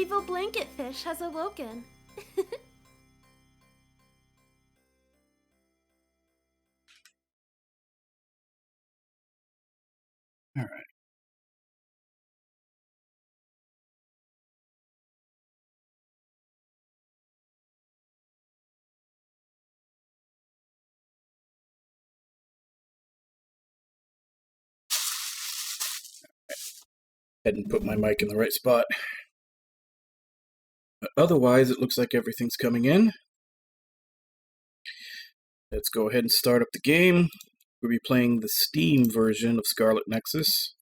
evil blanket fish has awoken. All right. Hadn't put my mic in the right spot. But otherwise, it looks like everything's coming in. Let's go ahead and start up the game. We'll be playing the Steam version of Scarlet Nexus.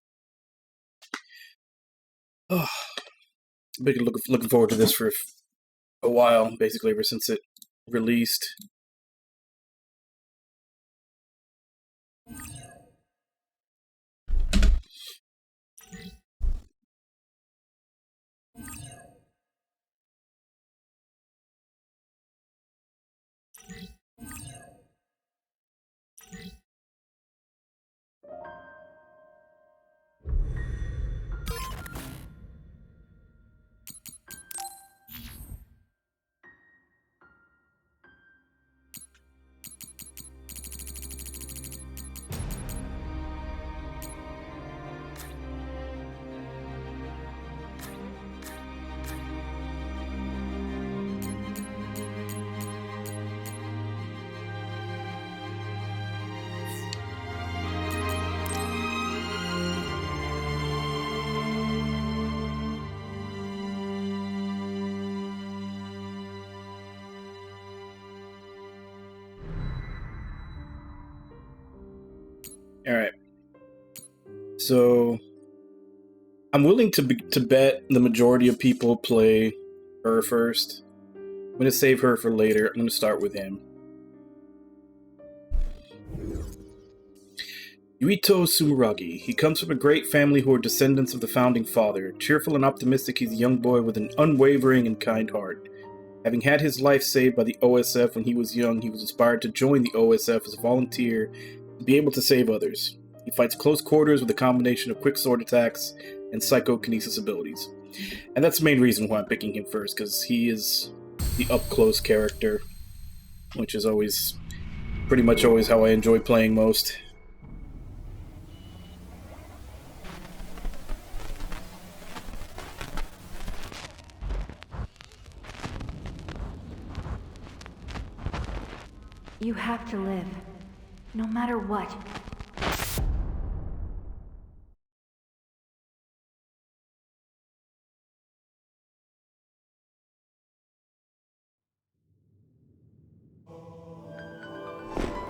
Oh, I've been looking forward to this for a while, basically ever since it released. Alright. So, I'm willing to bet the majority of people play her first. I'm going to save her for later. I'm going to start with him. Yuito Sumeragi. He comes from a great family who are descendants of the founding father. Cheerful and optimistic, he's a young boy with an unwavering and kind heart. Having had his life saved by the OSF when he was young, he was inspired to join the OSF as a volunteer to be able to save others. He fights close quarters with a combination of quick sword attacks and psychokinesis abilities. And that's the main reason why I'm picking him first, because he is the up-close character, which is always, pretty much always how I enjoy playing most. You have to live, no matter what.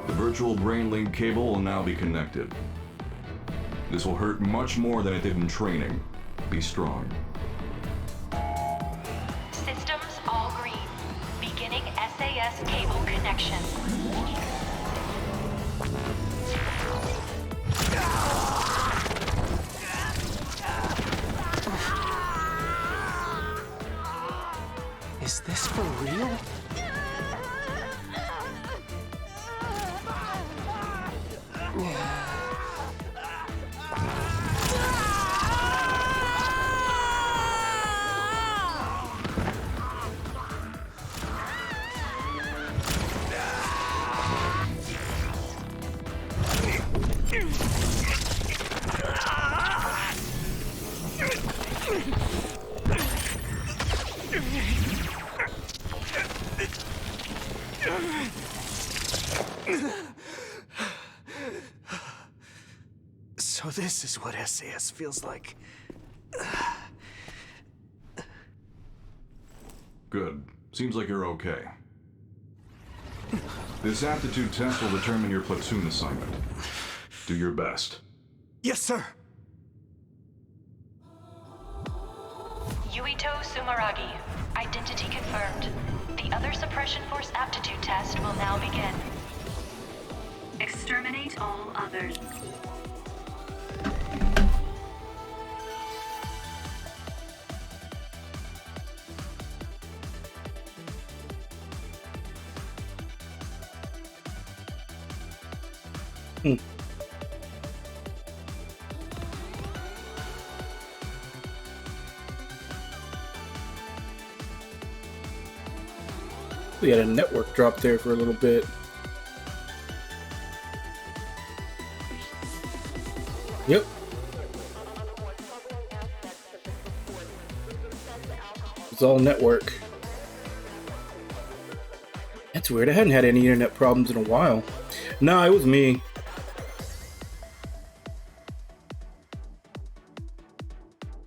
The virtual brain link cable will now be connected. This will hurt much more than it did in training. Be strong. Systems all green. Beginning SAS cable connection. Is this for real? So this is what SAS feels like. Good. Seems like you're okay. This aptitude test will determine your platoon assignment. Do your best. Yes, sir. Yuito Sumeragi. Identity confirmed. The other suppression force aptitude test will now begin. Exterminate all others. We had a network drop there for a little bit. Yep. It's all network. That's weird. I hadn't had any internet problems in a while. Nah, it was me.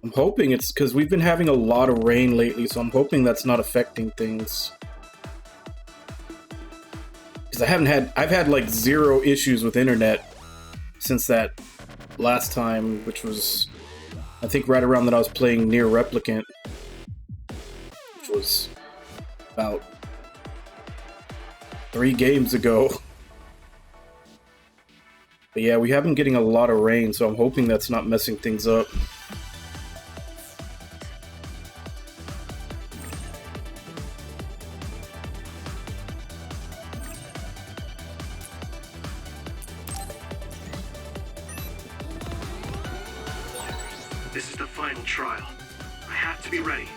I'm hoping it's because we've been having a lot of rain lately, so I'm hoping that's not affecting things. Because I've had like 0 issues with internet since that last time, which was, I think, right around that I was playing Near Replicant, which was about 3 games ago. But yeah, we have been getting a lot of rain, so I'm hoping that's not messing things up. This is the final trial. I have to be ready.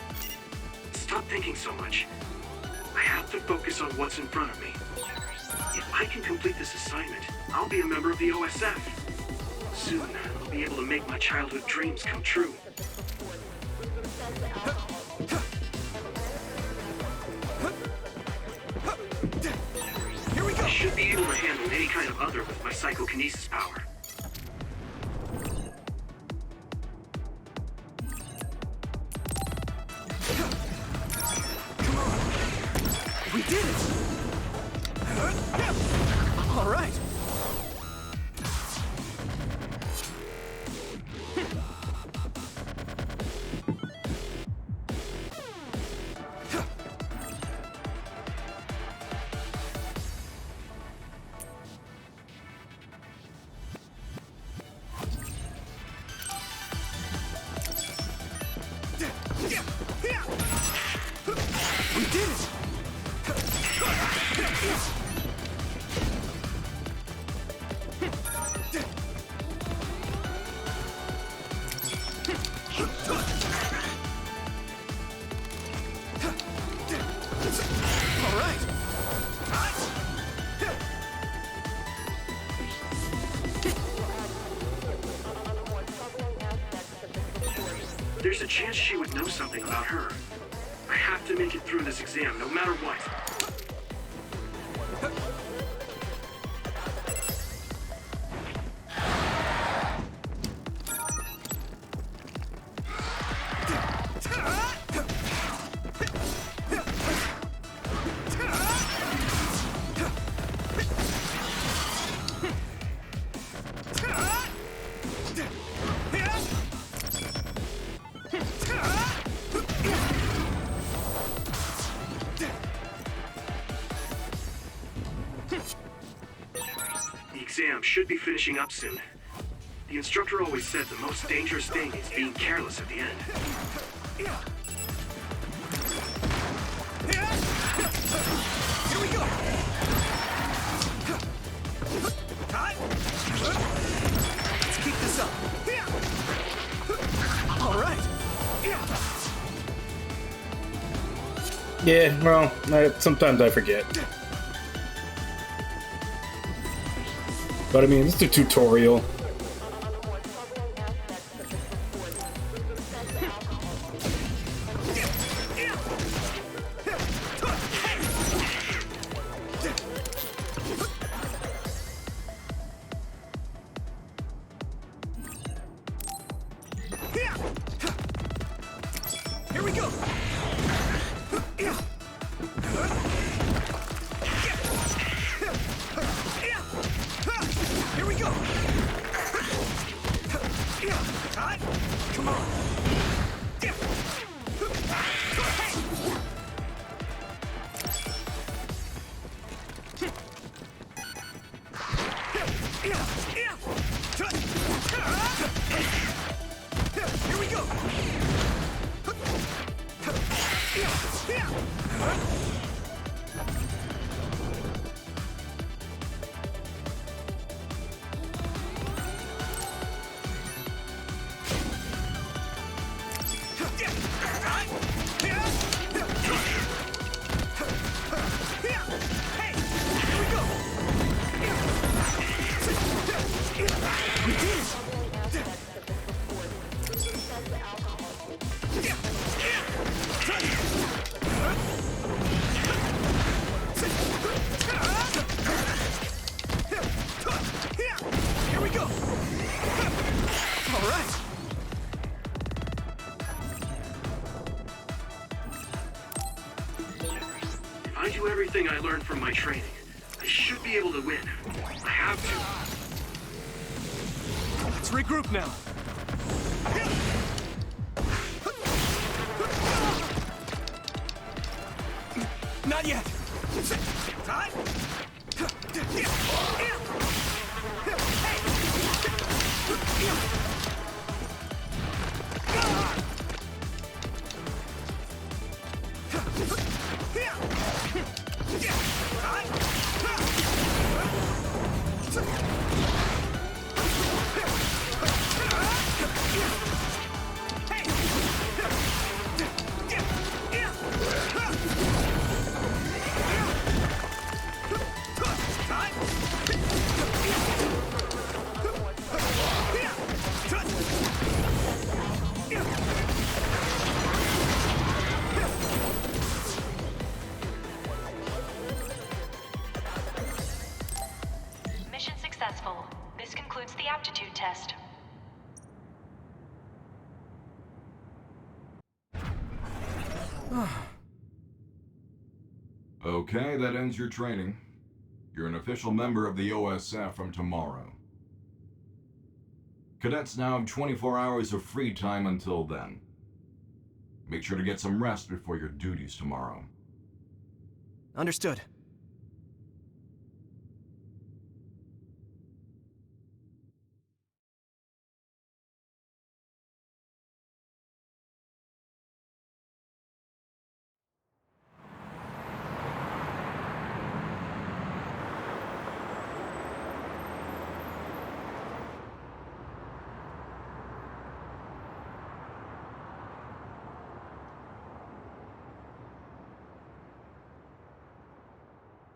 Stop thinking so much. I have to focus on what's in front of me. If I can complete this assignment, I'll be a member of the OSF. Soon, I'll be able to make my childhood dreams come true. Here we go. I should be able to handle any kind of other with my psychokinesis power. We did it! All right. We did it! All right. There's a chance she would know something about her. I have to make it through this exam, no matter what. The exam should be finishing up soon. The instructor always said the most dangerous thing is being careless at the end. Here we go! Let's keep this up. All right. Yeah, well, sometimes I forget. But I mean, it's a tutorial. Here we go! Here we go! Come on! Here we go! from my training. I should be able to win. I have to. Let's regroup now. Not yet. Time. Mission successful. This concludes the aptitude test. Okay, that ends your training. You're an official member of the OSF from tomorrow. Cadets now have 24 hours of free time until then. Make sure to get some rest before your duties tomorrow. Understood.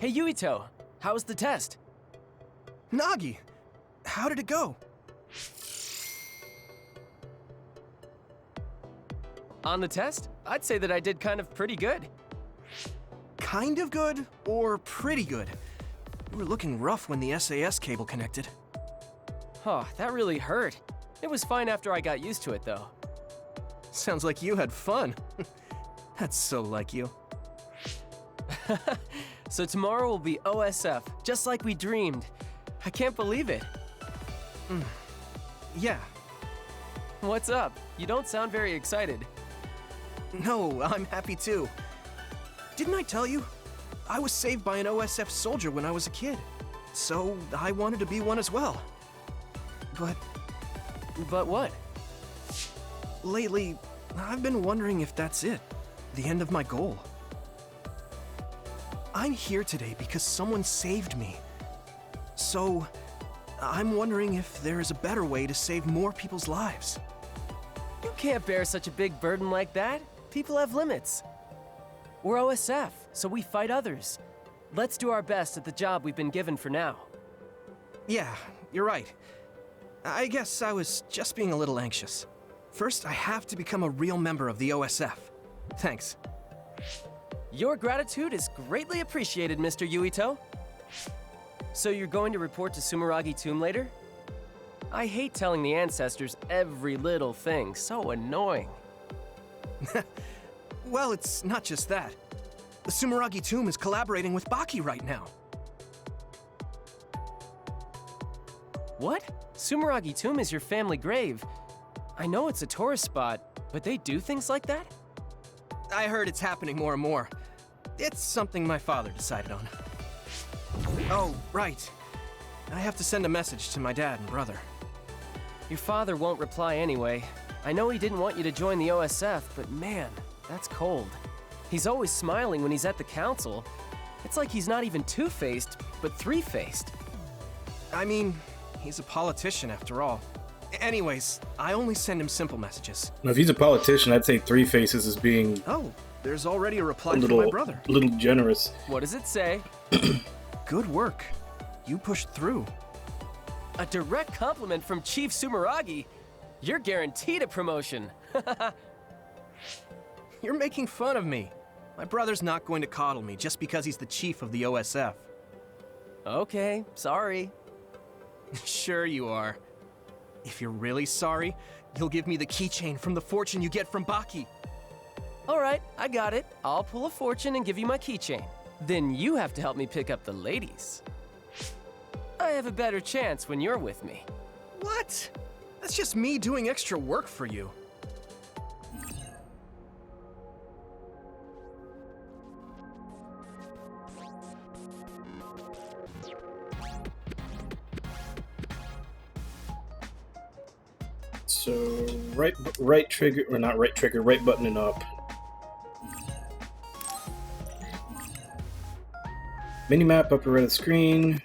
Hey Yuito, how was the test? Nagi, how did it go? On the test, I'd say that I did kind of pretty good. Kind of good or pretty good? You were looking rough when the SAS cable connected. Oh, that really hurt. It was fine after I got used to it though. Sounds like you had fun. That's so like you. So tomorrow will be OSF, just like we dreamed. I can't believe it. Yeah. What's up? You don't sound very excited. No, I'm happy too. Didn't I tell you? I was saved by an OSF soldier when I was a kid. So I wanted to be one as well. But what? Lately, I've been wondering if that's it. The end of my goal. I'm here today because someone saved me. So, I'm wondering if there is a better way to save more people's lives. You can't bear such a big burden like that. People have limits. We're OSF, so we fight others. Let's do our best at the job we've been given for now. Yeah, you're right. I guess I was just being a little anxious. First, I have to become a real member of the OSF. Thanks. Your gratitude is greatly appreciated, Mr. Yuito. So you're going to report to Sumeragi Tomb later? I hate telling the ancestors every little thing, so annoying. Well, it's not just that. The Sumeragi Tomb is collaborating with Baki right now. What? Sumeragi Tomb is your family grave. I know it's a tourist spot, but they do things like that? I heard it's happening more and more. It's something my father decided on. Oh, right. I have to send a message to my dad and brother. Your father won't reply anyway. I know he didn't want you to join the OSF, but man, that's cold. He's always smiling when he's at the council. It's like he's not even two-faced, but three-faced. I mean, he's a politician after all. Anyways, I only send him simple messages. Now, if he's a politician, I'd say Three Faces is being Oh, there's already a reply from my brother. a little generous. What does it say? Good work. You pushed through. A direct compliment from Chief Sumeragi. You're guaranteed a promotion. You're making fun of me. My brother's not going to coddle me just because he's the chief of the OSF. Okay, sorry. Sure you are. If you're really sorry, you'll give me the keychain from the fortune you get from Baki. All right, I got it. I'll pull a fortune and give you my keychain. Then you have to help me pick up the ladies. I have a better chance when you're with me. What? That's just me doing extra work for you. So right trigger, or not right trigger, right button and up. Minimap upper right of the screen.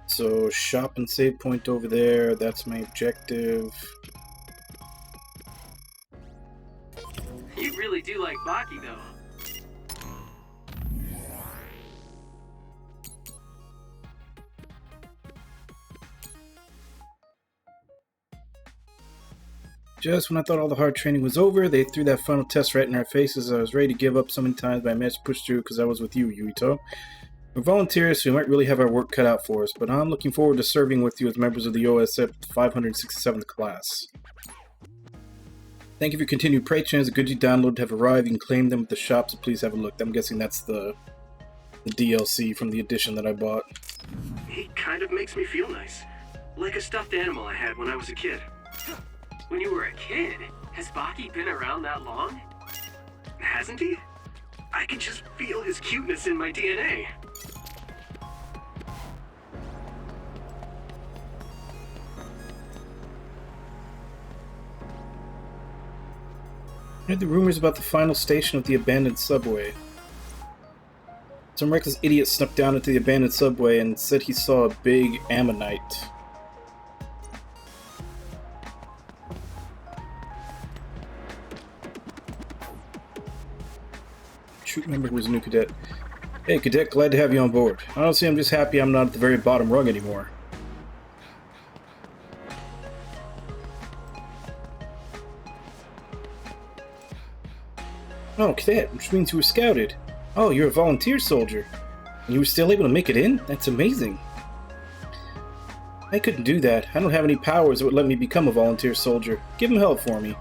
So shop and save point over there, that's my objective. You really do like Baki, though. Just when I thought all the hard training was over, they threw that final test right in our faces. I was ready to give up so many times, but I managed to push through because I was with you, Yuito. We're volunteers, so we might really have our work cut out for us, but I'm looking forward to serving with you as members of the OSF 567th class. Thank you for your continued patrons. The goods you download have arrived. You can claim them at the shop, so please have a look. I'm guessing that's the DLC from the edition that I bought. He kind of makes me feel nice. Like a stuffed animal I had when I was a kid. When you were a kid, has Baki been around that long? Hasn't he? I can just feel his cuteness in my DNA. I heard the rumors about the final station of the abandoned subway. Some reckless idiot snuck down into the abandoned subway and said he saw a big ammonite. Troop member who was a new cadet. Hey cadet, glad to have you on board. Honestly, I'm just happy I'm not at the very bottom rung anymore. Oh, cadet, which means you were scouted. Oh, you're a volunteer soldier. And you were still able to make it in? That's amazing. I couldn't do that. I don't have any powers that would let me become a volunteer soldier. Give him help for me.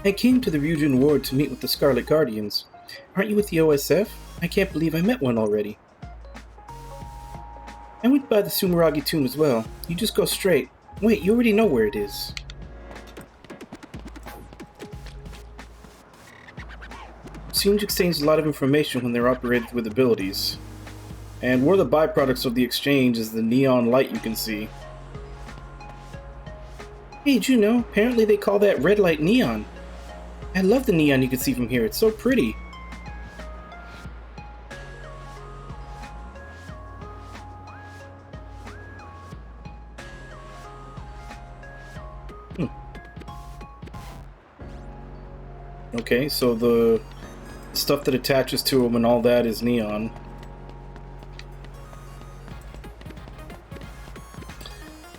I came to the Ryujin Ward to meet with the Scarlet Guardians. Aren't you with the OSF? I can't believe I met one already. I went by the Sumeragi tomb as well. You just go straight. Wait, you already know where it is. Seems to exchange a lot of information when they're operated with abilities. And one of the byproducts of the exchange is the neon light you can see. Hey, did you know? Apparently they call that red light neon. I love the neon you can see from here. It's so pretty. Okay, so the stuff that attaches to them and all that is neon.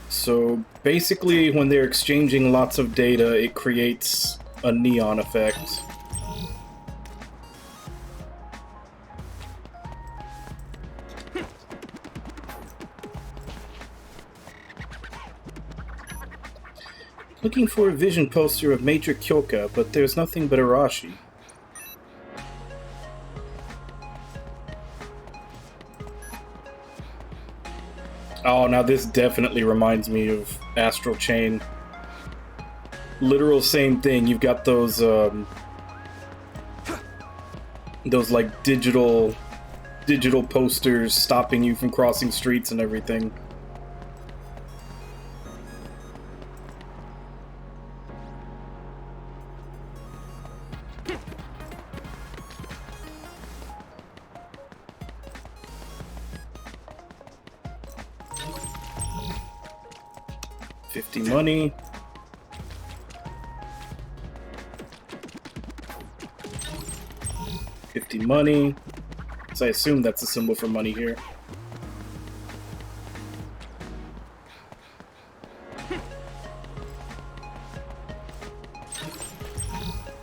So basically, when they're exchanging lots of data, it creates a neon effect. Looking for a vision poster of Major Kyoka, but there's nothing but Arashi. Oh, now this definitely reminds me of Astral Chain. Literal same thing. You've got those like digital posters stopping you from crossing streets and everything. Money. 50 money. So I assume that's a symbol for money here.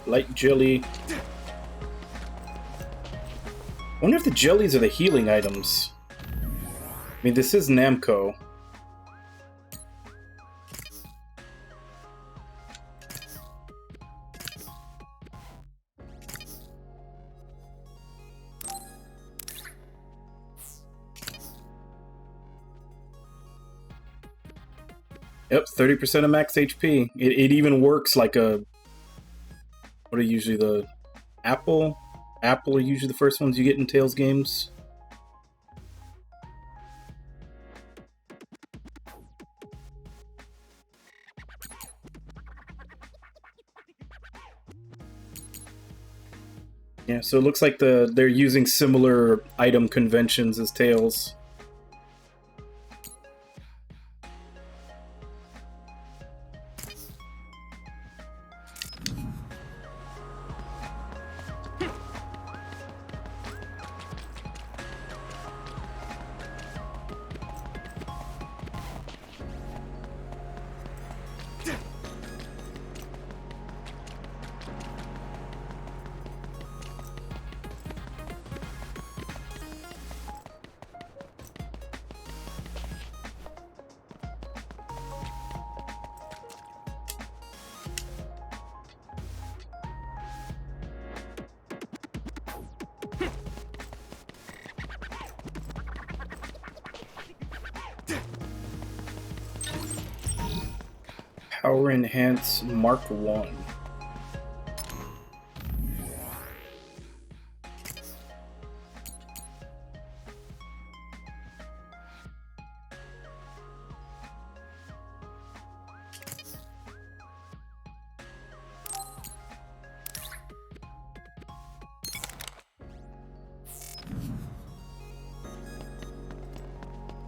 Light jelly. I wonder if the jellies are the healing items. I mean, this is Namco. Yep, 30% of max HP. It even works like a... What are usually the... Apple? Apple are usually the first ones you get in Tales games. Yeah, so it looks like they're using similar item conventions as Tales. Power Enhance Mark 1.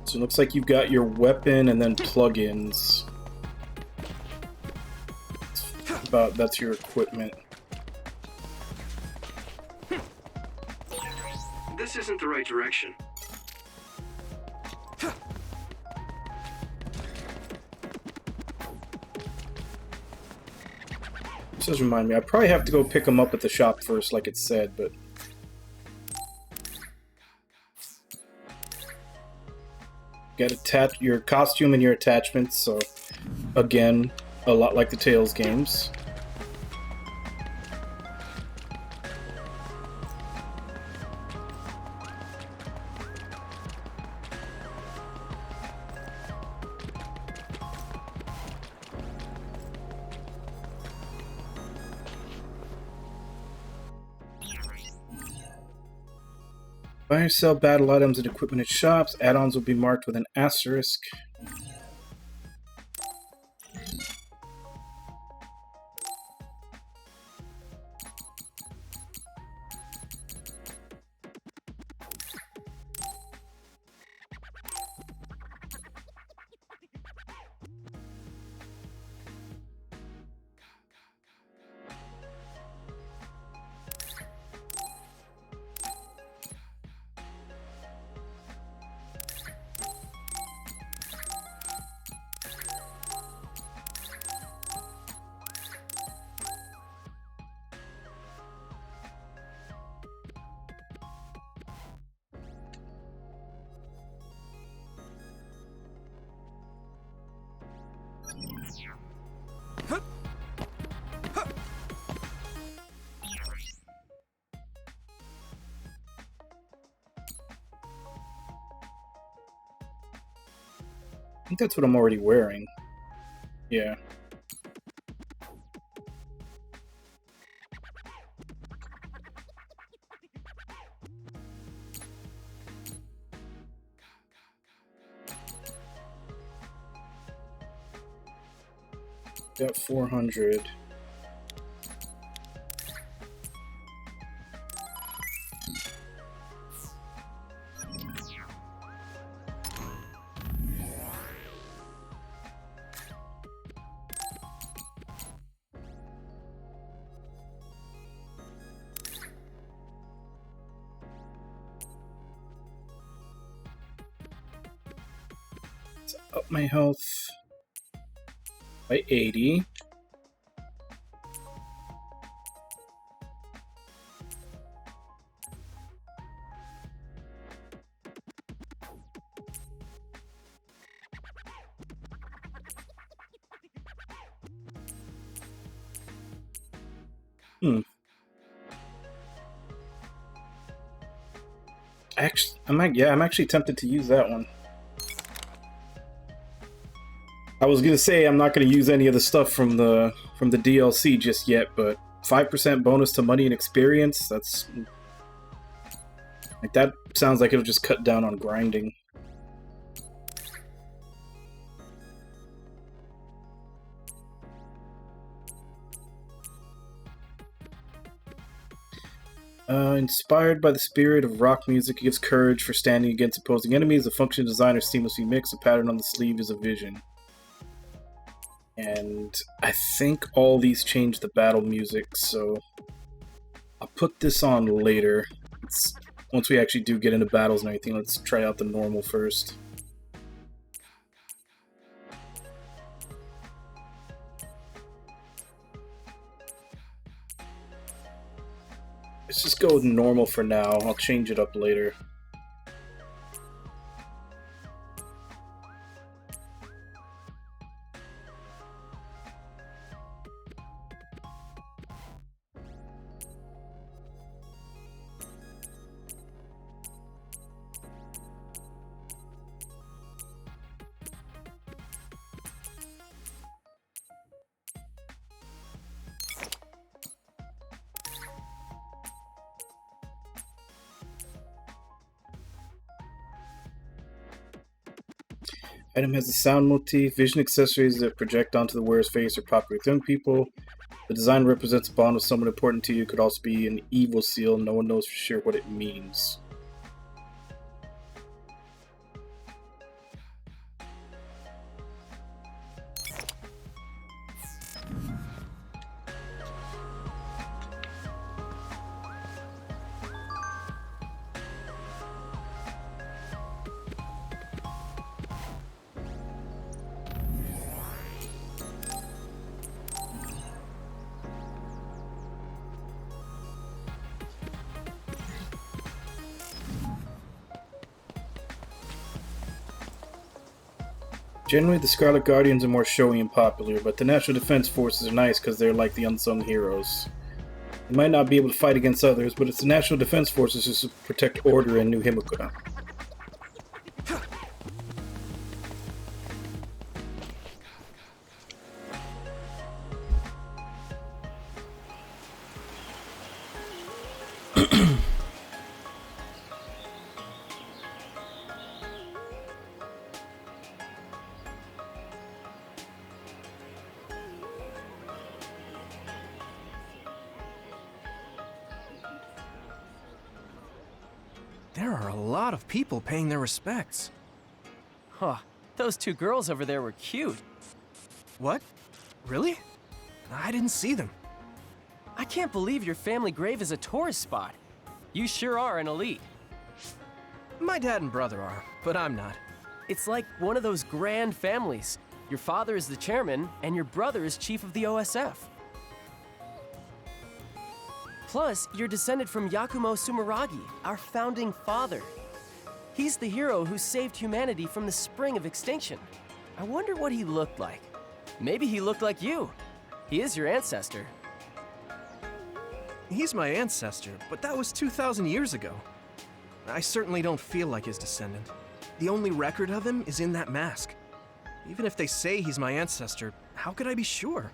So it looks like you've got your weapon and then plugins. That's your equipment. This isn't the right direction. This does remind me, I probably have to go pick them up at the shop first, like it said, but... Get your costume and your attachments, so... Again, a lot like the Tales games. Buy or sell battle items and equipment at shops. Add-ons will be marked with an asterisk. I think that's what I'm already wearing. Yeah. Got 400. up my health by 80. I'm actually tempted to use that one. I was gonna say I'm not gonna use any of the stuff from the DLC just yet, but 5% bonus to money and experience, that's like, that sounds like it'll just cut down on grinding. Inspired by the spirit of rock music, it gives courage for standing against opposing enemies. The function designer seamlessly mix. The pattern on the sleeve is a vision. And I think all these change the battle music, so I'll put this on later. Once we actually do get into battles and everything, let's try out the normal first. Let's just go with normal for now. I'll change it up later. Item has a sound motif. Vision accessories that project onto the wearer's face are popular with young people. The design represents a bond with someone important to you. It could also be an evil seal. No one knows for sure what it means. Generally, the Scarlet Guardians are more showy and popular, but the National Defense Forces are nice because they're like the unsung heroes. They might not be able to fight against others, but it's the National Defense Forces who protect order in New Himikura. There are a lot of people paying their respects. Huh. Those two girls over there were cute. What? Really? I didn't see them. I can't believe your family grave is a tourist spot. You sure are an elite. My dad and brother are, but I'm not. It's like one of those grand families. Your father is the chairman, and your brother is chief of the OSF. Plus, you're descended from Yakumo Sumeragi, our founding father. He's the hero who saved humanity from the spring of extinction. I wonder what he looked like. Maybe he looked like you. He is your ancestor. He's my ancestor, but that was 2,000 years ago. I certainly don't feel like his descendant. The only record of him is in that mask. Even if they say he's my ancestor, how could I be sure?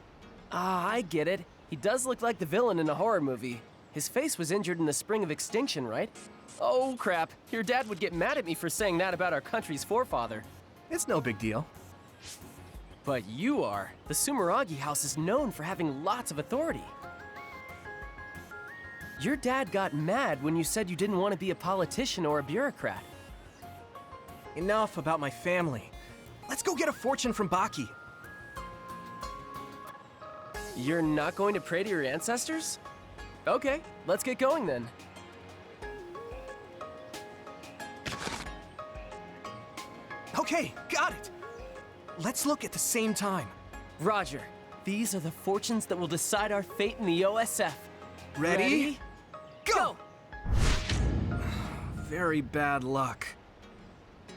Ah, I get it. He does look like the villain in a horror movie. His face was injured in the spring of extinction, right? Oh, crap. Your dad would get mad at me for saying that about our country's forefather. It's no big deal. But you are. The Sumeragi house is known for having lots of authority. Your dad got mad when you said you didn't want to be a politician or a bureaucrat. Enough about my family. Let's go get a fortune from Baki. You're not going to pray to your ancestors? Okay, let's get going then. Okay, got it. Let's look at the same time. Roger. These are the fortunes that will decide our fate in the OSF. Ready? Go! Very bad luck.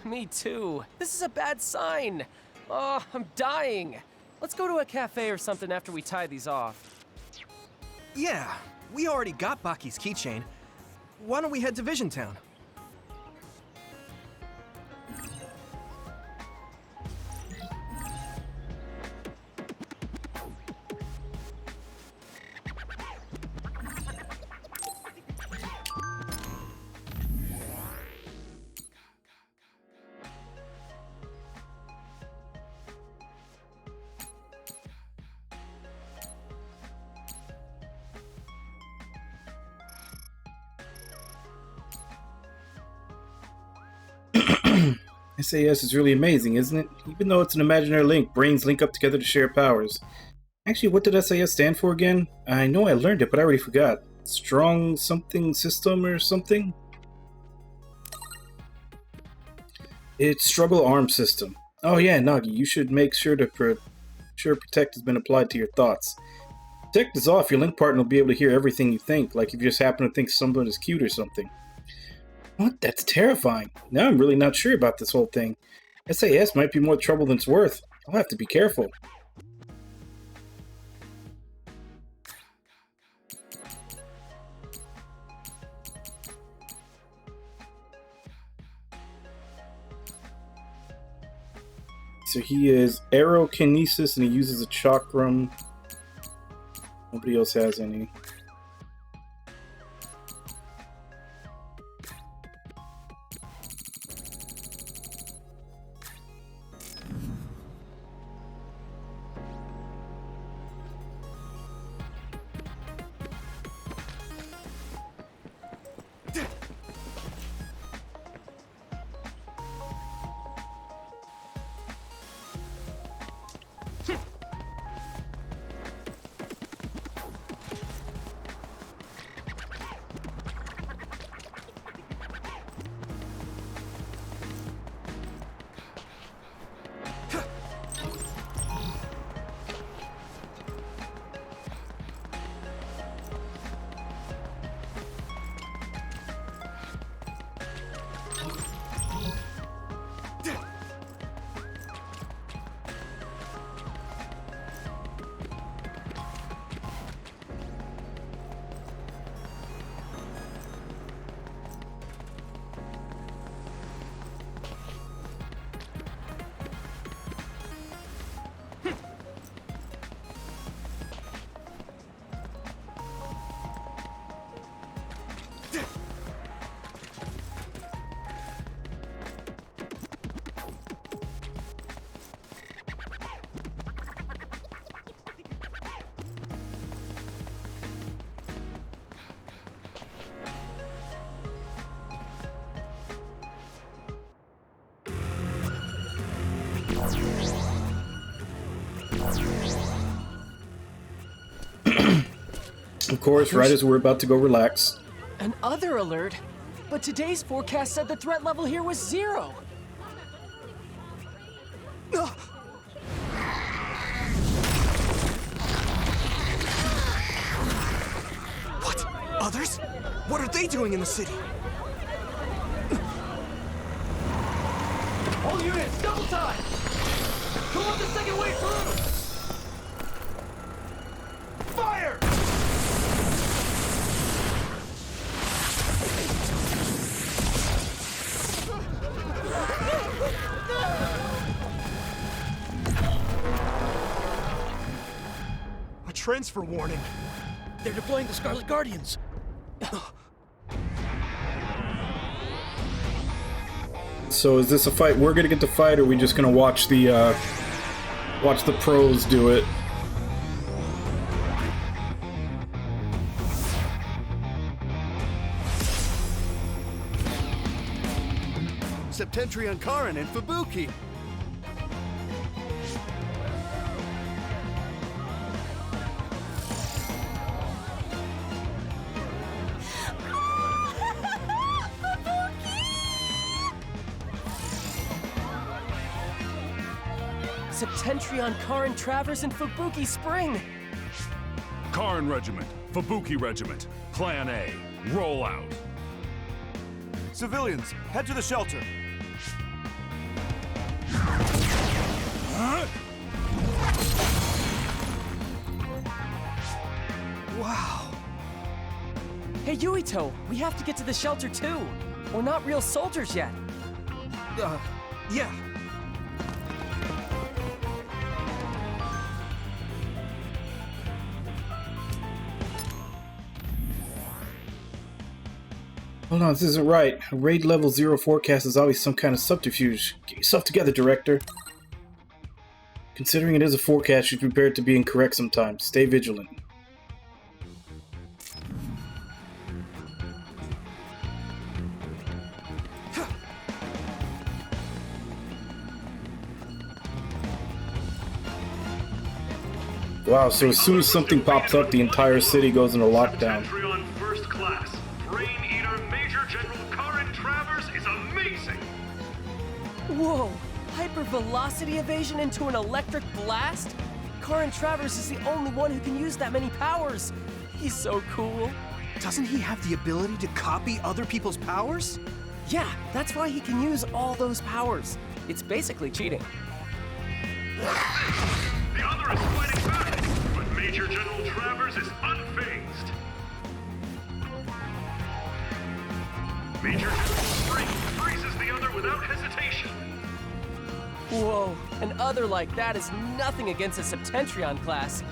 Me too. This is a bad sign. Oh, I'm dying. Let's go to a cafe or something after we tie these off. Yeah, we already got Baki's keychain. Why don't we head to Vision Town? SAS is really amazing, isn't it? Even though it's an imaginary link, brains link up together to share powers. Actually, what did SAS stand for again? I know I learned it, but I already forgot. Strong something system or something? It's Struggle Arm System. Oh yeah, Nagi, you should make sure to Protect has been applied to your thoughts. Protect is off, your link partner will be able to hear everything you think, like if you just happen to think someone is cute or something. What? That's terrifying. Now I'm really not sure about this whole thing. SAS might be more trouble than it's worth. I'll have to be careful. So he is aerokinesis and he uses a chakram. Nobody else has any. Of course, right as we're about to go relax. An other alert? But today's forecast said the threat level here was 0. What? Others? What are they doing in the city? All units, double time! Come on the second way through! Fire! A transfer warning. They're deploying the Scarlet Guardians. So is this a fight we're gonna get to fight, or are we just gonna watch the pros do it? Septentrion Karin and Fubuki. Septentrion, Karin Travers, and Fubuki Spring! Karin Regiment, Fubuki Regiment, Plan A, roll out. Civilians, head to the shelter. Wow. Hey, Yuito, we have to get to the shelter too. We're not real soldiers yet. Yeah. Hold on, this isn't right. A raid level 0 forecast is always some kind of subterfuge. Get yourself together, Director. Considering it is a forecast, you're prepared to be incorrect sometimes. Stay vigilant. Wow, so as soon as something pops up, the entire city goes into lockdown. Septentrion First Class, Brain Eater Major General Karin Travers is amazing! Whoa! Hypervelocity evasion into an electric blast? Karin Travers is the only one who can use that many powers. He's so cool. Doesn't he have the ability to copy other people's powers? Yeah, that's why he can use all those powers. It's basically cheating. The other is fighting back, but Major General Travers is unfazed. Major General Spring freezes the other without hesitation. Whoa, an other like that is nothing against a Septentrion class.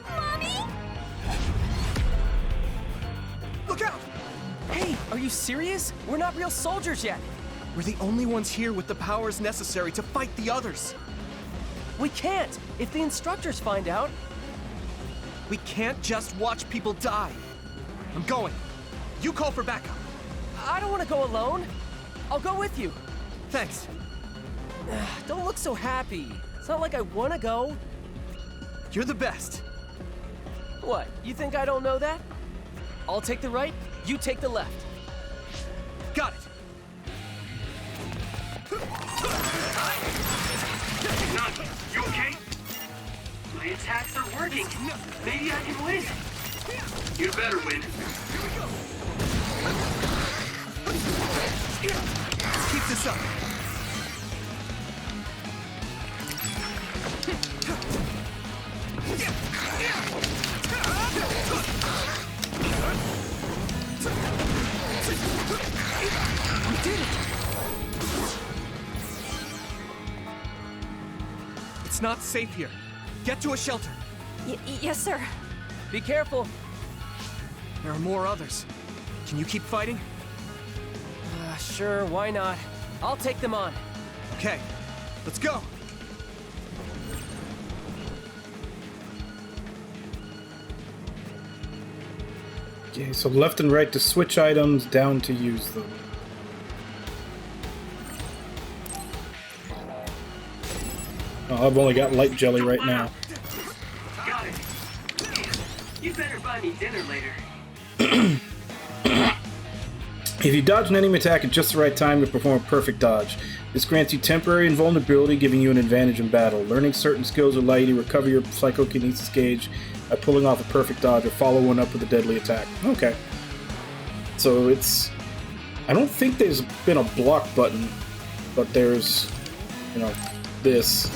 Mommy? Look out! Hey, are you serious? We're not real soldiers yet. We're the only ones here with the powers necessary to fight the others. We can't, if the instructors find out. We can't just watch people die. I'm going. You call for backup. I don't want to go alone. I'll go with you. Thanks. Don't look so happy. It's not like I want to go. You're the best. What, you think I don't know that? I'll take the right, you take the left. Got it. Nagi, you okay? My attacks are working. Maybe I can win. You better win. Keep this up. We did it! It's not safe here. Get to a shelter. Yes, sir. Be careful. There are more others. Can you keep fighting? Sure, why not? I'll take them on. Okay, let's go. Okay, so left and right to switch items, down to use them. Oh, I've only got light jelly right now. Got it. You better buy me dinner later. If you dodge an enemy attack at just the right time to perform a perfect dodge, this grants you temporary invulnerability, giving you an advantage in battle. Learning certain skills will allow you to recover your psychokinesis gauge by pulling off a perfect dodge or follow one up with a deadly attack. Okay. So it's... I don't think there's been a block button, but there's, you know, this.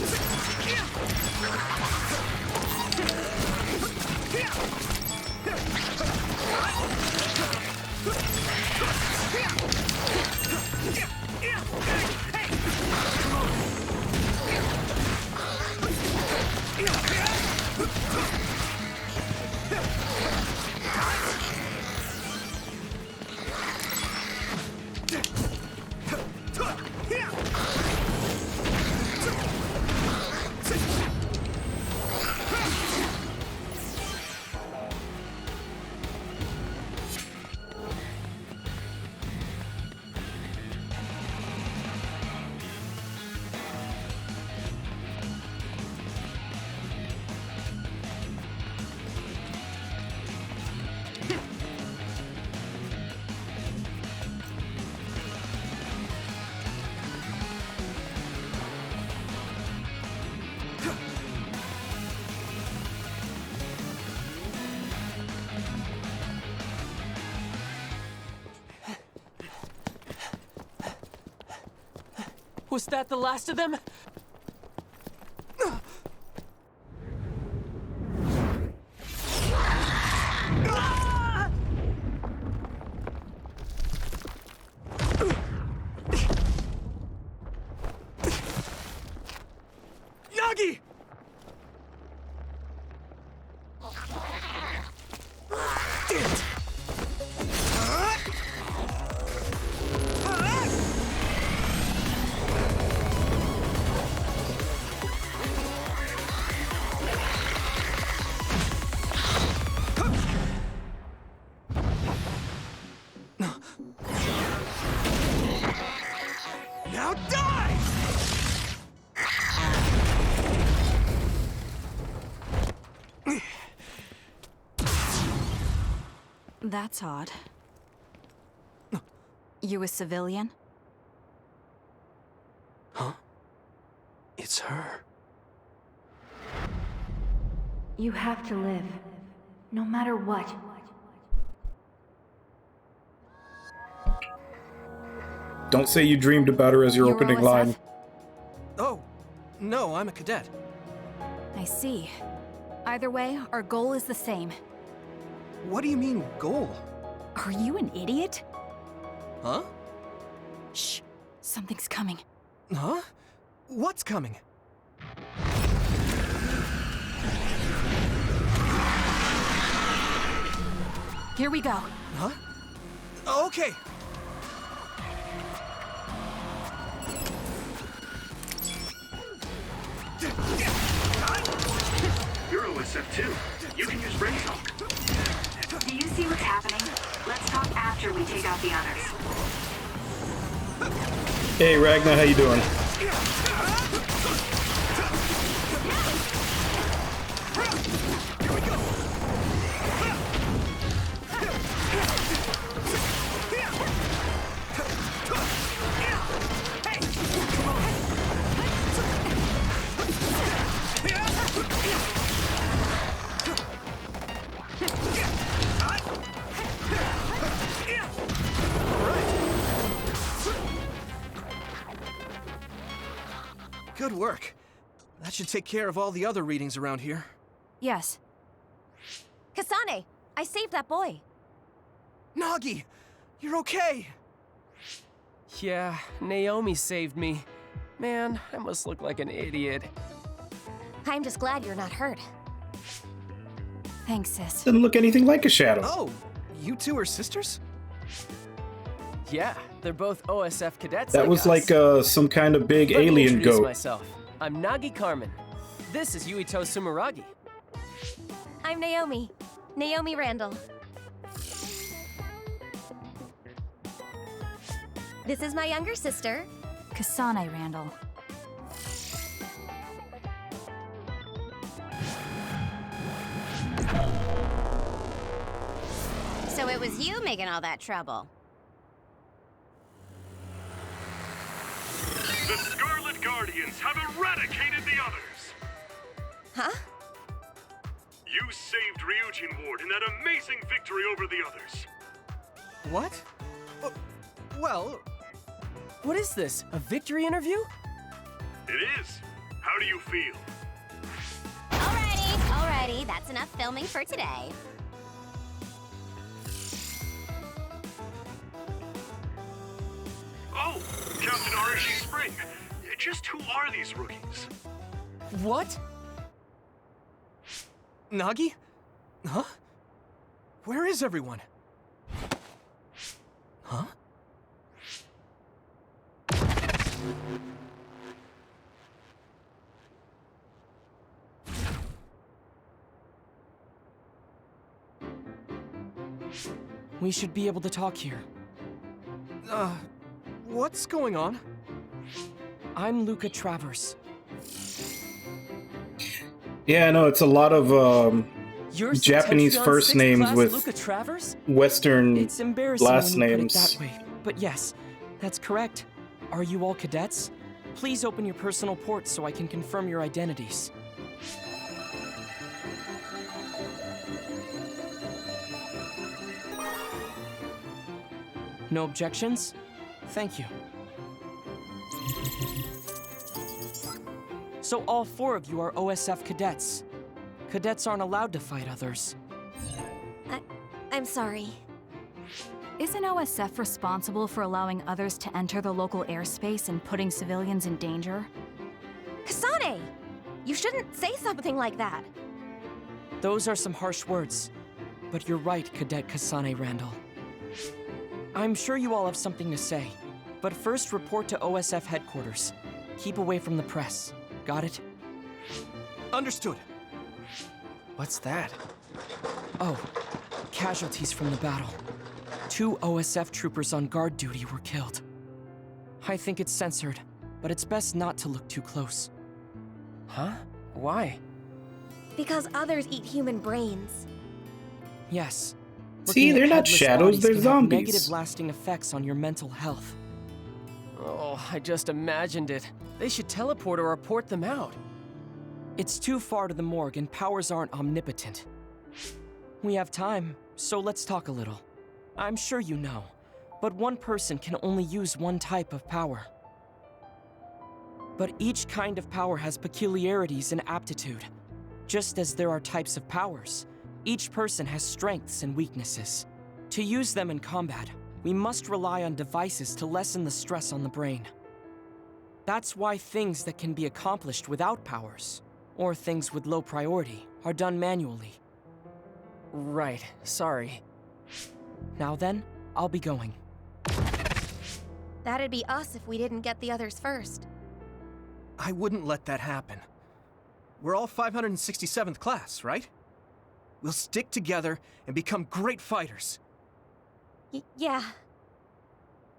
Was that the last of them? Nagi! Now die! That's odd. You a civilian? Huh? It's her. You have to live. No matter what. Don't say you dreamed about her as your You're opening OSF? line. Oh, no, I'm a cadet. I see. Either way, our goal is the same. What do you mean, goal? Are you an idiot? Huh? Shh. Something's coming. Huh? What's coming? Here we go. Huh? Okay. You're OSF too. You can use brain talk. Do you see what's happening? Let's talk after we take out the others. Hey Ragnar, how you doing? Good work. That should take care of all the other readings around here. Yes. Kasane, I saved that boy. Nagi! You're okay! Yeah, Naomi saved me. Man, I must look like an idiot. I'm just glad you're not hurt. Thanks, sis. Doesn't look anything like a shadow. Oh, you two are sisters? Yeah, they're both OSF cadets. That was us. like some kind of big Let me alien introduce goat. myself. I'm Nagi Carmen. This is Yuito Sumeragi. I'm Naomi. Naomi Randall. This is my younger sister. Kasane Randall. So it was you making all that trouble. The Scarlet Guardians have eradicated the others! Huh? You saved Ryujin Ward in that amazing victory over the others. What? Well... What is this? A victory interview? It is. How do you feel? Alrighty, that's enough filming for today. Oh, Captain Arashi Spring. Just who are these rookies? What? Nagi? Huh? Where is everyone? Huh? We should be able to talk here. What's going on? I'm Luca Travers. Yeah, no, it's a lot of You're Japanese Septentrion first 6th names class with Luca Travers? Western It's embarrassing last when you names. put it that way, but yes, that's correct. Are you all cadets? Please open your personal ports so I can confirm your identities. No objections? Thank you. So all 4 of you are OSF cadets. Cadets aren't allowed to fight others. I'm sorry. Isn't OSF responsible for allowing others to enter the local airspace and putting civilians in danger? Kasane! You shouldn't say something like that. Those are some harsh words. But you're right, Cadet Kasane Randall. I'm sure you all have something to say. But first, report to OSF headquarters. Keep away from the press. Got it? Understood. What's that? Oh, casualties from the battle. 2 OSF troopers on guard duty were killed. I think it's censored, but it's best not to look too close. Huh? Why? Because others eat human brains. Yes. See, they're not shadows, they're zombies. Negative lasting effects on your mental health. Oh, I just imagined it. They should teleport or report them out. It's too far to the morgue and powers aren't omnipotent. We have time, so let's talk a little. I'm sure you know, but one person can only use one type of power. But each kind of power has peculiarities and aptitude. Just as there are types of powers, each person has strengths and weaknesses. To use them in combat, we must rely on devices to lessen the stress on the brain. That's why things that can be accomplished without powers, or things with low priority, are done manually. Right, sorry. Now then, I'll be going. That'd be us if we didn't get the others first. I wouldn't let that happen. We're all 567th class, right? We'll stick together and become great fighters. Yeah.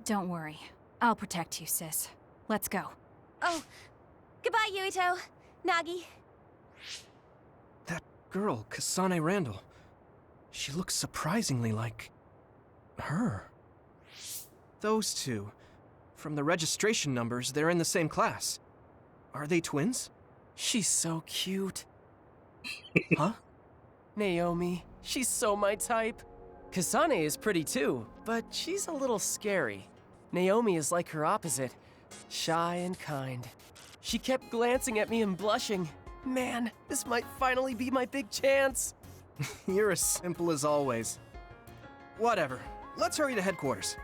Don't worry. I'll protect you, sis. Let's go. Oh, goodbye, Yuito. Nagi. That girl, Kasane Randall. She looks surprisingly like... her. Those two. From the registration numbers, they're in the same class. Are they twins? She's so cute. Huh? Naomi, she's so my type. Kasane is pretty too, but she's a little scary. Naomi is like her opposite, shy and kind. She kept glancing at me and blushing. Man, this might finally be my big chance. You're as simple as always. Whatever. Let's hurry to headquarters.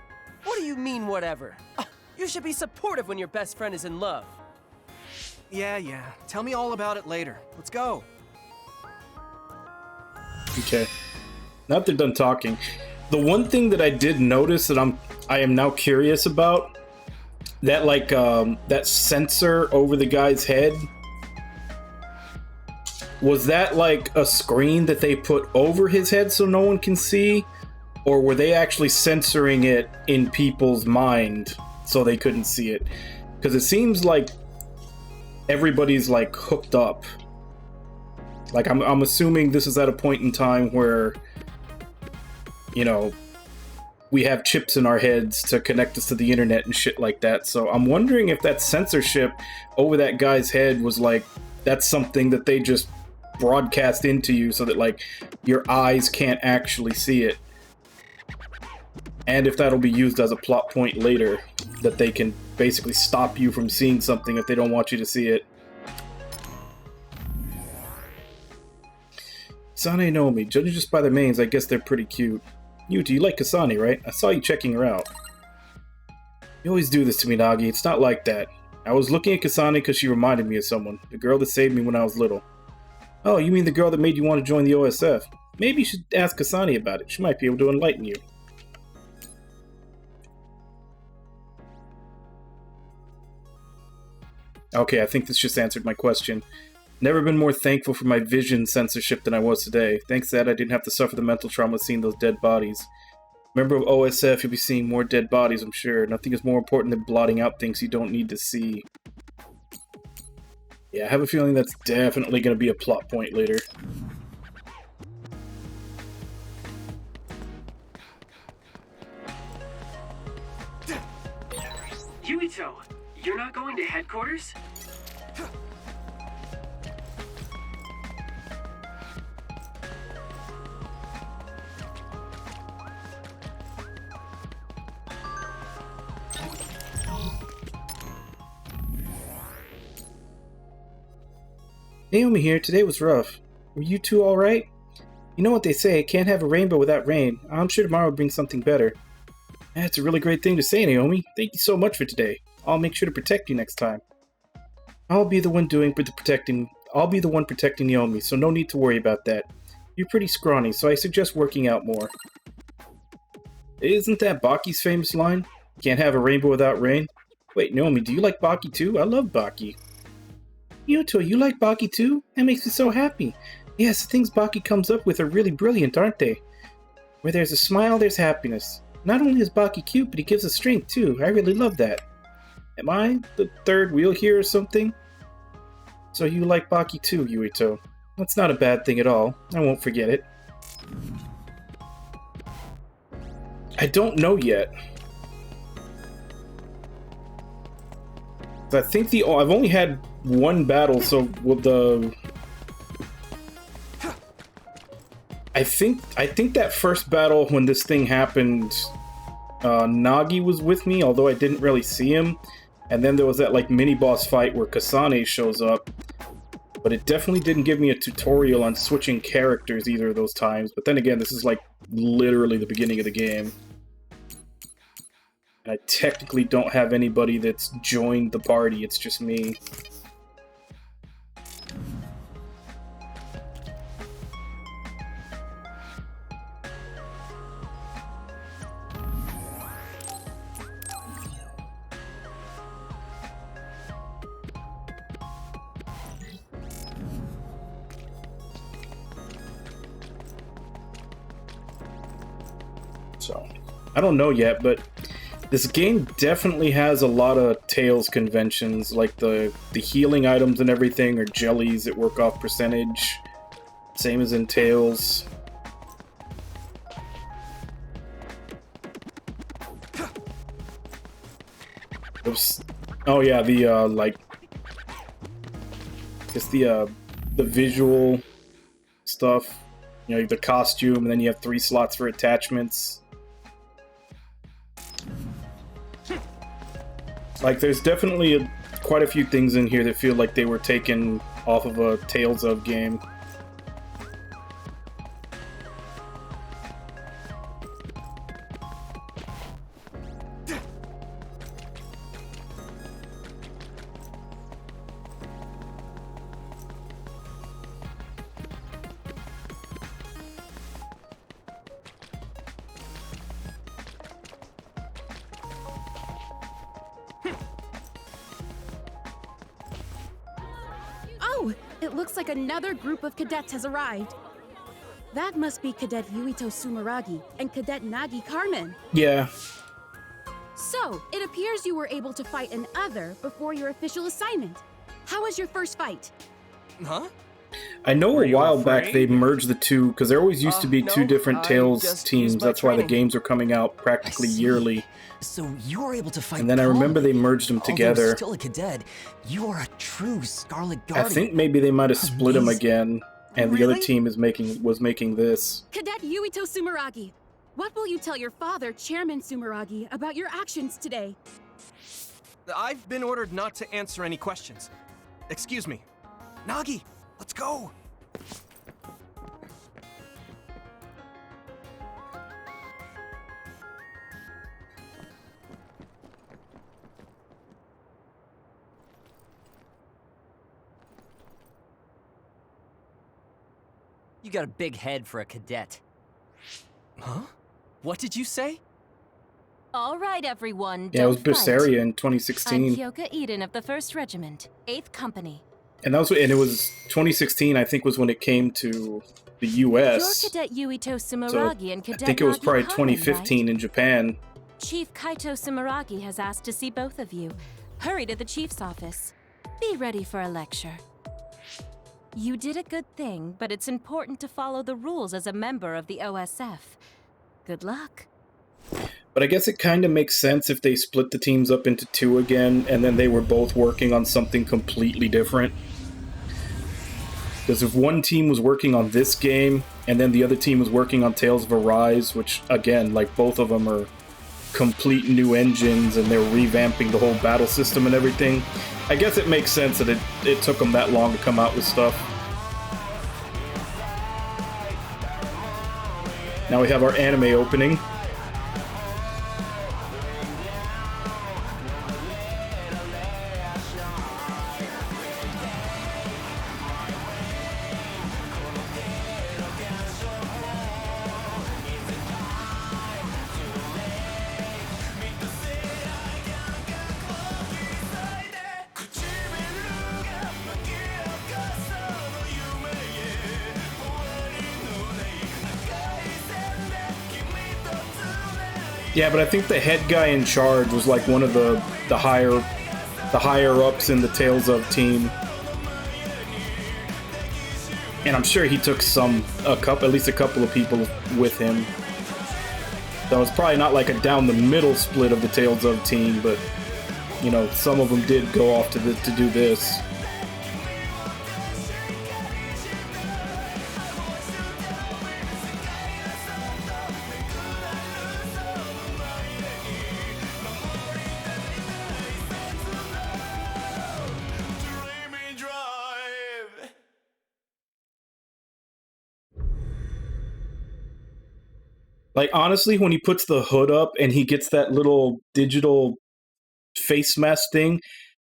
What do you mean, whatever? You should be supportive when your best friend is in love. Yeah. Tell me all about it later. Let's go. Okay. Now that they're done talking, the one thing that I did notice that I am now curious about, that that sensor over the guy's head, was that like a screen that they put over his head so no one can see, or were they actually censoring it in people's mind so they couldn't see it? Because it seems like everybody's like hooked up. Like I'm assuming this is at a point in time where, you know, we have chips in our heads to connect us to the internet and shit like that. So I'm wondering if that censorship over that guy's head was like, that's something that they just broadcast into you so that like your eyes can't actually see it. And if that'll be used as a plot point later, that they can basically stop you from seeing something if they don't want you to see it. Kasane and Naomi, judging just by their names, I guess they're pretty cute. Yuta, you like Kasane, right? I saw you checking her out. You always do this to me, Nagi. It's not like that. I was looking at Kasane because she reminded me of someone. The girl that saved me when I was little. Oh, you mean the girl that made you want to join the OSF? Maybe you should ask Kasane about it. She might be able to enlighten you. Okay, I think this just answered my question. Never been more thankful for my vision censorship than I was today. Thanks to that, I didn't have to suffer the mental trauma of seeing those dead bodies. Member of OSF, you'll be seeing more dead bodies, I'm sure. Nothing is more important than blotting out things you don't need to see. Yeah, I have a feeling that's definitely going to be a plot point later. Yuito, you're not going to headquarters? Naomi here. Today was rough. Were you two alright? You know what they say, can't have a rainbow without rain. I'm sure tomorrow will bring something better. That's a really great thing to say, Naomi. Thank you so much for today. I'll make sure to protect you next time. I'll be the one protecting Naomi, so no need to worry about that. You're pretty scrawny, so I suggest working out more. Isn't that Baki's famous line? Can't have a rainbow without rain? Wait, Naomi, do you like Baki too? I love Baki. Yuto, you like Baki too? That makes me so happy. Yes, the things Baki comes up with are really brilliant, aren't they? Where there's a smile, there's happiness. Not only is Baki cute, but he gives us strength too. I really love that. Am I the third wheel here or something? So you like Baki too, Yuito. That's not a bad thing at all. I won't forget it. I don't know yet. I think I've only had one battle, so with the... I think that first battle when this thing happened, Nagi was with me, although I didn't really see him. And then there was that like mini boss fight where Kasane shows up. But it definitely didn't give me a tutorial on switching characters either of those times. But then again, this is like literally the beginning of the game. And I technically don't have anybody that's joined the party, it's just me. So, I don't know yet, but this game definitely has a lot of Tails conventions, like the healing items and everything are jellies that work off percentage, same as in Tails. Oops. Oh yeah, the like, it's the visual stuff, you know, the costume, and then you have 3 slots for attachments. Like, there's definitely quite a few things in here that feel like they were taken off of a Tales of game. It looks like another group of cadets has arrived. That must be Cadet Yuito Sumeragi and Cadet Nagi Carmen. Yeah. So, it appears you were able to fight an other before your official assignment. How was your first fight? Huh? I know a while back they merged the two, because there always used to be two different Tales teams. That's why the games are coming out practically yearly. So you were able to fight. And then I remember they merged them together. Although still a cadet, you are a true Scarlet Guardian. I think maybe they might have split them again, and the other team was making this. Cadet Yuito Sumeragi, what will you tell your father, Chairman Sumeragi, about your actions today? I've been ordered not to answer any questions. Excuse me. Nagi, let's go! You got a big head for a cadet. Huh? What did you say? All right, everyone. Yeah, it was don't fight. Berseria in 2016. I'm Kyoka Eden of the 1st Regiment, 8th Company. And it was 2016, I think, was when it came to the U.S. You're Cadet Yuito Sumeragi and Cadet I think it was Nagi probably Carmen, 2015 right? in Japan. Chief Kaito Sumeragi has asked to see both of you. Hurry to the chief's office. Be ready for a lecture. You did a good thing, but it's important to follow the rules as a member of the OSF. Good luck. But I guess it kind of makes sense if they split the teams up into 2 again, and then they were both working on something completely different. Because if one team was working on this game, and then the other team was working on Tales of Arise, which, again, like, both of them are complete new engines and they're revamping the whole battle system and everything. I guess it makes sense that it took them that long to come out with stuff. Now we have our anime opening. Yeah, but I think the head guy in charge was like one of the higher ups in the Tales of team, and I'm sure he took at least a couple of people with him. So it's probably not like a down the middle split of the Tales of team, but you know, some of them did go off to do this. Like, honestly, when he puts the hood up and he gets that little digital face mask thing,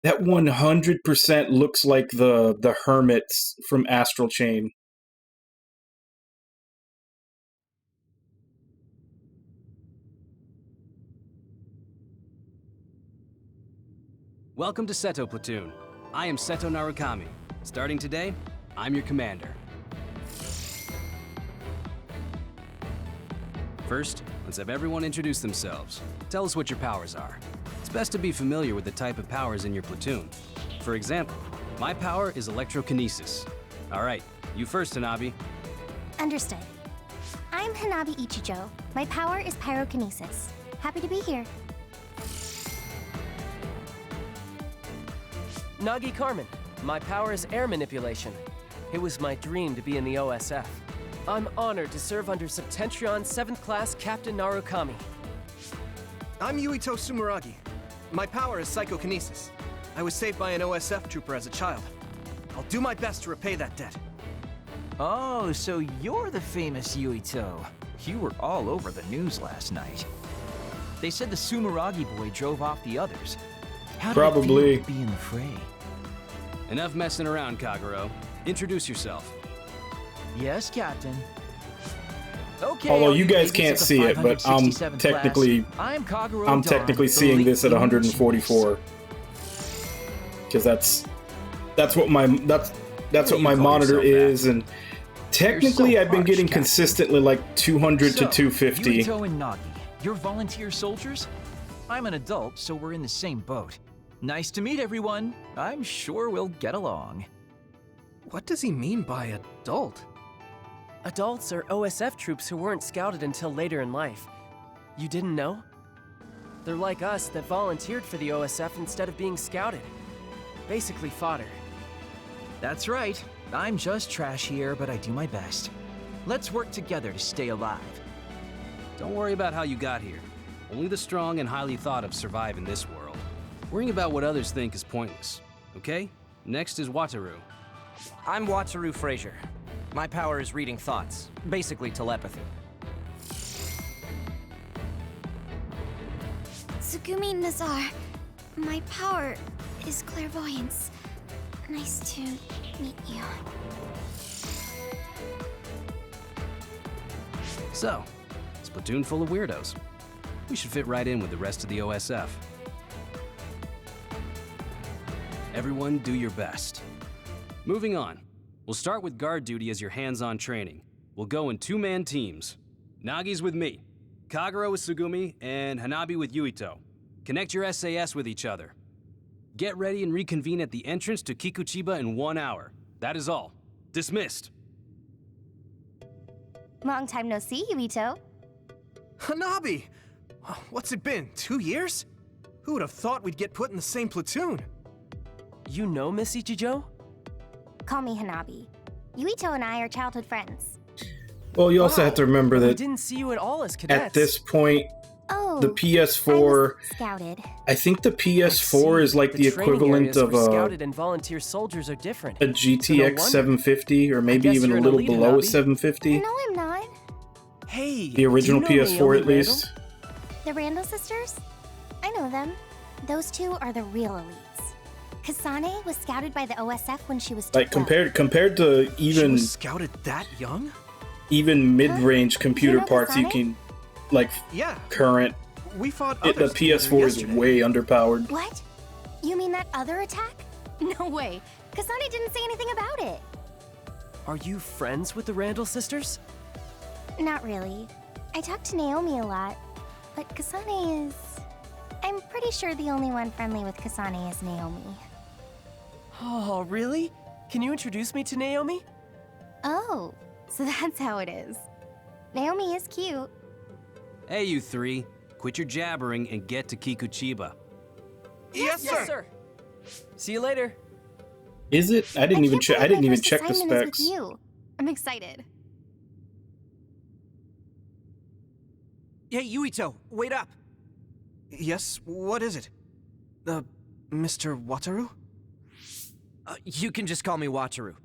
that 100% looks like the hermits from Astral Chain. Welcome to Seto Platoon. I am Seto Narukami. Starting today, I'm your commander. First, let's have everyone introduce themselves. Tell us what your powers are. It's best to be familiar with the type of powers in your platoon. For example, my power is electrokinesis. All right, you first, Hanabi. Understood. I'm Hanabi Ichijo. My power is pyrokinesis. Happy to be here. Nagi Carmen. My power is air manipulation. It was my dream to be in the OSF. I'm honored to serve under Septentrion 7th Class Captain Narukami. I'm Yuito Sumeragi. My power is psychokinesis. I was saved by an OSF trooper as a child. I'll do my best to repay that debt. Oh, so you're the famous Yuito. You were all over the news last night. They said the Sumeragi boy drove off the others. How did it feel to be in the fray? Enough messing around, Kagero. Introduce yourself. Yes, Captain. Okay, although you guys can't see it, but I'm technically seeing this at 144 because that's what my monitor is, and technically I've been getting consistently like 200 to 250. Yuito and Nagi, you're volunteer soldiers? I'm an adult, so we're in the same boat. Nice to meet everyone. I'm sure we'll get along. What does he mean by adult? Adults are OSF troops who weren't scouted until later in life. You didn't know? They're like us that volunteered for the OSF instead of being scouted. Basically fodder. That's right. I'm just trash here, but I do my best. Let's work together to stay alive. Don't worry about how you got here. Only the strong and highly thought of survive in this world. Worrying about what others think is pointless, okay? Next is Wataru. I'm Wataru Frazier. My power is reading thoughts, basically telepathy. Tsugumi Nazar. My power is clairvoyance. Nice to meet you. So, it's a platoon full of weirdos. We should fit right in with the rest of the OSF. Everyone do your best. Moving on. We'll start with guard duty as your hands-on training. We'll go in two-man teams. Nagi's with me, Kagero with Tsugumi, and Hanabi with Yuito. Connect your SAS with each other. Get ready and reconvene at the entrance to Kikuchiba in 1 hour. That is all. Dismissed. Long time no see, Yuito. Hanabi! What's it been, 2 years? Who would have thought we'd get put in the same platoon? You know Miss Ichijo? Call me Hanabi. Yuito and I are childhood friends. Well, you also have to remember that we didn't see you at all as cadets. At this point, Oh, the PS4. Scouted. I think the PS4 is like the equivalent of scouted and volunteer soldiers are different. a GTX 750, or maybe even a little below a 750. No, I'm not. Hey, the original PS4 at least. The Randall sisters? I know them. Those two are the real elites. Kasane was scouted by the OSF when she was 12. Like compared to even She was scouted that young? Even mid-range computer parts you can like current. We fought the PS4 is way underpowered. What? You mean that other attack? No way. Kasane didn't say anything about it. Are you friends with the Randall sisters? Not really. I talk to Naomi a lot, but Kasane is... I'm pretty sure the only one friendly with Kasane is Naomi. Oh, really? Can you introduce me to Naomi? Oh, so that's how it is. Naomi is cute. Hey, you three. Quit your jabbering and get to Kikuchiba. Yes, sir. See you later. Is it? I didn't even check. I didn't even check the specs. With you. I'm excited. Hey, Yuito, wait up. Yes, what is it? Mr. Wataru? You can just call me Wataru.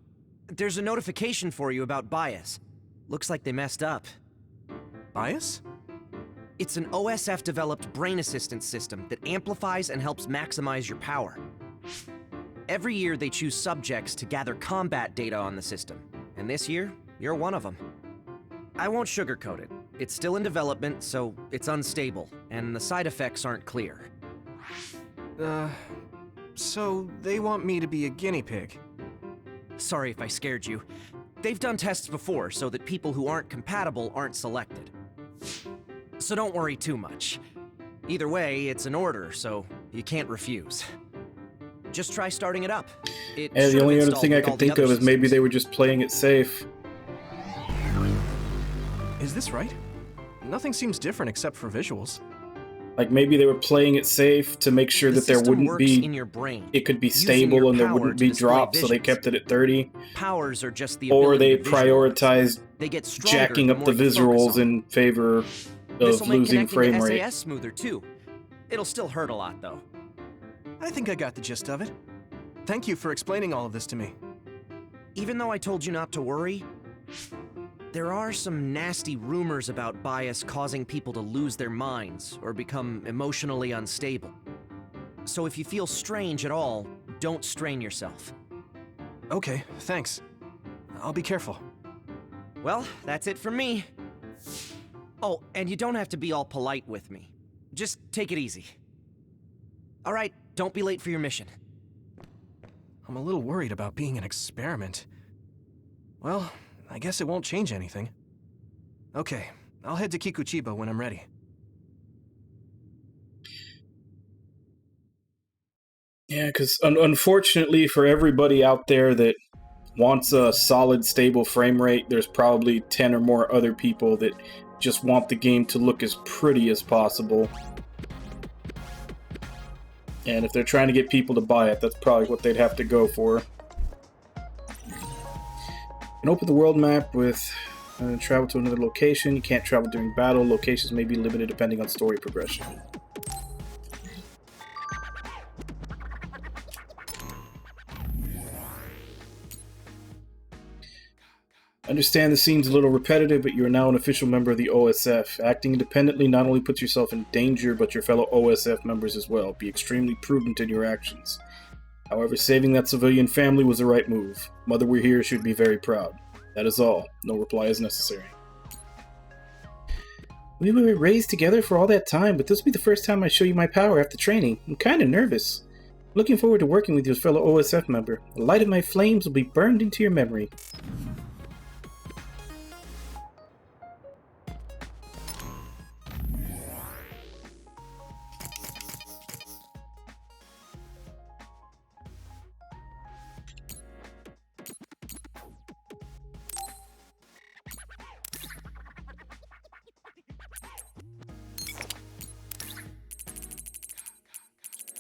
There's a notification for you about Bias. Looks like they messed up. Bias? It's an OSF-developed brain assistance system that amplifies and helps maximize your power. Every year they choose subjects to gather combat data on the system, and this year, you're one of them. I won't sugarcoat it. It's still in development, so it's unstable, and the side effects aren't clear. So they want me to be a guinea pig? Sorry if I scared you. They've done tests before so that people who aren't compatible aren't selected. So don't worry too much. Either way, it's an order, so you can't refuse. Just try starting it up. And the only other thing I could think of is maybe they were just playing it safe. Is this right? Nothing seems different except for visuals. Like maybe they were playing it safe to make sure that there wouldn't be... in your brain, it could be stable and there wouldn't be drops, so they kept it at 30. Powers are just the or they prioritized jacking up the visuals in favor of losing frame rate. SAS smoother too. It'll still hurt a lot though. I think I got the gist of it. Thank you for explaining all of this to me. Even though I told you not to worry, there are some nasty rumors about Bias causing people to lose their minds or become emotionally unstable. So if you feel strange at all, don't strain yourself. Okay, thanks. I'll be careful. Well, that's it from me. Oh, and you don't have to be all polite with me. Just take it easy. All right, don't be late for your mission. I'm a little worried about being an experiment. Well, I guess it won't change anything. Okay, I'll head to Kikuchiba when I'm ready. Yeah, because unfortunately for everybody out there that wants a solid, stable frame rate, there's probably 10 or more other people that just want the game to look as pretty as possible. And if they're trying to get people to buy it, that's probably what they'd have to go for. You can open the world map with travel to another location. You can't travel during battle. Locations may be limited depending on story progression. Understand this seems a little repetitive, but you are now an official member of the OSF. Acting independently not only puts yourself in danger, but your fellow OSF members as well. Be extremely prudent in your actions. However, saving that civilian family was the right move. Mother We're Here should be very proud. That is all. No reply is necessary. We were raised together for all that time, but this will be the first time I show you my power after training. I'm kind of nervous. Looking forward to working with you as fellow OSF member. The light of my flames will be burned into your memory.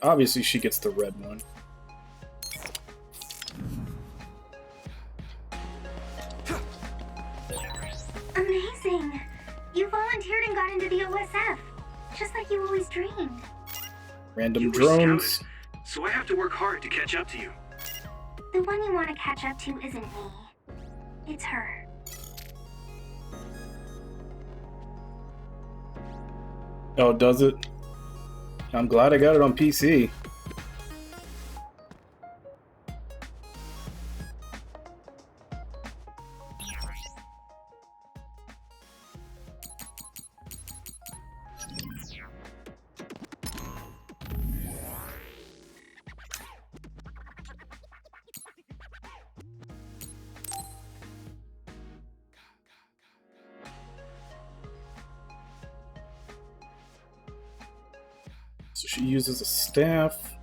Obviously, she gets the red one. Amazing! You volunteered and got into the OSF. just like you always dreamed. Random You were drones. scouted, so I have to work hard to catch up to you. The one you want to catch up to isn't me. It's her. Oh, does it? I'm glad I got it on PC. So she uses a staff.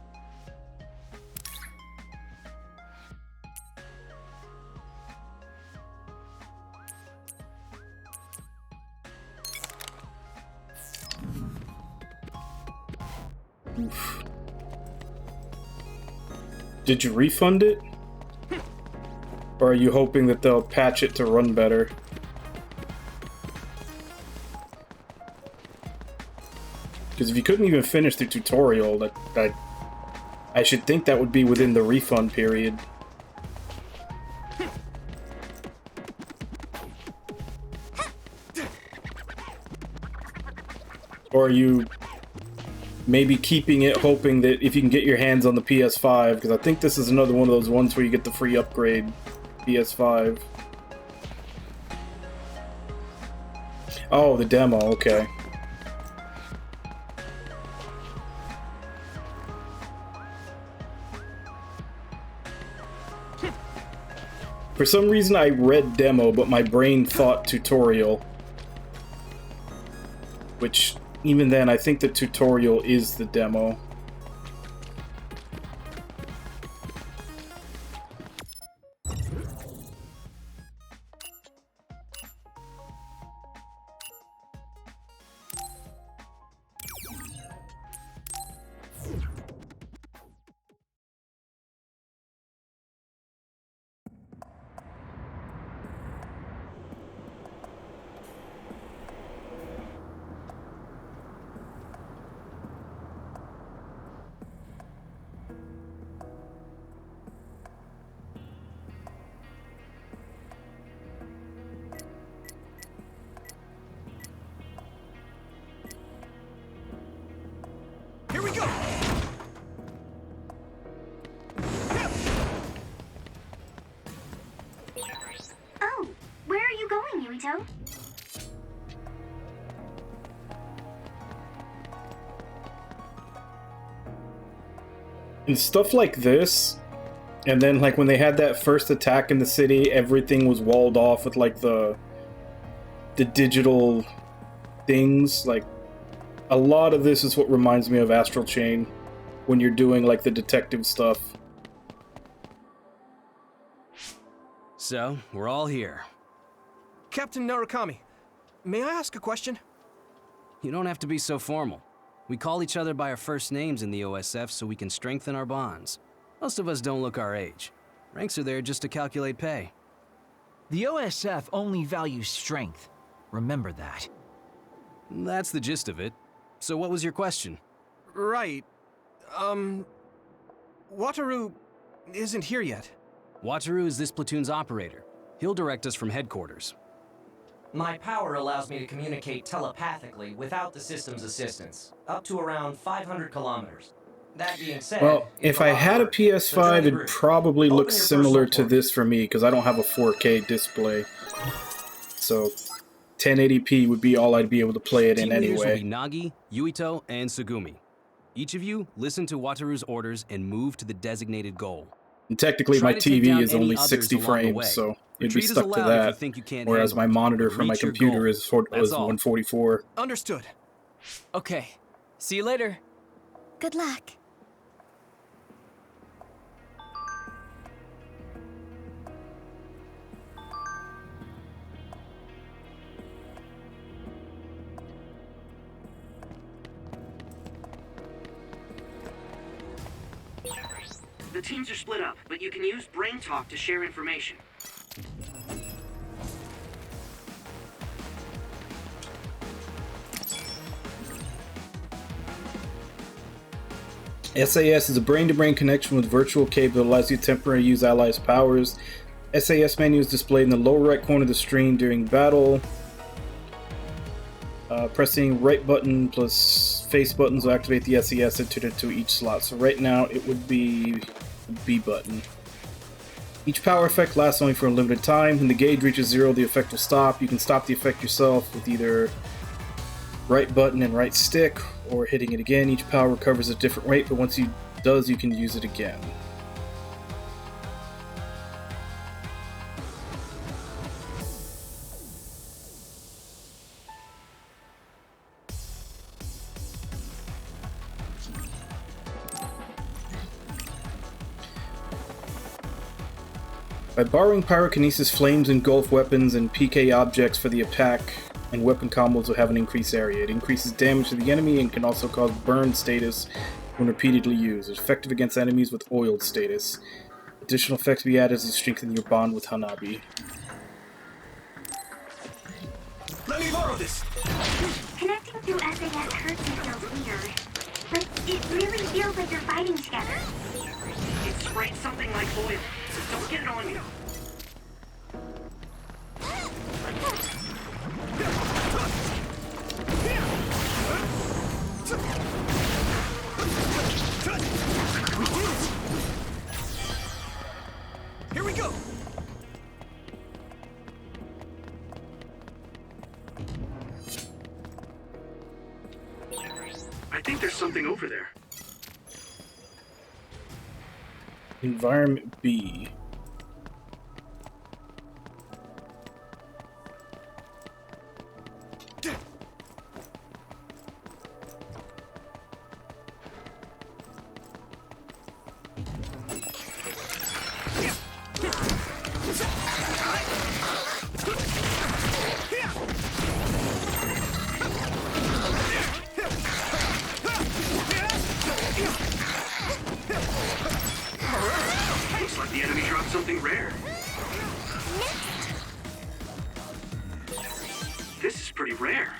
Oof. Did you refund it? Or are you hoping that they'll patch it to run better? Because if you couldn't even finish the tutorial, I should think that would be within the refund period. Or are you maybe keeping it, hoping that if you can get your hands on the PS5, because I think this is another one of those ones where you get the free upgrade PS5. Oh, the demo, okay. For some reason I read demo, but my brain thought tutorial. Which, even then, I think the tutorial is the demo. Here we go! Oh, where are you going, Yuito? And stuff like this, and then like when they had that first attack in the city, everything was walled off with like the digital things. Like a lot of this is what reminds me of Astral Chain when you're doing like the detective stuff. So, we're all here. Captain Narukami, may I ask a question? You don't have to be so formal. We call each other by our first names in the OSF so we can strengthen our bonds. Most of us don't look our age. Ranks are there just to calculate pay. The OSF only values strength. Remember that. That's the gist of it. So what was your question? Right. Wataru isn't here yet. Wataru is this platoon's operator. He'll direct us from headquarters. My power allows me to communicate telepathically without the system's assistance, up to around 500 kilometers. That being said, Well, if I had a PS5, it'd probably look similar to this for me, because I don't have a 4K display. So 1080p would be all I'd be able to play it in Team leaders will anyway. be Nagi, Yuito, and Tsugumi. Each of you listen to Wataru's orders and move to the designated goal. And technically, Try my to take TV down is any only others 60 along the frames, way. so it'd be Retreat is stuck to allowed if you that. think you can't Whereas handle my it. monitor for my Reach your computer goal. was That's all. 144. Understood. Okay. See you later. Good luck. The teams are split up, but you can use Brain Talk to share information. SAS is a brain-to-brain connection with virtual cable that allows you to temporarily use allies' powers. SAS menu is displayed in the lower right corner of the screen during battle. Pressing right button plus face buttons will activate the SAS entered into each slot. So right now it would be the B button. Each power effect lasts only for a limited time. When the gauge reaches 0, the effect will stop. You can stop the effect yourself with either right button and right stick, or hitting it again. Each power recovers at a different rate, but once it does, you can use it again. By borrowing pyrokinesis, flames engulf weapons and PK objects for the attack, and weapon combos will have an increased area. It increases damage to the enemy and can also cause burn status when repeatedly used. It's effective against enemies with oiled status. Additional effects be added as you strengthen your bond with Hanabi. Let me borrow this! Connecting through SAS hurts and feels weird, but it really feels like you're fighting together. It sprayed something like oil. Don't get it on you. Here we go! I think there's something over there. Environment B. Looks like the enemy dropped something rare. This is pretty rare.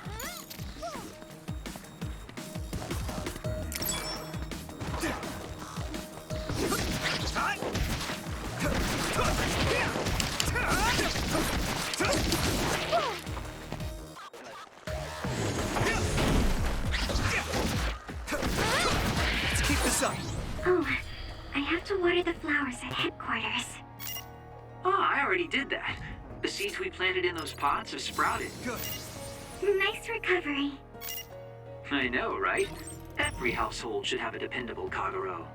Let's keep this up. Oh, I have to water the flowers at headquarters. Oh, I already did that. The seeds we planted in those pots have sprouted. Good. Nice recovery. I know, right? Every household should have a dependable Kagero.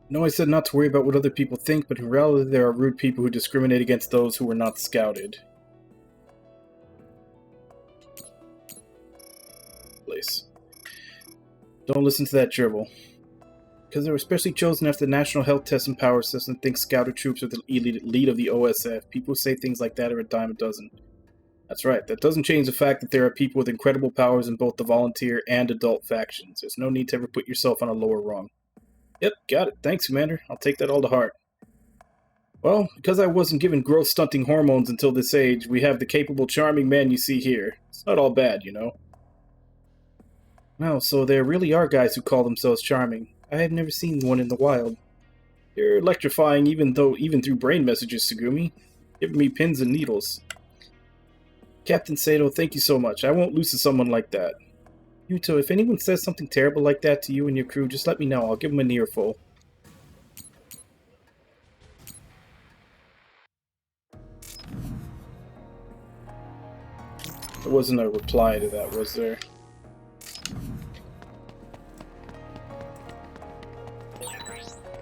No, I said not to worry about what other people think, but in reality there are rude people who discriminate against those who were not scouted. Place. Don't listen to that gerbil. Because they were especially chosen after the National Health Test and Power System thinks scouted troops are the elite of the OSF. People who say things like that are a dime a dozen. That's right, that doesn't change the fact that there are people with incredible powers in both the volunteer and adult factions. There's no need to ever put yourself on a lower rung. Yep, got it. Thanks, Commander. I'll take that all to heart. Well, because I wasn't given growth-stunting hormones until this age, we have the capable, charming man you see here. It's not all bad, you know. Well, so there really are guys who call themselves charming. I have never seen one in the wild. You're electrifying even through brain messages, Tsugumi. Giving me pins and needles. Captain Sato, thank you so much. I won't lose to someone like that. Yuto, if anyone says something terrible like that to you and your crew, just let me know. I'll give them an earful. There wasn't a reply to that, was there?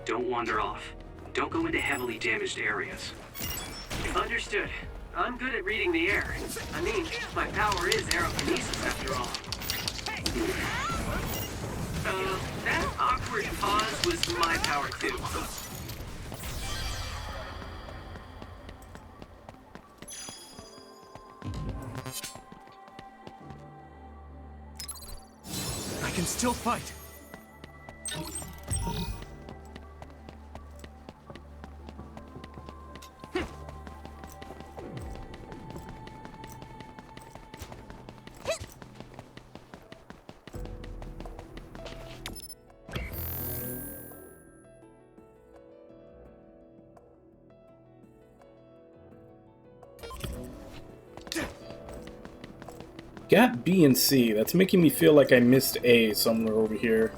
Don't wander off. Don't go into heavily damaged areas. Understood. I'm good at reading the air. I mean, my power is aerokinesis after all. That awkward pause was my power too. I can still fight. Got B and C. That's making me feel like I missed A somewhere over here.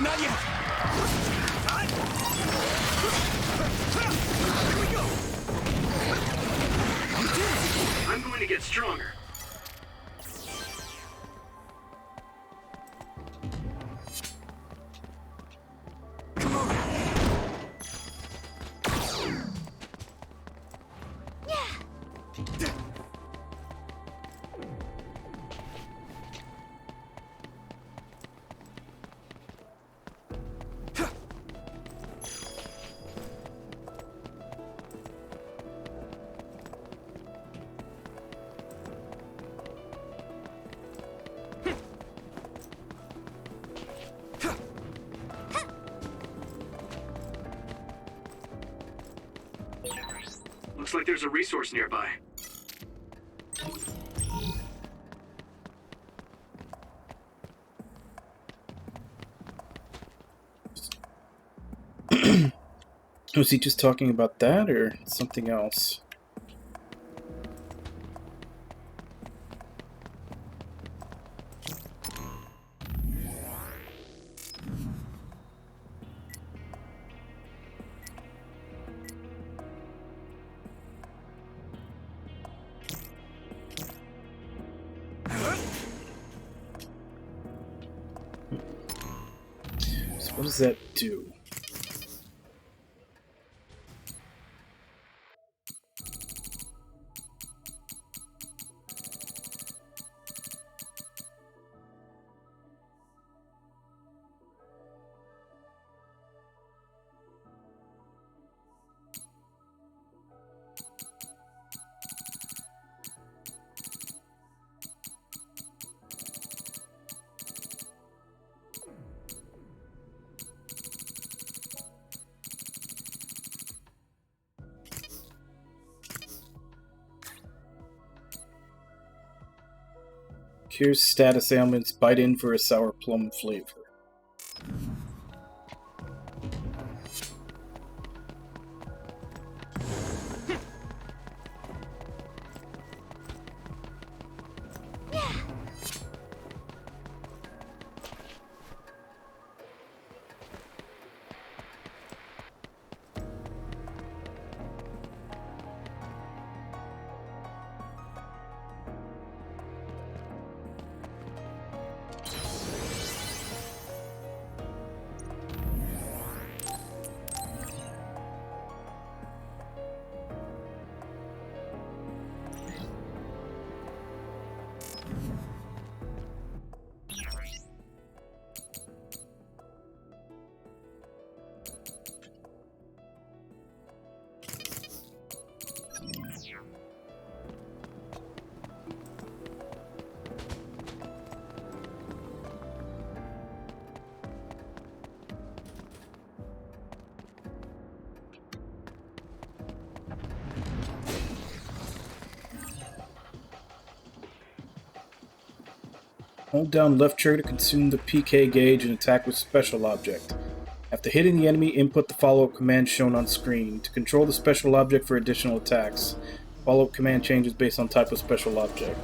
Not yet! Here we go! I'm going to get stronger. Come on! Yeah! Looks like there's a resource nearby. Was he just talking about that or something else? So what does that do? Cures status ailments, bite in for a sour plum flavor. Hold down left trigger to consume the PK gauge and attack with special object. After hitting the enemy, input the follow-up command shown on screen. To control the special object for additional attacks, follow-up command changes based on type of special object.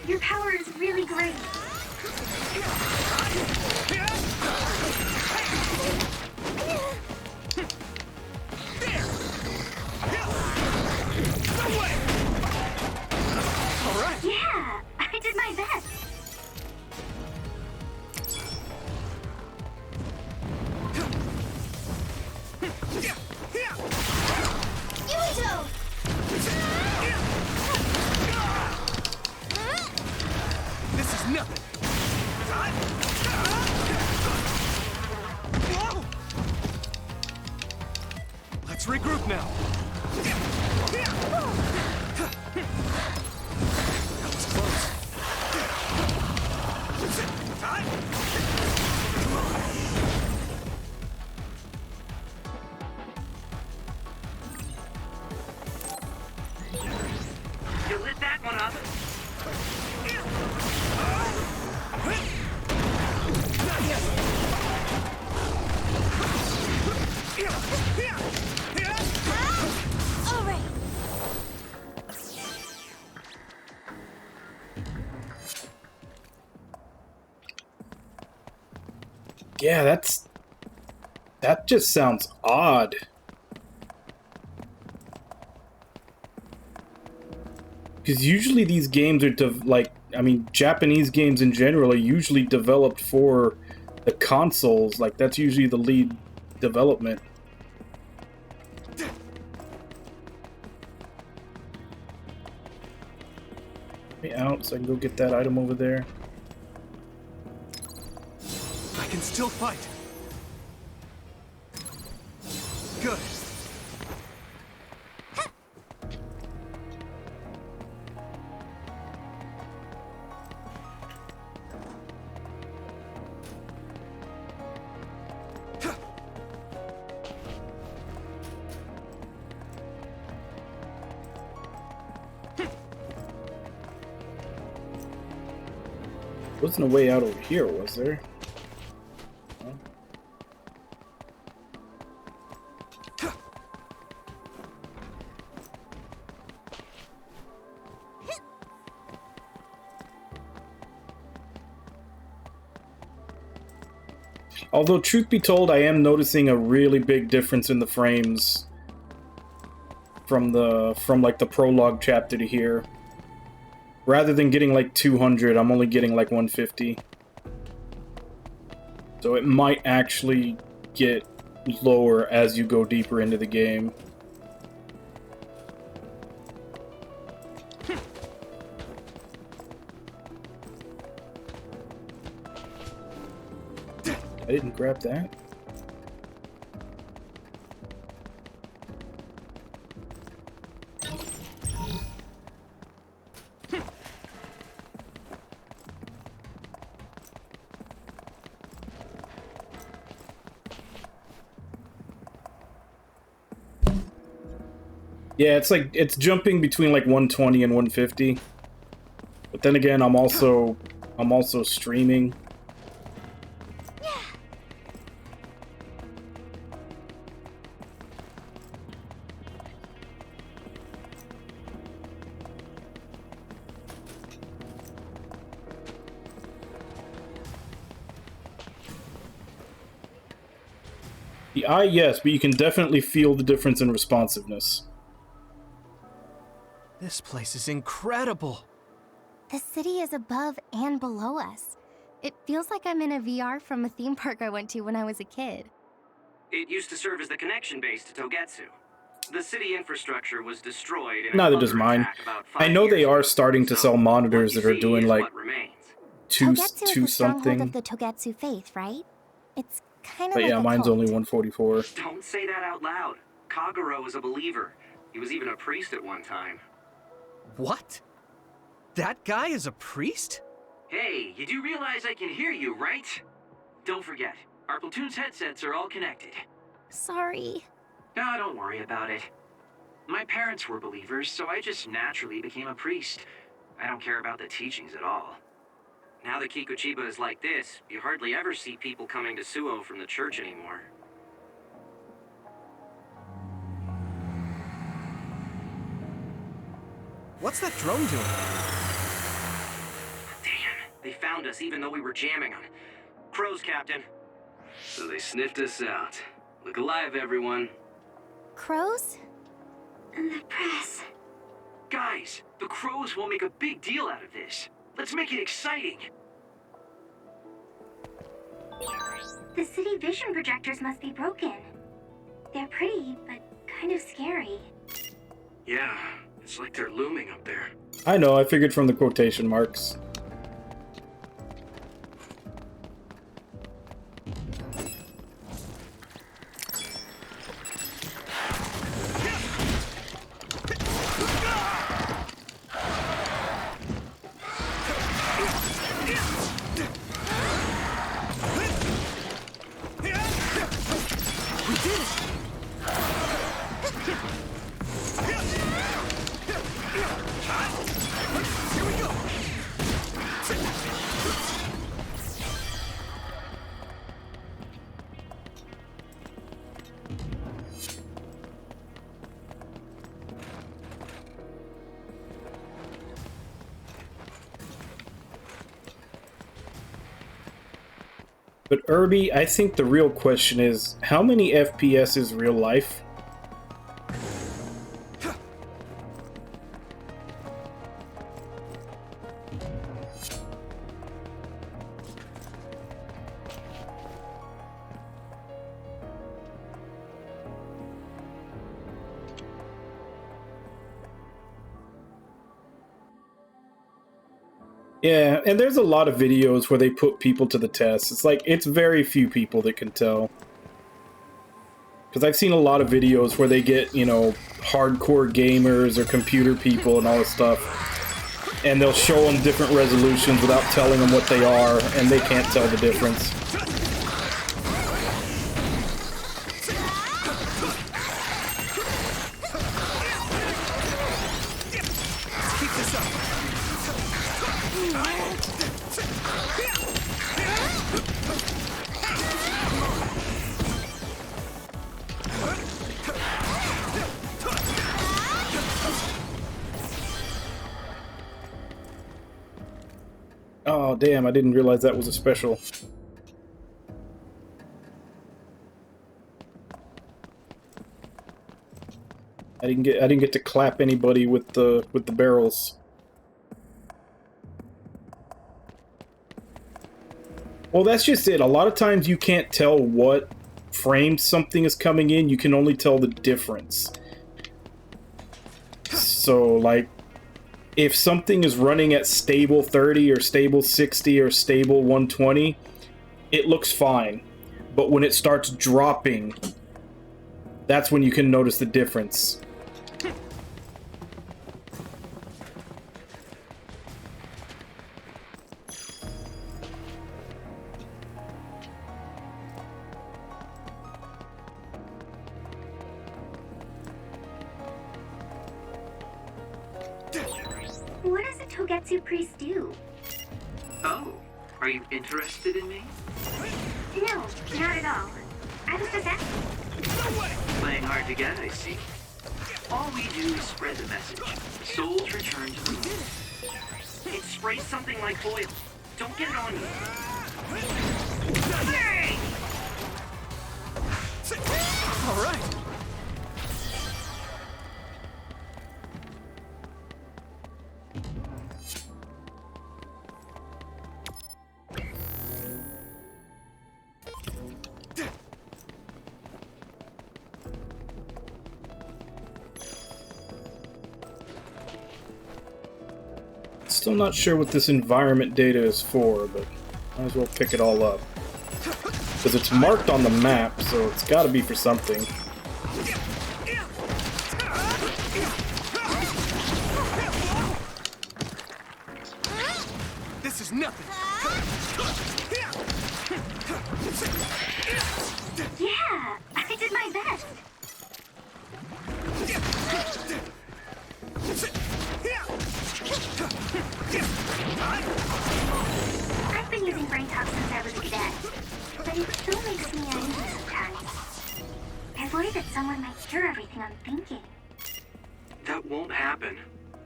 Your power is really great. Alright! Yeah, I did my best. Yuito! This is nothing! Let's regroup now! That was close. You lit that one up. All right. Yeah, that just sounds odd. Because usually these games are Japanese games in general are usually developed for the consoles. Like, that's usually the lead development. Me out so I can go get that item over there. I can still fight. Good. Wasn't a way out over here, was there? Although, truth be told, I am noticing a really big difference in the frames from like the prologue chapter to here. Rather than getting like 200, I'm only getting like 150. So it might actually get lower as you go deeper into the game. I didn't grab that. Yeah, it's jumping between like 120 and 150. But then again, I'm also streaming. The eye, yes, but you can definitely feel the difference in responsiveness. This place is incredible. The city is above and below us. It feels like I'm in a VR from a theme park I went to when I was a kid. It used to serve as the connection base to Togetsu. The city infrastructure was destroyed in Neither does mine. I know they are starting to sell monitors that are doing like Togetsu is two the stronghold something. of the Togetsu faith, right? It's kind of But like yeah, a mine's cult. only 144. Don't say that out loud. Kagero is a believer. He was even a priest at one time. What? That guy is a priest? Hey, you do realize I can hear you, right? Don't forget, our platoon's headsets are all connected. Sorry. No, don't worry about it. My parents were believers, so I just naturally became a priest. I don't care about the teachings at all. Now that Kikuchiba is like this, you hardly ever see people coming to Suo from the church anymore. What's that drone doing? found us even though we were jamming them. Crows, Captain. So they sniffed us out. Look alive, everyone. Crows? The press. Guys, the Crows will make a big deal out of this. Let's make it exciting. The city vision projectors must be broken. They're pretty, but kind of scary. Yeah, it's like they're looming up there. I know, I figured from the quotation marks. But Irby, I think the real question is, how many FPS is real life? Yeah, and there's a lot of videos where they put people to the test. It's like, it's very few people that can tell. Because I've seen a lot of videos where they get, you know, hardcore gamers or computer people and all this stuff. And they'll show them different resolutions without telling them what they are, and they can't tell the difference. Oh damn, I didn't realize that was a special. I didn't get to clap anybody with the barrels. Well, that's just it. A lot of times you can't tell what frame something is coming in. You can only tell the difference. So, like, if something is running at stable 30 or stable 60 or stable 120, it looks fine. But when it starts dropping, that's when you can notice the difference. What does a Togetsu priest do? Oh, are you interested in me? No, not at all. I was just asking. Playing hard to get, I see. All we do is spread the message. Souls return to the moon. It sprays something like oil. Don't get it on you. Hey! All right. Still not sure what this environment data is for, but might as well pick it all up. Because it's marked on the map, so it's got to be for something. This is nothing. Yeah, I did my best. I've been using brain talk since I was a cadet, but it still makes me uneasy sometimes. I worry that someone might hear everything I'm thinking. That won't happen.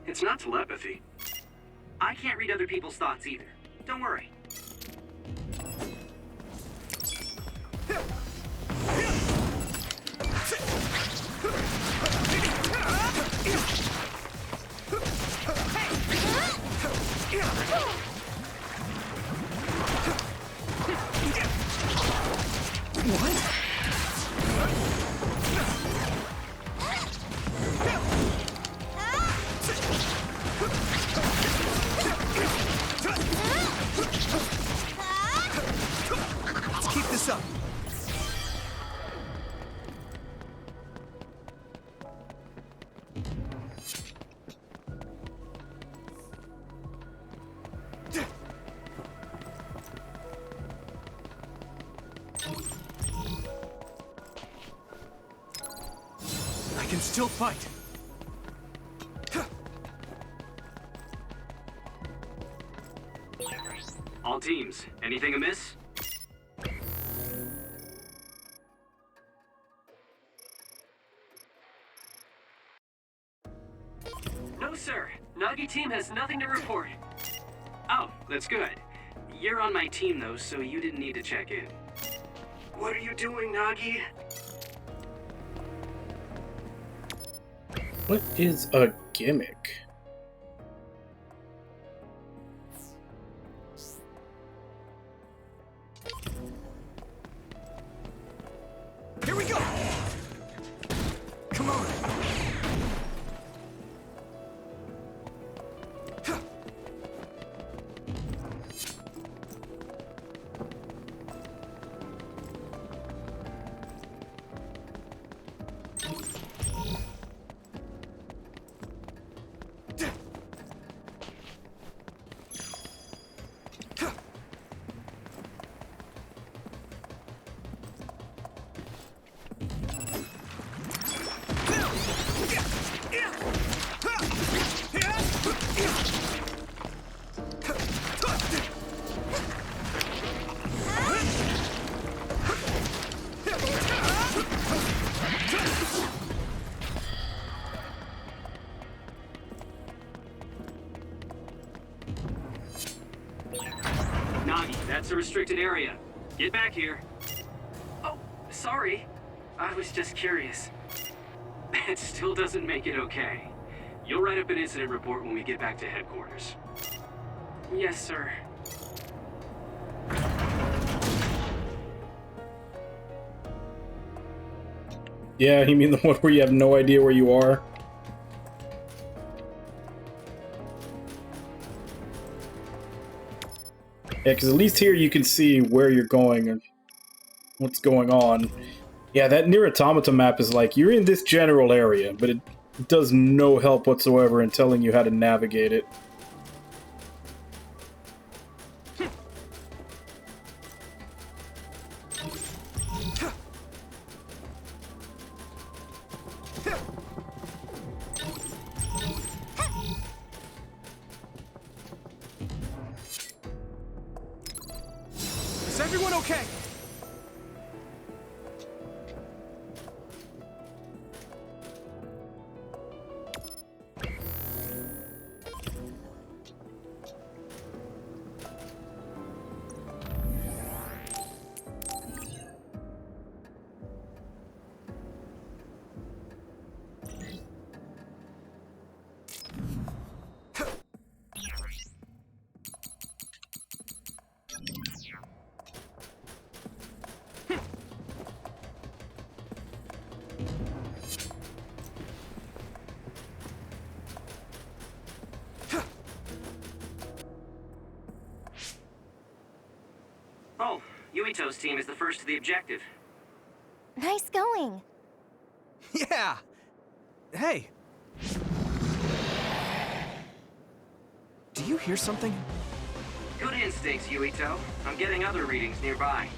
It's not telepathy. I can't read other people's thoughts either. Don't worry. still fight. All teams, anything amiss? No, sir. Nagi team has nothing to report. Oh, that's good. You're on my team, though, so you didn't need to check in. What are you doing, Nagi? What is a gimmick? Here we go! Come on! Nagi, that's a restricted area. Get back here. Oh, sorry. I was just curious. It still doesn't make it okay. You'll write up an incident report when we get back to headquarters. Yes, sir. Yeah, you mean the one where you have no idea where you are? Yeah, because at least here you can see where you're going and what's going on. Yeah, that Near Automata map is like, you're in this general area, but it does no help whatsoever in telling you how to navigate it. Is everyone okay? Oh, Yuito's team is the first to the objective. Nice going. Yeah! Hey! Do you hear something? Good instincts, Yuito. I'm getting other readings nearby.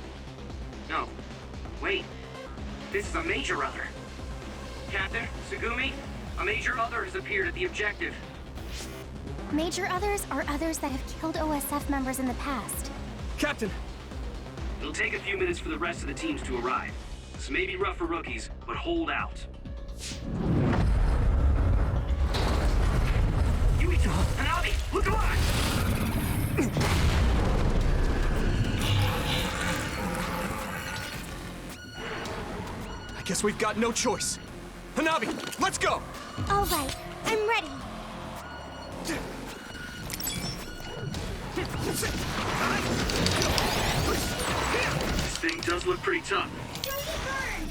No. Wait. This is a major other. Captain, Tsugumi, a major other has appeared at the objective. Major others are others that have killed OSF members in the past. Captain! It'll take a few minutes for the rest of the teams to arrive. This may be rough for rookies, but hold out. Yuito, Hanabi, look alive! I guess we've got no choice. Hanabi, let's go! All right, I'm ready. This thing does look pretty tough.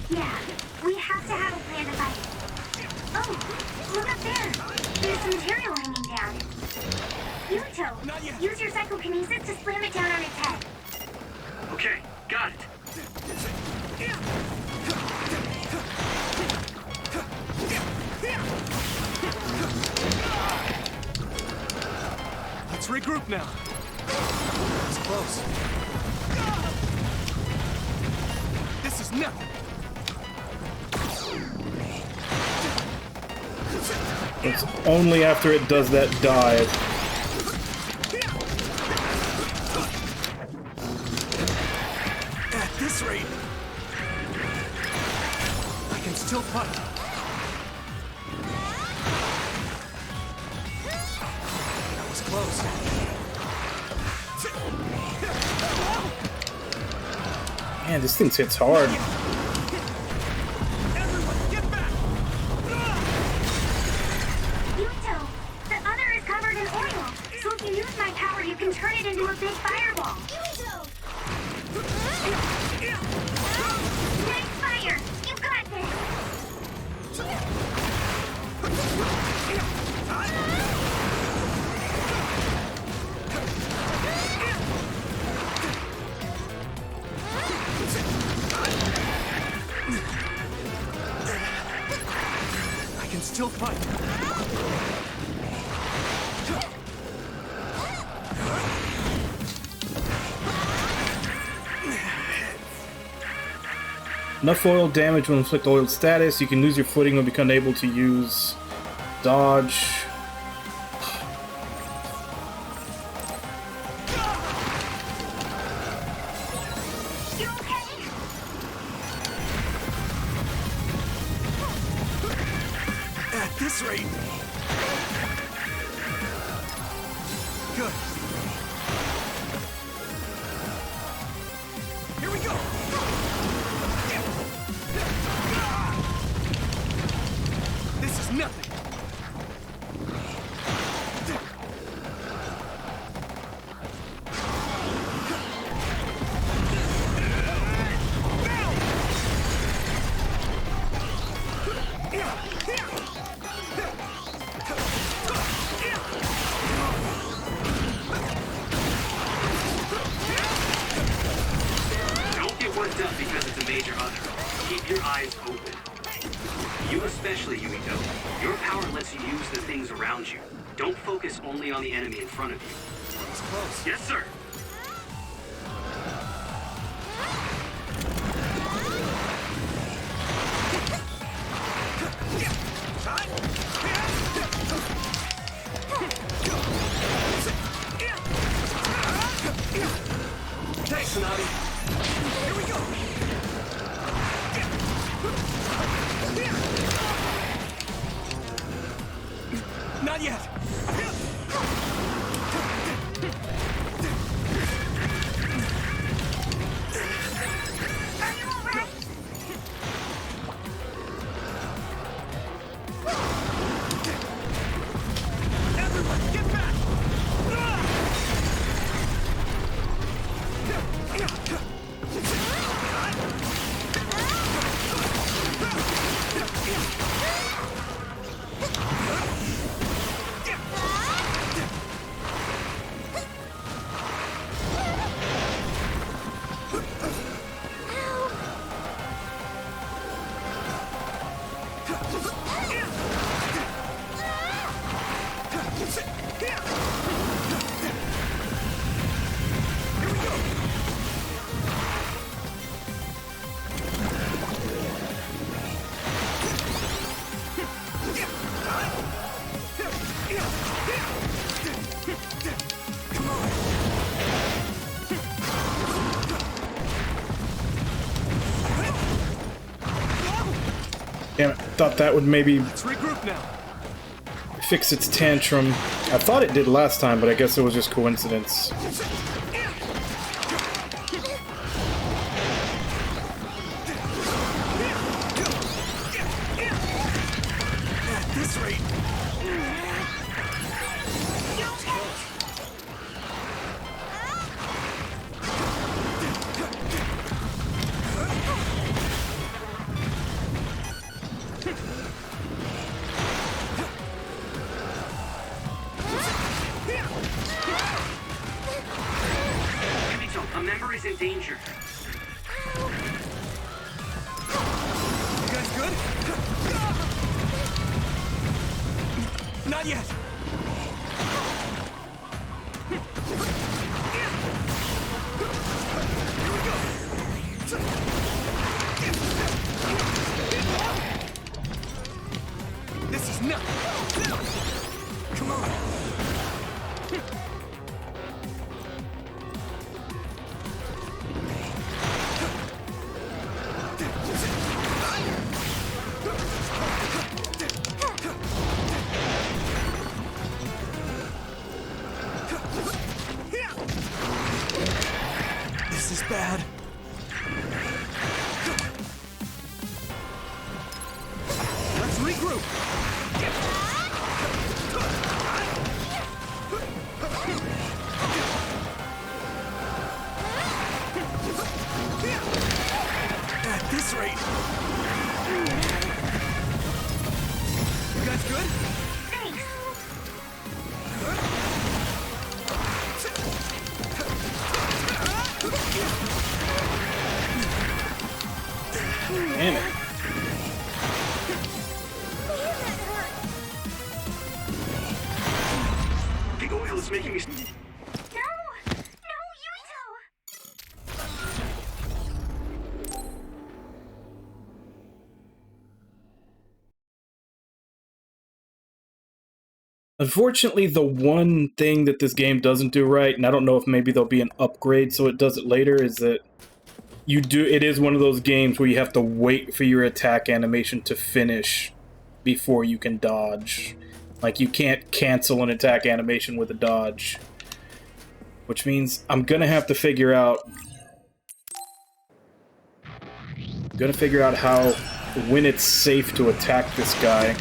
Yeah, we have to have a plan to fight it. Oh, look up there. There's some material hanging down. Yuito, use your psychokinesis to slam it down on its head. Okay, got it. Let's regroup now. It's close. This is nothing. It's only after it does that dive. At this rate, I can still fight. That was close. Man, this thing hits hard. Yuito, the other is covered in oil, so if you use my power, you can turn it into a big fireball. Nice fire! You got this! I can still fight. Enough oil damage will inflict oil status. You can lose your footing or become unable to use dodge. You okay? At this rate. Good. Here we go. This is nothing. Don't get worked up because it's a major other. Keep your eyes open. You especially, Yuito. Your power lets you use the things around you. Don't focus only on the enemy in front of you. It's close. Yes, sir. Thanks, Tsunade. Here we go. Not yet. Are you alright? Everyone, get back! Damn it, thought that would maybe Let's regroup now. fix its tantrum. I thought it did last time, but I guess it was just coincidence. At this rate. Yuito, a member is in danger. You guys good? Not yet. This is nothing. Come on. This is bad. Let's regroup. At this rate. You guys good? Damn it. The oil is making me... Unfortunately, the one thing that this game doesn't do right, and I don't know if maybe there'll be an upgrade so it does it later, is that it is one of those games where you have to wait for your attack animation to finish before you can dodge. Like, you can't cancel an attack animation with a dodge. Which means I'm gonna have to figure out... when it's safe to attack this guy.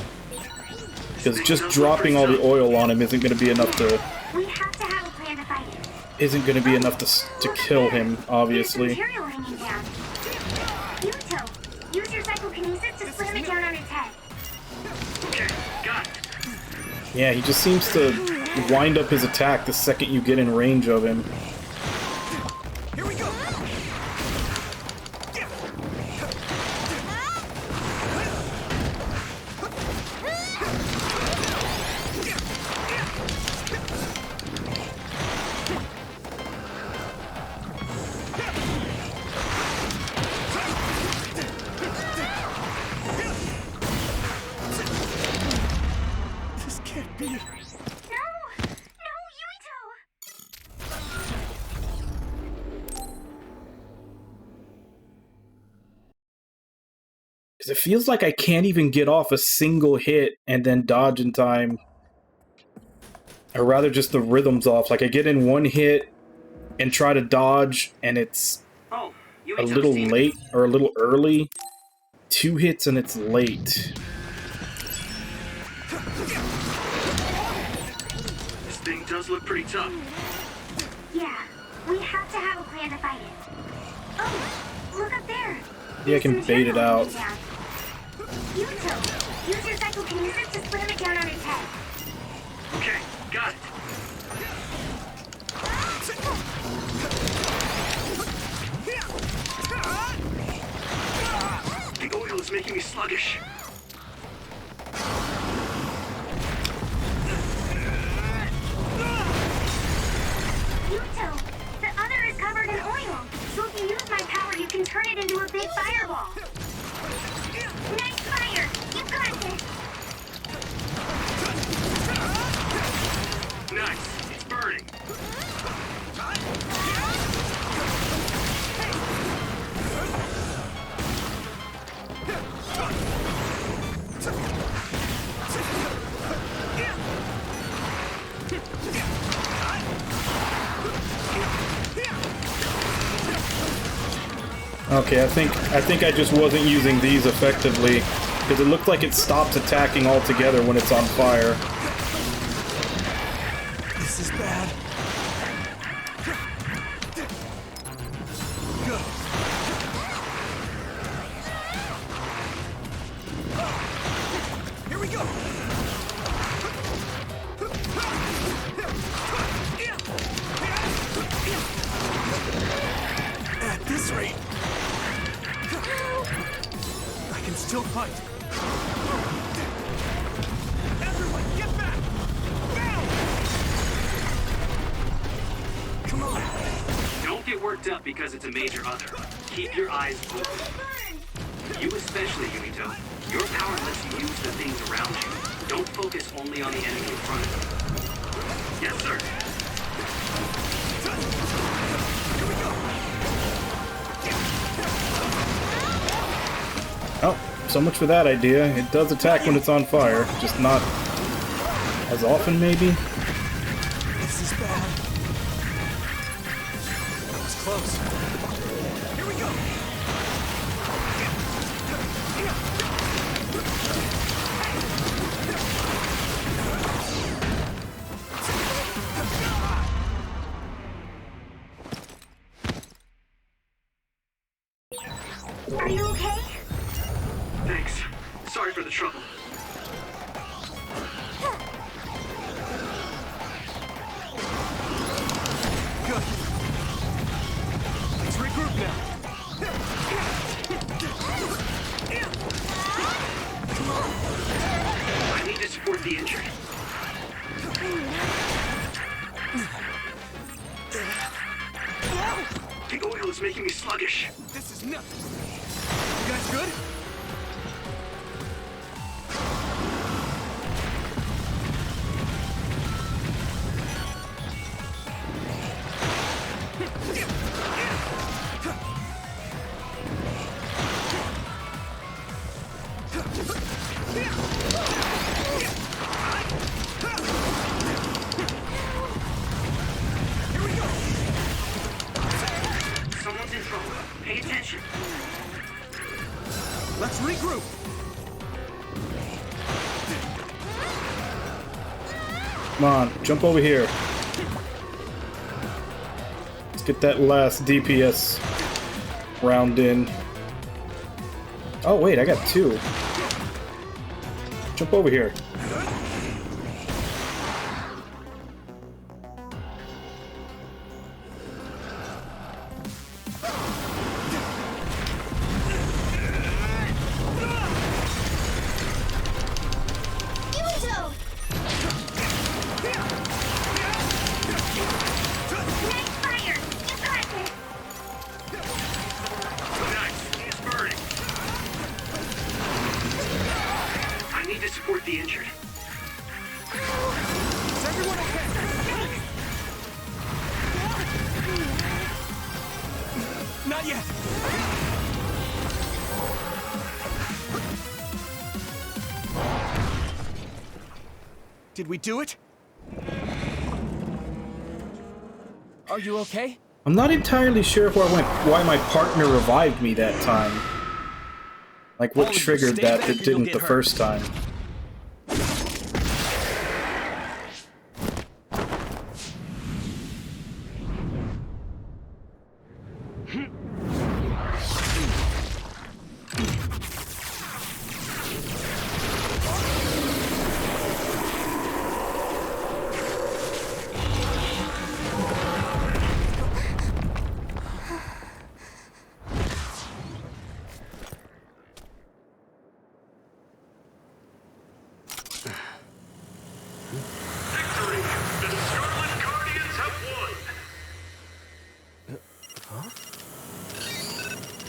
Because just dropping all the oil on him isn't going to be enough to... We have to have a plan to fight it. Isn't going to be enough to kill him, obviously. Material hanging down. Yuto, use your psychokinesis to slam it down on its head. Okay, got it. Yeah, he just seems to wind up his attack the second you get in range of him. Here we go. This can't be. Because it feels like I can't even get off a single hit and then dodge in time. Or rather just the rhythm's off. Like I get in one hit and try to dodge and it's a little late or a little early. 2 hits and it's late. This thing does look pretty tough. Yeah, we have to have a plan to fight it. Oh, look up there. Yeah, I can bait it out. Yuto, use your psychokinesis to slam it down on its head. Okay, got it. The oil is making me sluggish. Yuto, the other is covered in oil. So if you use my power, you can turn it into a big fireball. Nice fire! You got this! Nice, it's burning. Okay, I think I just wasn't using these effectively, because it looked like it stops attacking altogether when it's on fire. This is bad. Go. Here we go. At this rate, I can still fight. Everyone, get back! Down! Come on. Don't get worked up because it's a major other. Keep your eyes open. You especially, Yumito. Your power lets you use the things around you. Don't focus only on the enemy in front of you. Yes, sir. Oh, so much for that idea. It does attack when it's on fire, just not as often, maybe? This is bad. That was close. Here we go. Are you okay? Thanks. Sorry for the trouble. Good. Let's regroup now. I need to support the injured. The oil is making me sluggish. This is nuts. You guys good? Someone's in trouble. Pay attention. Let's regroup. Come on, jump over here. Let's get that last DPS round in. Oh wait, I got 2. Jump over here. Support the injured. Is everyone okay? Not yet. Did we do it? Are you okay? I'm not entirely sure why my partner revived me that time. Like, what triggered that didn't the first time. Victory! The Scarlet Guardians have won!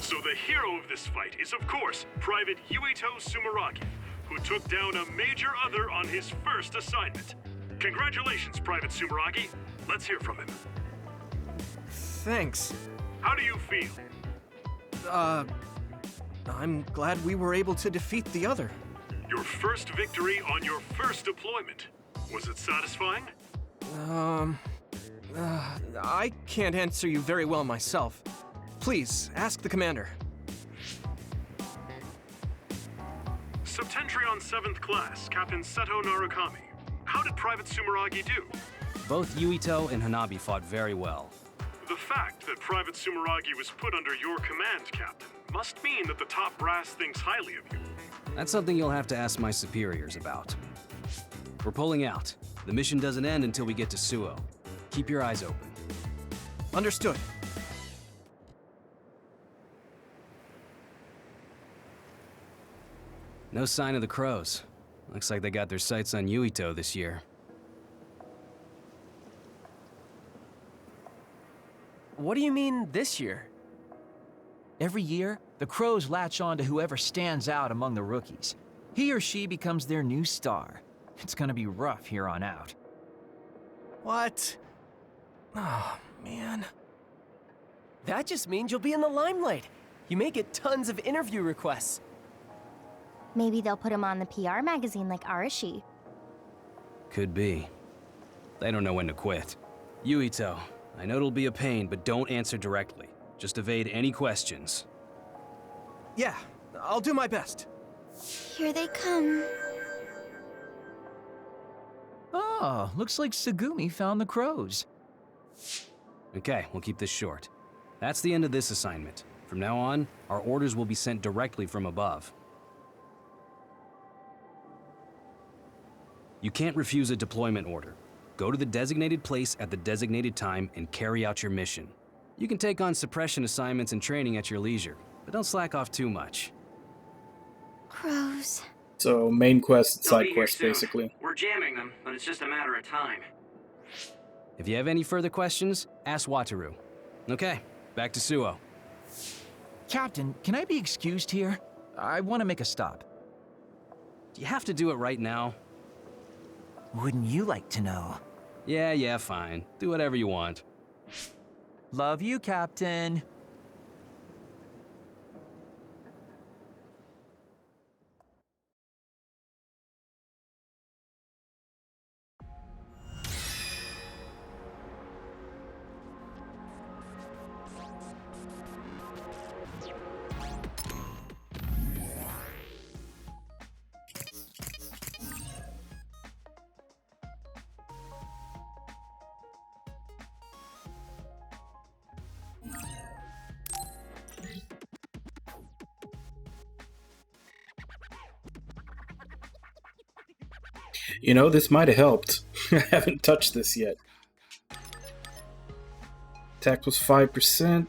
So the hero of this fight is, of course, Private Yuito Sumeragi, who took down a major other on his first assignment. Congratulations, Private Sumeragi. Let's hear from him. Thanks. How do you feel? I'm glad we were able to defeat the other. Your first victory on your first deployment. Was it satisfying? I can't answer you very well myself. Please, ask the commander. Septentrion 7th Class, Captain Seto Narukami. How did Private Sumeragi do? Both Yuito and Hanabi fought very well. The fact that Private Sumeragi was put under your command, Captain, must mean that the top brass thinks highly of you. That's something you'll have to ask my superiors about. We're pulling out. The mission doesn't end until we get to Suo. Keep your eyes open. Understood. No sign of the crows. Looks like they got their sights on Yuito this year. What do you mean, this year? Every year, the Crows latch on to whoever stands out among the rookies. He or she becomes their new star. It's gonna be rough here on out. What? Oh, man. That just means you'll be in the limelight. You may get tons of interview requests. Maybe they'll put him on the PR magazine like Arashi. Could be. They don't know when to quit. Yuito, I know it'll be a pain, but don't answer directly. Just evade any questions. Yeah, I'll do my best. Here they come. Oh, looks like Tsugumi found the crows. Okay, we'll keep this short. That's the end of this assignment. From now on, our orders will be sent directly from above. You can't refuse a deployment order. Go to the designated place at the designated time and carry out your mission. You can take on suppression assignments and training at your leisure, but don't slack off too much. Crows. So main quest and They'll side be here quest, soon. basically. We're jamming them, but it's just a matter of time. If you have any further questions, ask Wataru. Okay, back to Suo. Captain, can I be excused here? I want to make a stop. Do you have to do it right now? Wouldn't you like to know? Yeah, fine. Do whatever you want. Love you, Captain. You know, this might have helped. I haven't touched this yet. Attack was 5%.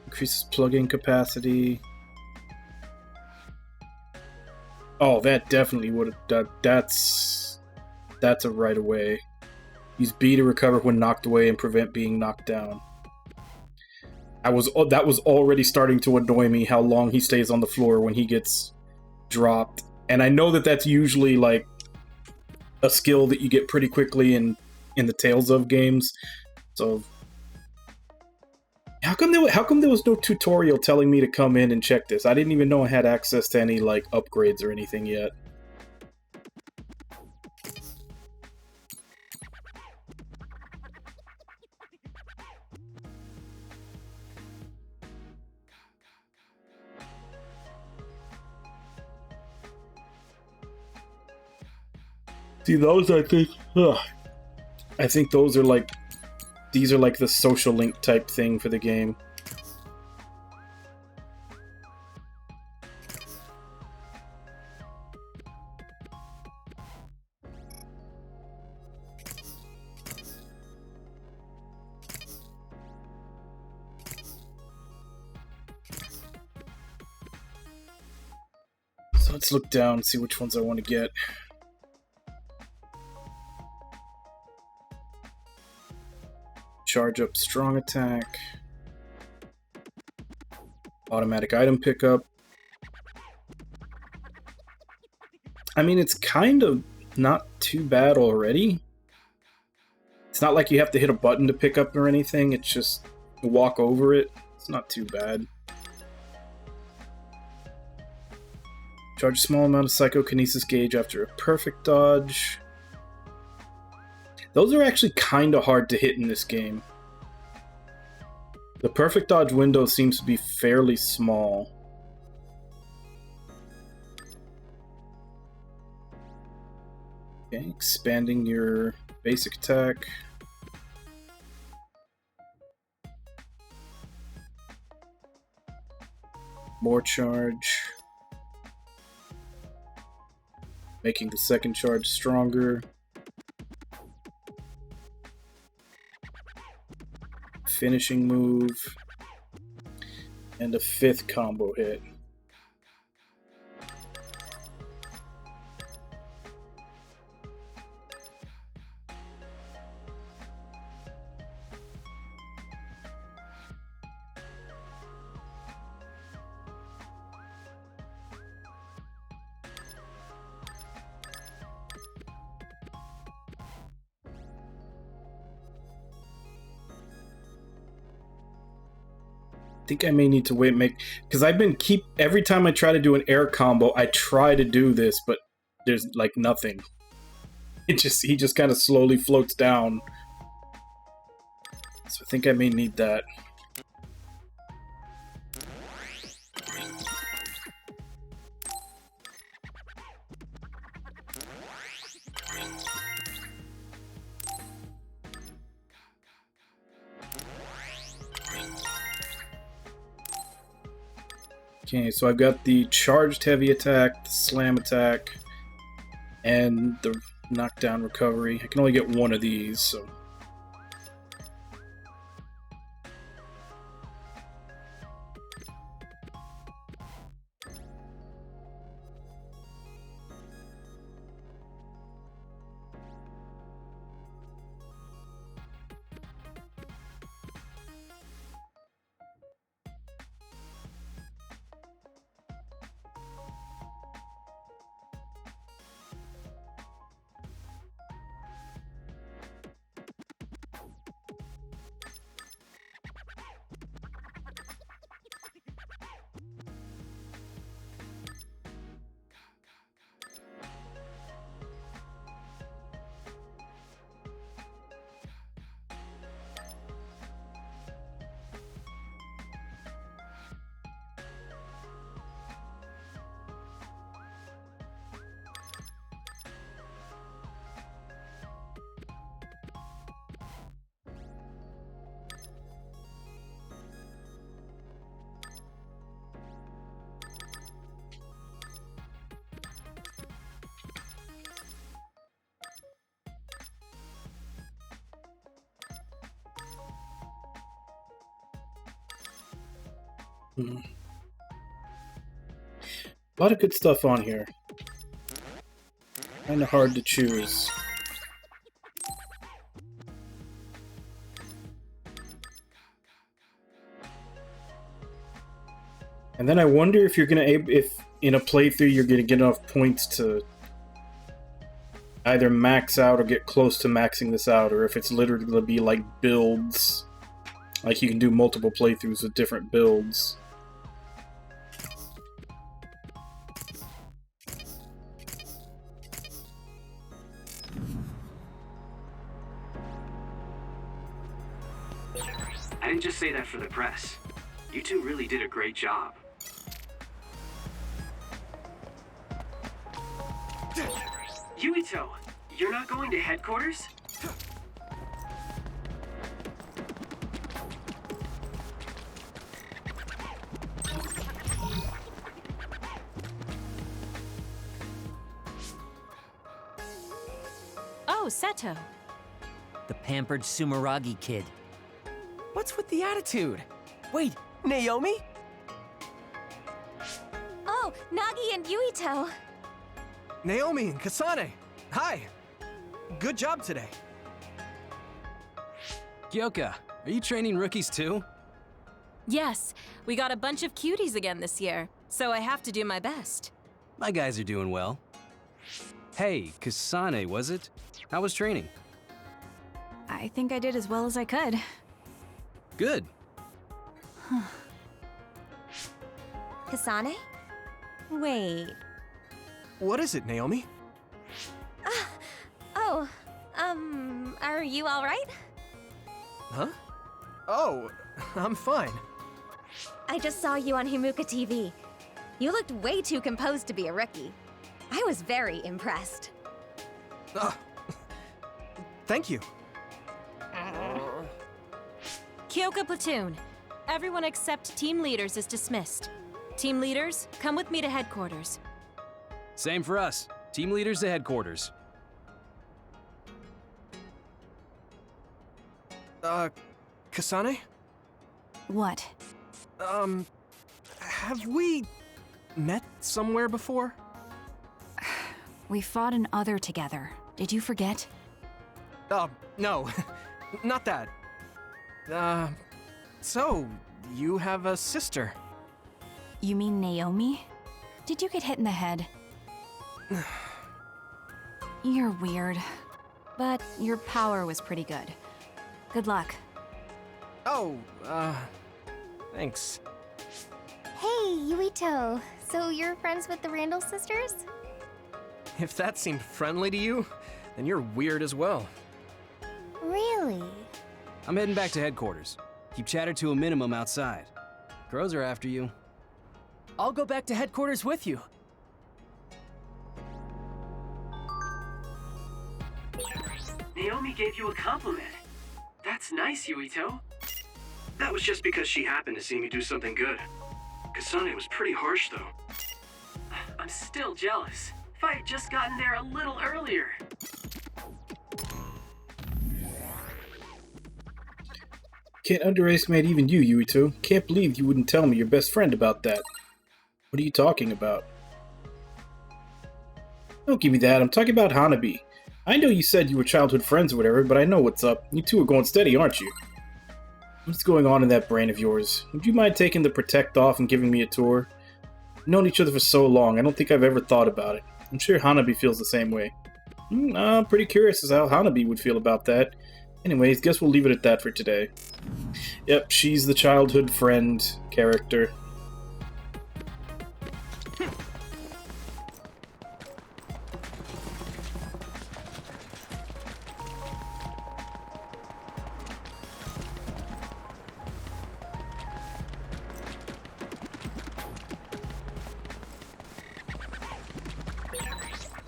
Increases plug-in capacity. Oh, that definitely would have... That's a right away. Use B to recover when knocked away and prevent being knocked down. That was already starting to annoy me, how long he stays on the floor when he gets dropped. And I know that that's usually like a skill that you get pretty quickly in the Tales of games. So how come there was no tutorial telling me to come in and check this? I didn't even know I had access to any like upgrades or anything yet. See, those I think those are like, these are like the social link type thing for the game. So let's look down and see which ones I want to get. Charge up strong attack. Automatic item pickup. I mean, it's kind of not too bad already. It's not like you have to hit a button to pick up or anything. It's just walk over it. It's not too bad. Charge a small amount of psychokinesis gauge after a perfect dodge. Those are actually kind of hard to hit in this game. The perfect dodge window seems to be fairly small. Okay, expanding your basic attack. More charge. Making the second charge stronger. Finishing move, and a 5th combo hit. think I may need to because I've been every time I try to do an air combo, I try to do this, but there's like nothing. He just kind of slowly floats down. So I think I may need that. Okay, so I've got the charged heavy attack, the slam attack, and the knockdown recovery. I can only get one of these, so... A lot of good stuff on here. Kinda hard to choose. And then I wonder if you're gonna if in a playthrough you're gonna get enough points to either max out or get close to maxing this out, or if it's literally gonna be like builds. Like you can do multiple playthroughs with different builds. I didn't just say that for the press. You two really did a great job. Yuito, you're not going to headquarters? Oh, Seto. The pampered Sumeragi kid. What's with the attitude? Wait, Naomi? Oh, Nagi and Yuito. Naomi and Kasane, hi. Good job today. Kyoka, are you training rookies too? Yes, we got a bunch of cuties again this year, so I have to do my best. My guys are doing well. Hey, Kasane, was it? How was training? I think I did as well as I could. Good. Kasane? Wait. What is it, Naomi? Are you alright? Huh? Oh, I'm fine. I just saw you on Himuka TV. You looked way too composed to be a rookie. I was very impressed. Thank you. Kyoka Platoon. Everyone except team leaders is dismissed. Team leaders, come with me to headquarters. Same for us. Team leaders to headquarters. Kasane? What? Have we met somewhere before? We fought an other together. Did you forget? No. Not that. So, you have a sister? You mean Naomi? Did you get hit in the head? You're weird. But your power was pretty good. Good luck. Oh, Thanks. Hey, Yuito. So you're friends with the Randall sisters? If that seemed friendly to you, then you're weird as well. Really? I'm heading back to headquarters. Keep chatter to a minimum outside. Crows are after you. I'll go back to headquarters with you. Naomi gave you a compliment. That's nice, Yuito. That was just because she happened to see me do something good. Kasane was pretty harsh, though. I'm still jealous. If I had just gotten there a little earlier. Can't underestimate even you, Yuito. Can't believe you wouldn't tell me your best friend about that. What are you talking about? Don't give me that. I'm talking about Hanabi. I know you said you were childhood friends or whatever, but I know what's up. You two are going steady, aren't you? What's going on in that brain of yours? Would you mind taking the Protect off and giving me a tour? We've known each other for so long, I don't think I've ever thought about it. I'm sure Hanabi feels the same way. I'm pretty curious as how Hanabi would feel about that. Anyways, guess we'll leave it at that for today. Yep, she's the childhood friend character.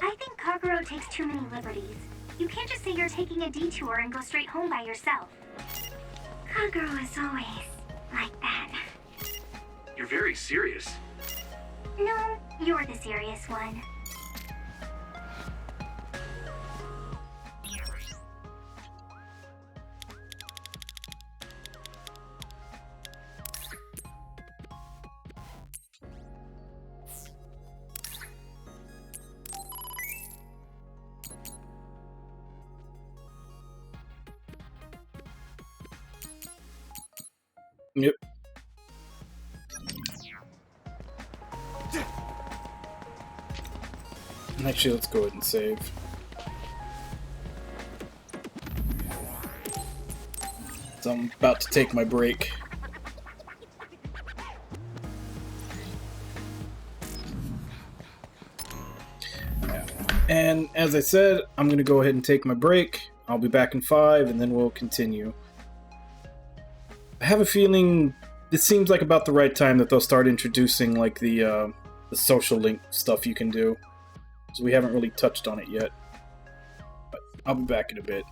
I think Kaguro takes too many liberties. You can't just say you're taking a detour and go straight home by yourself. Kaguro is always like that. You're very serious. No, you're the serious one. Yep. Actually, let's go ahead and save. So I'm about to take my break. And as I said, I'm going to go ahead and take my break. I'll be back in 5, and then we'll continue. I have a feeling this seems like about the right time that they'll start introducing like the social link stuff you can do. So we haven't really touched on it yet. But I'll be back in a bit.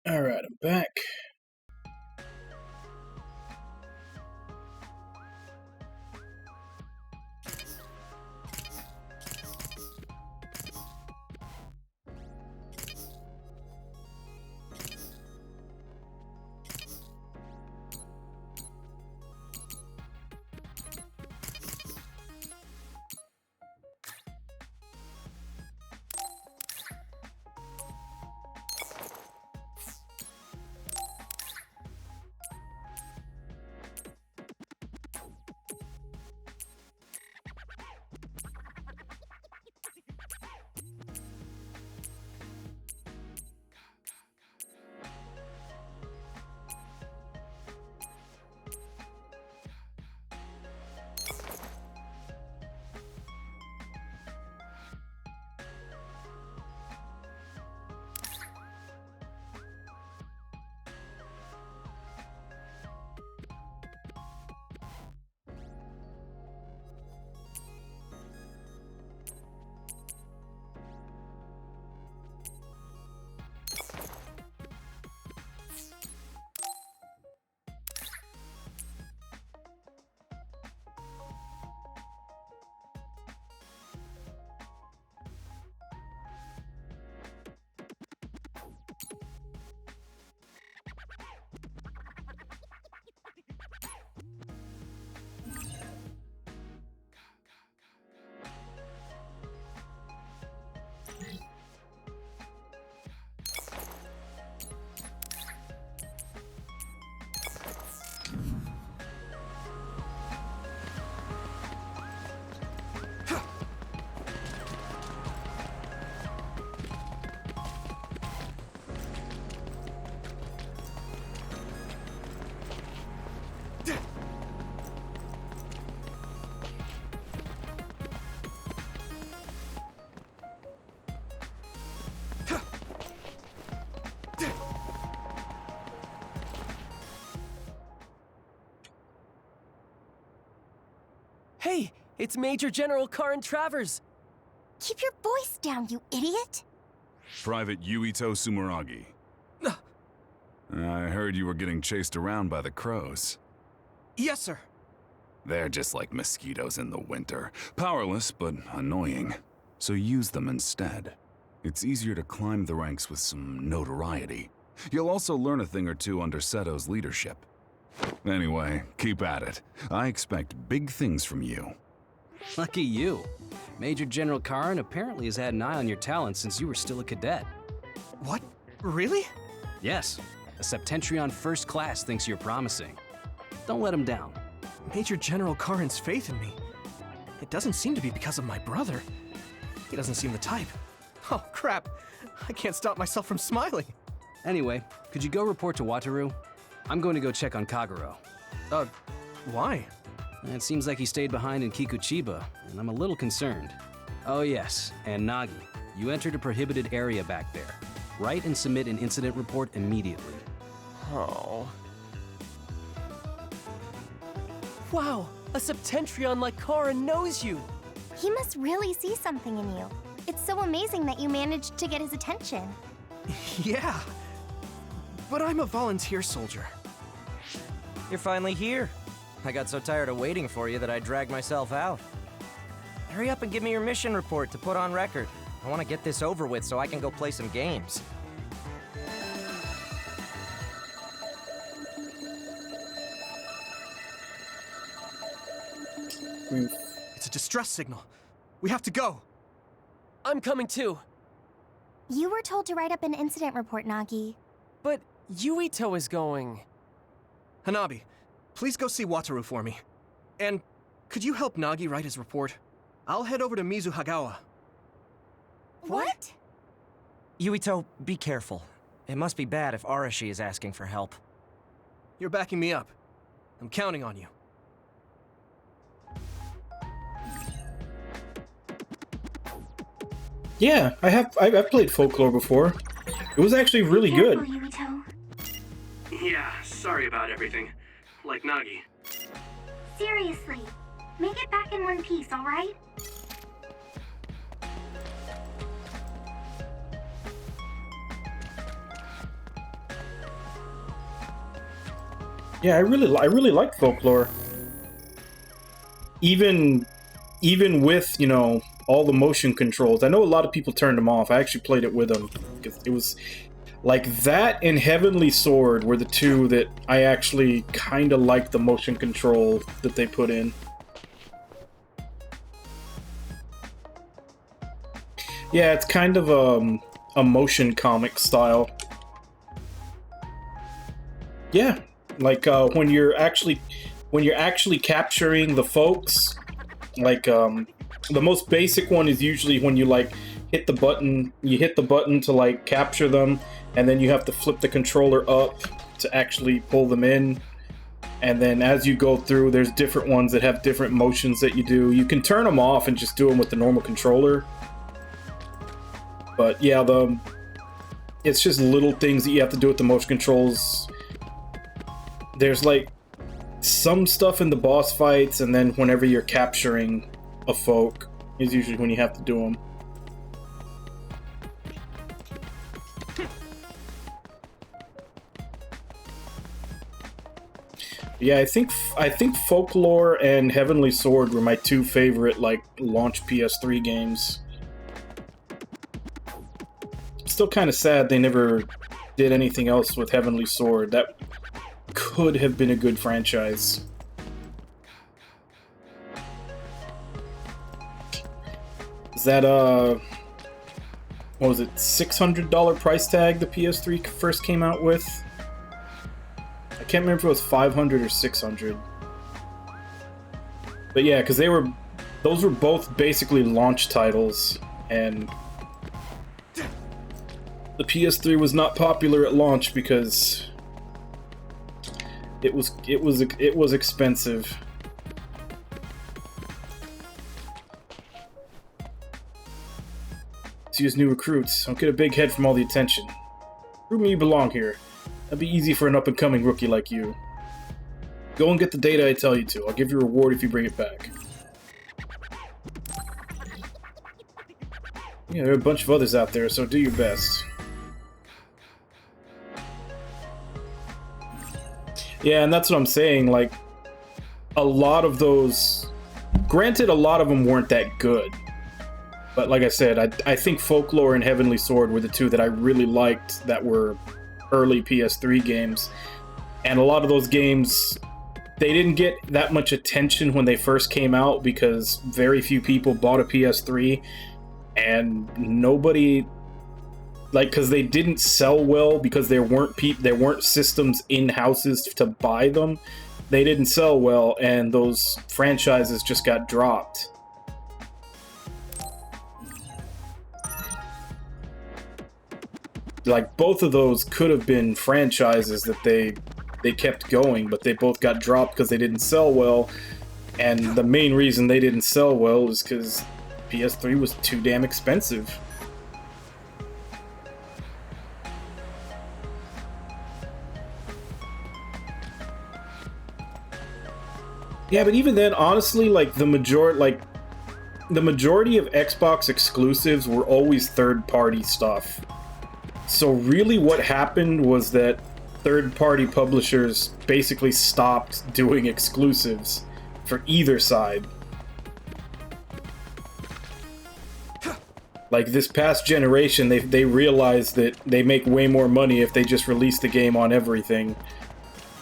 Alright, I'm back. Hey, it's Major General Karin Travers. Keep your voice down, you idiot! Private Yuito Sumeragi. I heard you were getting chased around by the crows. Yes, sir. They're just like mosquitoes in the winter. Powerless, but annoying. So use them instead. It's easier to climb the ranks with some notoriety. You'll also learn a thing or two under Seto's leadership. Anyway, keep at it. I expect big things from you. Lucky you. Major General Karin apparently has had an eye on your talent since you were still a cadet. What? Really? Yes. A Septentrion First Class thinks you're promising. Don't let him down. Major General Karin's faith in me. It doesn't seem to be because of my brother. He doesn't seem the type. Oh, crap. I can't stop myself from smiling. Anyway, could you go report to Wataru? I'm going to go check on Kagero. Why? It seems like he stayed behind in Kikuchiba, and I'm a little concerned. Oh yes, and Nagi, you entered a prohibited area back there. Write and submit an incident report immediately. Oh. Wow, a Septentrion like Karin knows you. He must really see something in you. It's so amazing that you managed to get his attention. Yeah. But I'm a volunteer soldier. You're finally here. I got so tired of waiting for you that I dragged myself out. Hurry up and give me your mission report to put on record. I want to get this over with so I can go play some games. It's a distress signal. We have to go. I'm coming too. You were told to write up an incident report, Nagi. But Yuito is going. Hanabi, please go see Wataru for me. And could you help Nagi write his report? I'll head over to Mizuhagawa. What? Yuito, be careful. It must be bad if Arashi is asking for help. You're backing me up. I'm counting on you. Yeah, I've played Folklore before. It was actually really good. Yeah, sorry about everything. Like Nagi. Seriously, make it back in one piece, alright? Yeah, I really liked Folklore. Even with, you know, all the motion controls. I know a lot of people turned them off. I actually played it with them because it was like that and Heavenly Sword were the two that I actually kind of liked the motion control that they put in. Yeah, it's kind of a motion comic style. Yeah, like when you're actually capturing the folks, like the most basic one is usually when you like hit the button to like capture them, and then you have to flip the controller up to actually pull them in. And then as you go through, there's different ones that have different motions that you do. You can turn them off and just do them with the normal controller. But yeah, it's just little things that you have to do with the motion controls. There's like some stuff in the boss fights, and then whenever you're capturing a folk is usually when you have to do them. Yeah, I think Folklore and Heavenly Sword were my two favorite like launch PS3 games. Still kind of sad they never did anything else with Heavenly Sword. That could have been a good franchise. Is that what was it, $600 price tag the PS3 first came out with? I can't remember if it was 500 or 600. But yeah, because those were both basically launch titles, and the PS3 was not popular at launch because it was expensive. Let's use new recruits. Don't get a big head from all the attention. Prove me you belong here. That'd be easy for an up-and-coming rookie like you. Go and get the data I tell you to. I'll give you a reward if you bring it back. Yeah, there are a bunch of others out there, so do your best. Yeah, and that's what I'm saying, like, a lot of those... Granted, a lot of them weren't that good. But like I said, I think Folklore and Heavenly Sword were the two that I really liked that were early PS3 games. And a lot of those games, they didn't get that much attention when they first came out because very few people bought a PS3, and nobody, like, because they didn't sell well because there weren't systems in houses to buy them. They didn't sell well, and those franchises just got dropped. Like, both of those could have been franchises that they kept going, but they both got dropped because they didn't sell well. And the main reason they didn't sell well is because PS3 was too damn expensive. Yeah, but even then, honestly, like the majority of Xbox exclusives were always third-party stuff. So really what happened was that third-party publishers basically stopped doing exclusives for either side. Like this past generation, they realized that they make way more money if they just release the game on everything.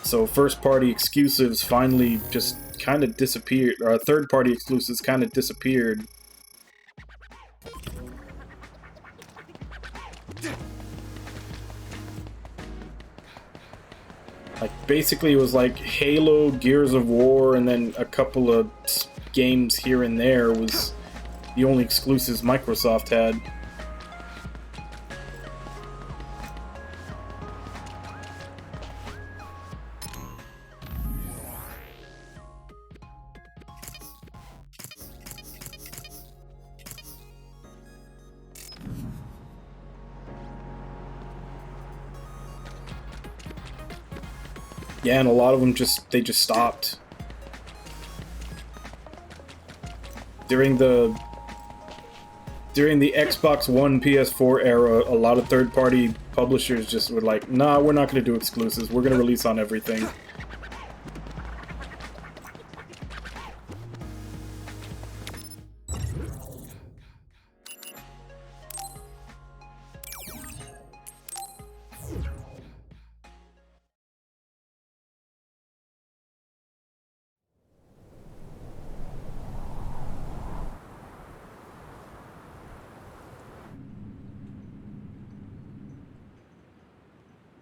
So first-party exclusives finally just kind of disappeared, or third-party exclusives kind of disappeared. Like, basically it was like Halo, Gears of War, and then a couple of games here and there was the only exclusives Microsoft had. Yeah, and a lot of them just stopped. During the Xbox One, PS4 era, a lot of third-party publishers just were like, nah, we're not going to do exclusives. We're going to release on everything.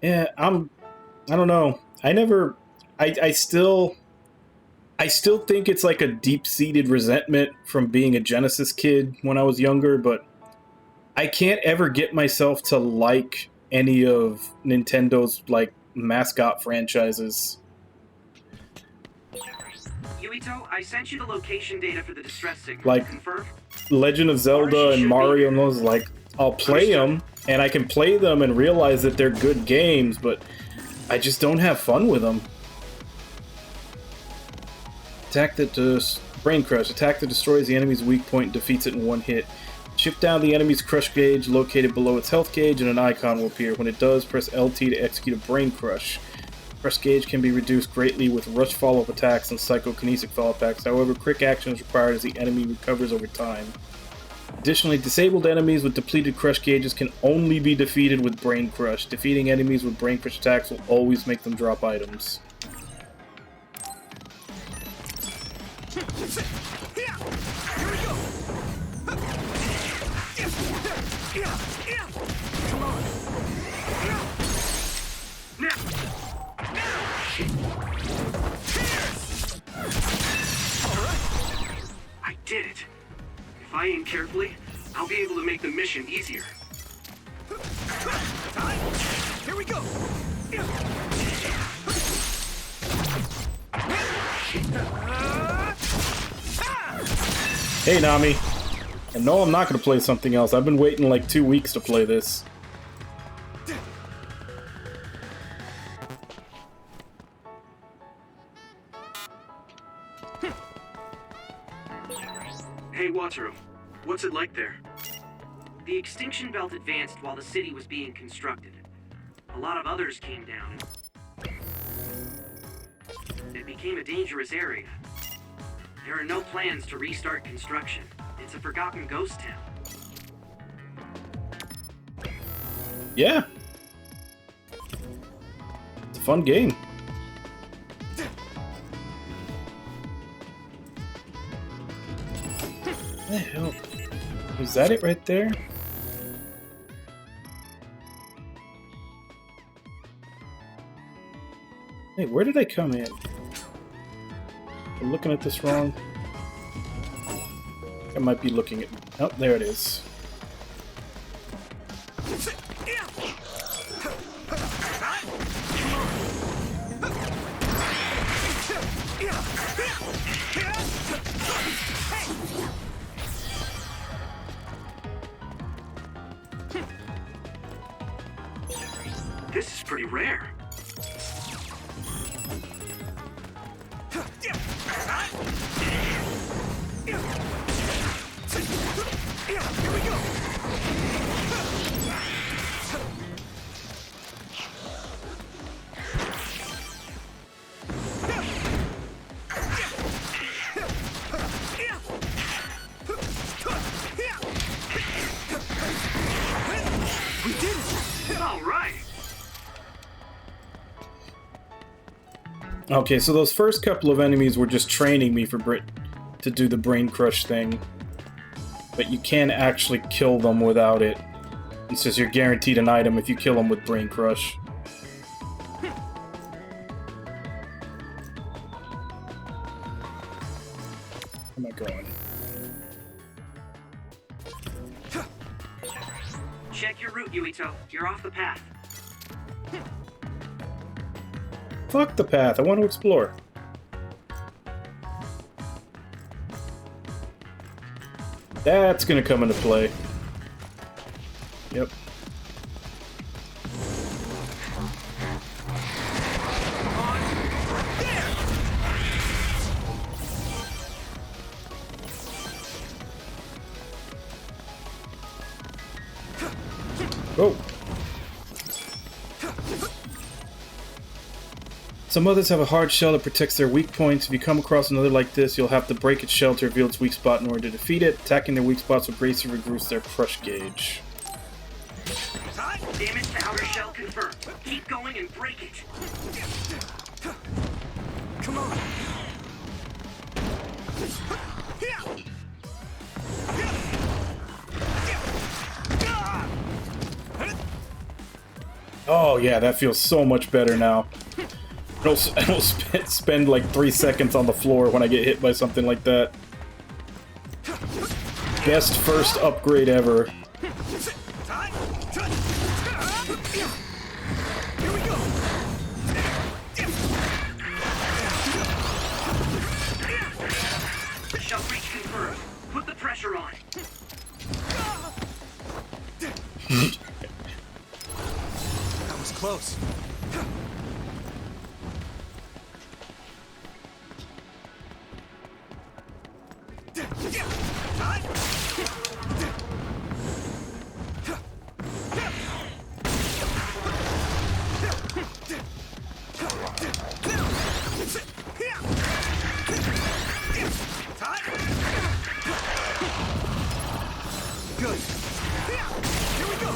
Yeah, I don't know. I still think it's like a deep-seated resentment from being a Genesis kid when I was younger, but I can't ever get myself to like any of Nintendo's, like, mascot franchises. Yuito, I sent you the location data for the distress signal. Like, Confirm? Legend of Zelda and Mario and those, like, I'll play them, and I can play them and realize that they're good games, but I just don't have fun with them. Attack that Brain Crush. Attack that destroys the enemy's weak point and defeats it in one hit. Shift down the enemy's crush gauge located below its health gauge and an icon will appear. When it does, press LT to execute a Brain Crush. Crush gauge can be reduced greatly with rush follow-up attacks and psychokinetic follow-up attacks. However, quick action is required as the enemy recovers over time. Additionally, disabled enemies with depleted crush gauges can only be defeated with Brain Crush. Defeating enemies with Brain Crush attacks will always make them drop items. I did it. If I aim carefully, I'll be able to make the mission easier. Here we go! Hey, Nami. And no, I'm not going to play something else. I've been waiting like 2 weeks to play this. Hey, Wataru. What's it like there? The extinction belt advanced while the city was being constructed. A lot of others came down. It became a dangerous area. There are no plans to restart construction. It's a forgotten ghost town. Yeah. It's a fun game. What the hell? Is that it right there? Hey, where did I come in? I'm looking at this wrong. I might be looking at... Oh, there it is. This is pretty rare. Here we go! We did it! All right! Okay, so those first couple of enemies were just training me for to do the brain crush thing. But you can actually kill them without it. It says you're guaranteed an item if you kill them with brain crush. Where am I going? Check your route, Yuito. You're off the path. Fuck the path, I want to explore. That's gonna come into play. Yep. Oh. Some others have a hard shell that protects their weak points. If you come across another like this, you'll have to break its shell to reveal its weak spot in order to defeat it. Attacking their weak spots will greatly reduce their crush gauge. Damage to outer shell confirmed. Keep going and break it. Come on. Oh yeah, that feels so much better now. I don't spend like 3 seconds on the floor when I get hit by something like that. Best first upgrade ever. Shell breach confirmed. Put the pressure on. That was close. Good. Here we go.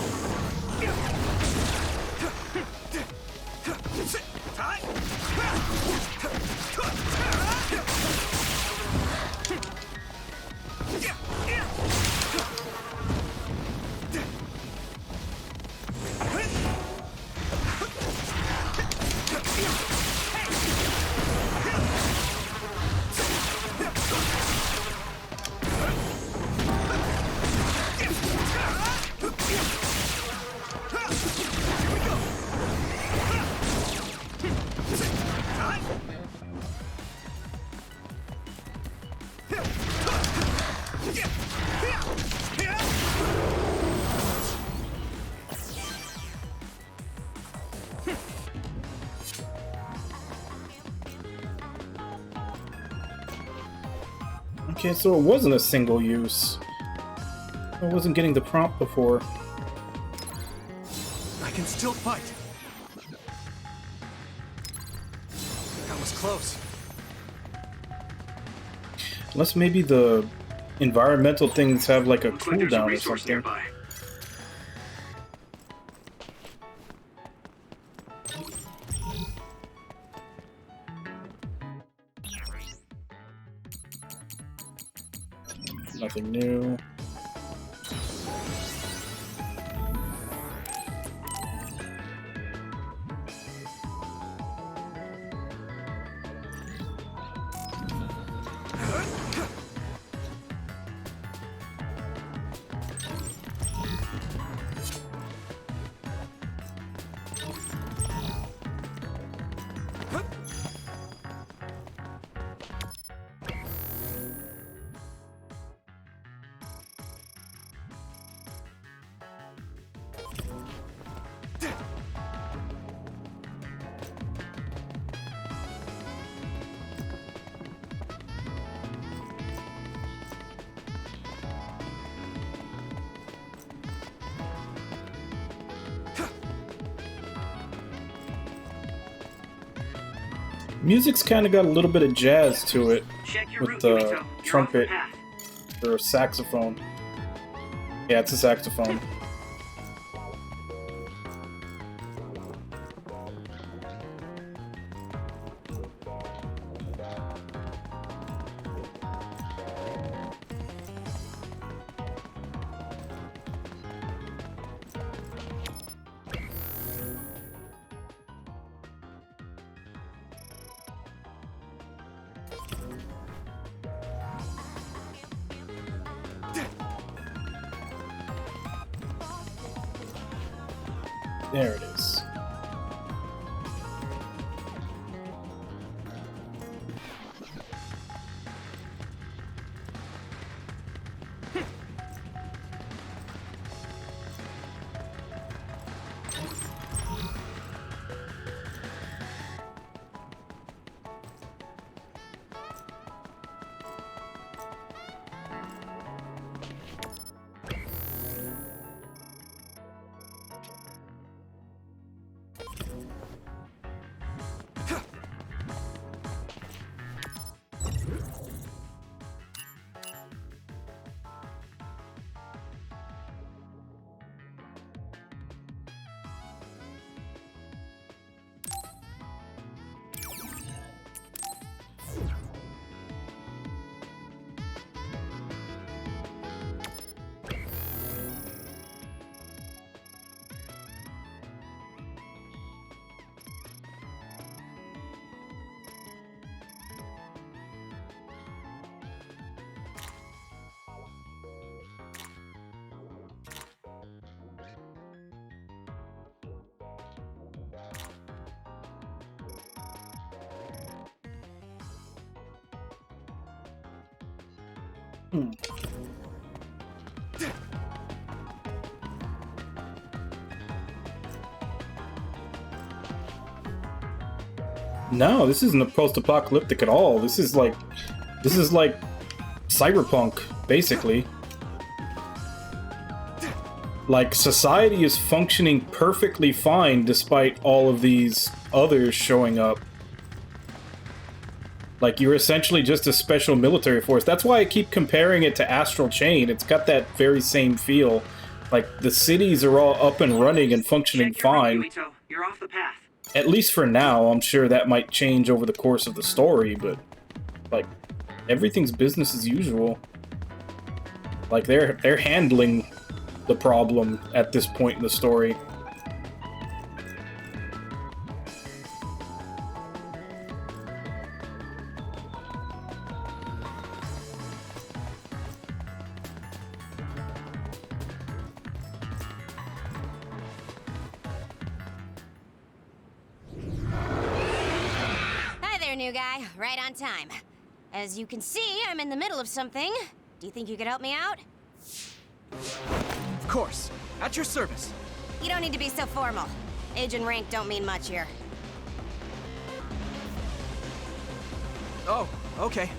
Okay, so it wasn't a single use. I wasn't getting the prompt before. I can still fight. That was close. Unless maybe the environmental things have like a Looks like there's a cooldown or resource something. nearby. Nothing new. Music's kind of got a little bit of jazz to it with the trumpet or saxophone. Yeah, it's a saxophone. There it is. No, this isn't post-apocalyptic at all. This is like cyberpunk, basically. Like, society is functioning perfectly fine despite all of these others showing up. Like, you're essentially just a special military force. That's why I keep comparing it to Astral Chain. It's got that very same feel. Like, the cities are all up and running and functioning fine. You're off the path. At least for now. I'm sure that might change over the course of the story, but like, everything's business as usual. Like, they're handling the problem at this point in the story. New guy, right on time. As you can see, I'm in the middle of something. Do you think you could help me out? Of course. At your service. You don't need to be so formal. Age and rank don't mean much here. Oh, okay.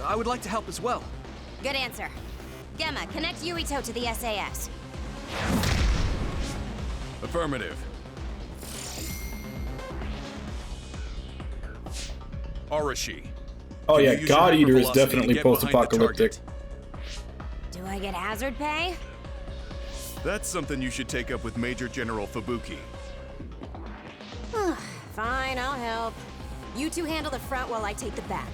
I would like to help as well. Good answer. Gemma, connect Yuito to the SAS. Affirmative. Arashi. Oh yeah, God Eater is definitely post-apocalyptic. Do I get hazard pay? That's something you should take up with Major General Fubuki. Fine, I'll help. You two handle the front while I take the back.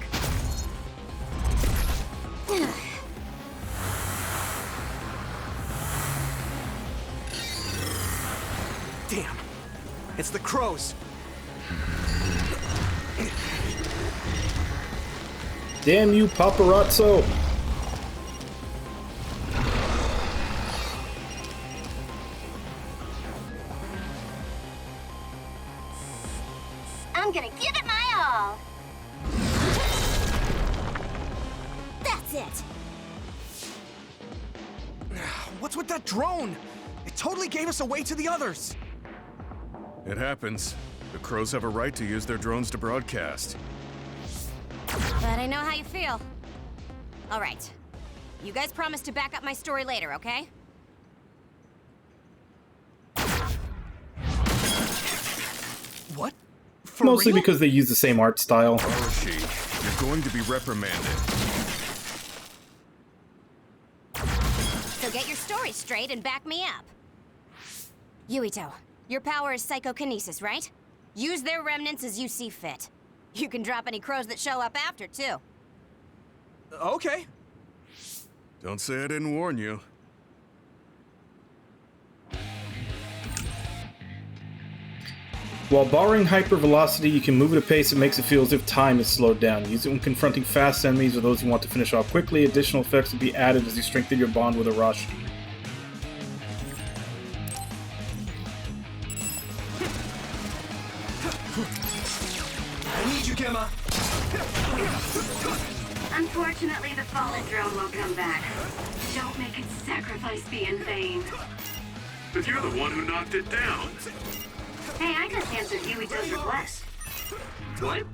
Damn. It's the crows. Damn you, paparazzo! I'm gonna give it my all. That's it. What's with that drone? It totally gave us away to the others. It happens. The crows have a right to use their drones to broadcast. But I know how you feel. All right. You guys promise to back up my story later, okay? What? Mostly because they use the same art style. Arashi, you're going to be reprimanded. So get your story straight and back me up. Yuito, your power is psychokinesis, right? Use their remnants as you see fit. You can drop any crows that show up after, too. Okay. Don't say I didn't warn you. While borrowing hypervelocity, you can move at a pace that makes it feel as if time is slowed down. Use it when confronting fast enemies or those you want to finish off quickly. Additional effects will be added as you strengthen your bond with Arashi. Unfortunately, the fallen drone won't come back. Don't make its sacrifice be in vain. But you're the one who knocked it down. Hey, I just answered Yuito's request. What?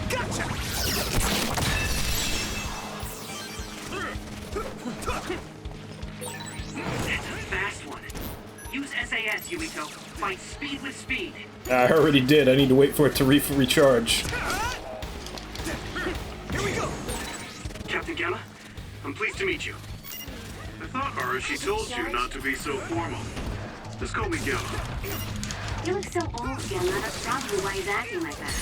Gotcha! That's a fast one. Use SAS, Yuito. Fight speed with speed. I already did. I need to wait for it to recharge. Here we go! Captain Gamma, I'm pleased to meet you. I thought Arashi told you not to be so formal. Just call me Gamma. You look so old, Gemma. That's probably why he's acting like that.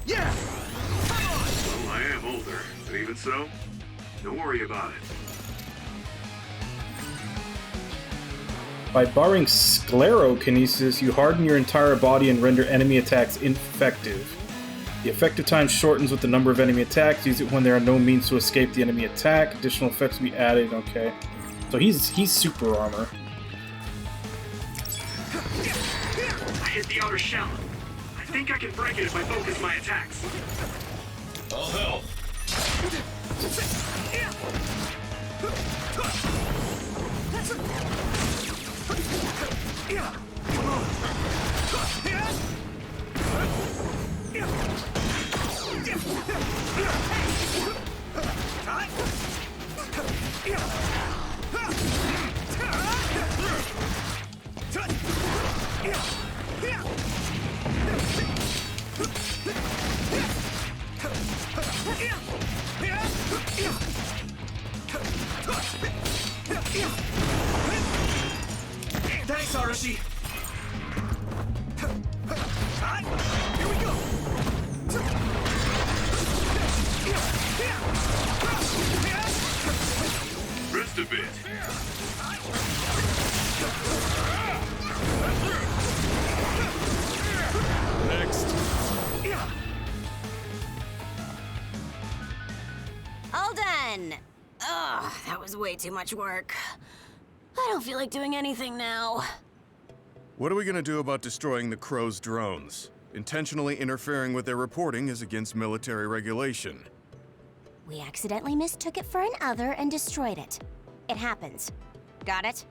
Yeah! Well, I am older, but even so, don't worry about it. By barring sclerokinesis, you harden your entire body and render enemy attacks ineffective. The effective time shortens with the number of enemy attacks. Use it when there are no means to escape the enemy attack. Additional effects will be added. Okay. So he's super armor. I hit the outer shell. I think I can break it if I focus my attacks. I'll help. Thanks, Arashi! Here we go! Rest a bit. Next. All done! Ugh, that was way too much work. I don't feel like doing anything now. What are we gonna do about destroying the Crow's drones? Intentionally interfering with their reporting is against military regulation. We accidentally mistook it for an other and destroyed it. It happens. Got it?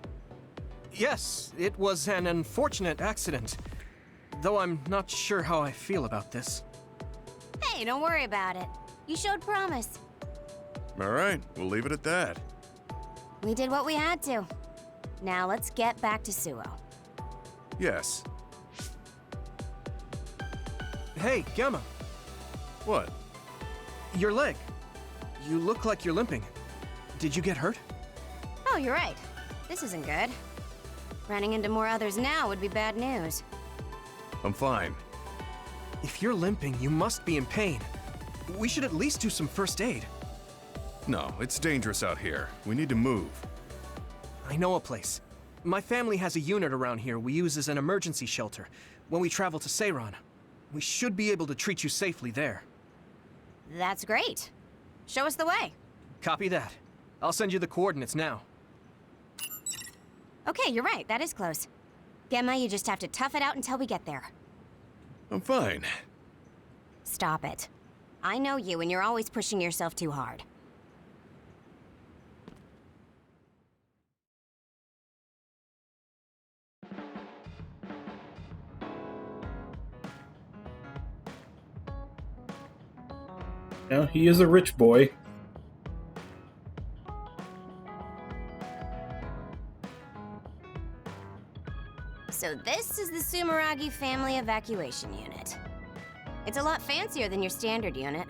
Yes, it was an unfortunate accident. Though I'm not sure how I feel about this. Hey, don't worry about it. You showed promise. All right, we'll leave it at that. We did what we had to. Now let's get back to Suo. Yes. Hey, Gamma. What? Your leg. You look like you're limping. Did you get hurt? Oh, you're right. This isn't good. Running into more others now would be bad news. I'm fine. If you're limping, you must be in pain. We should at least do some first aid. No, it's dangerous out here. We need to move. I know a place. My family has a unit around here we use as an emergency shelter when we travel to Seiran. We should be able to treat you safely there. That's great. Show us the way. Copy that. I'll send you the coordinates now. Okay, you're right. That is close. Gemma, you just have to tough it out until we get there. I'm fine. Stop it. I know you, and you're always pushing yourself too hard. Yeah, he is a rich boy. So this is the Sumeragi Family Evacuation Unit. It's a lot fancier than your standard unit.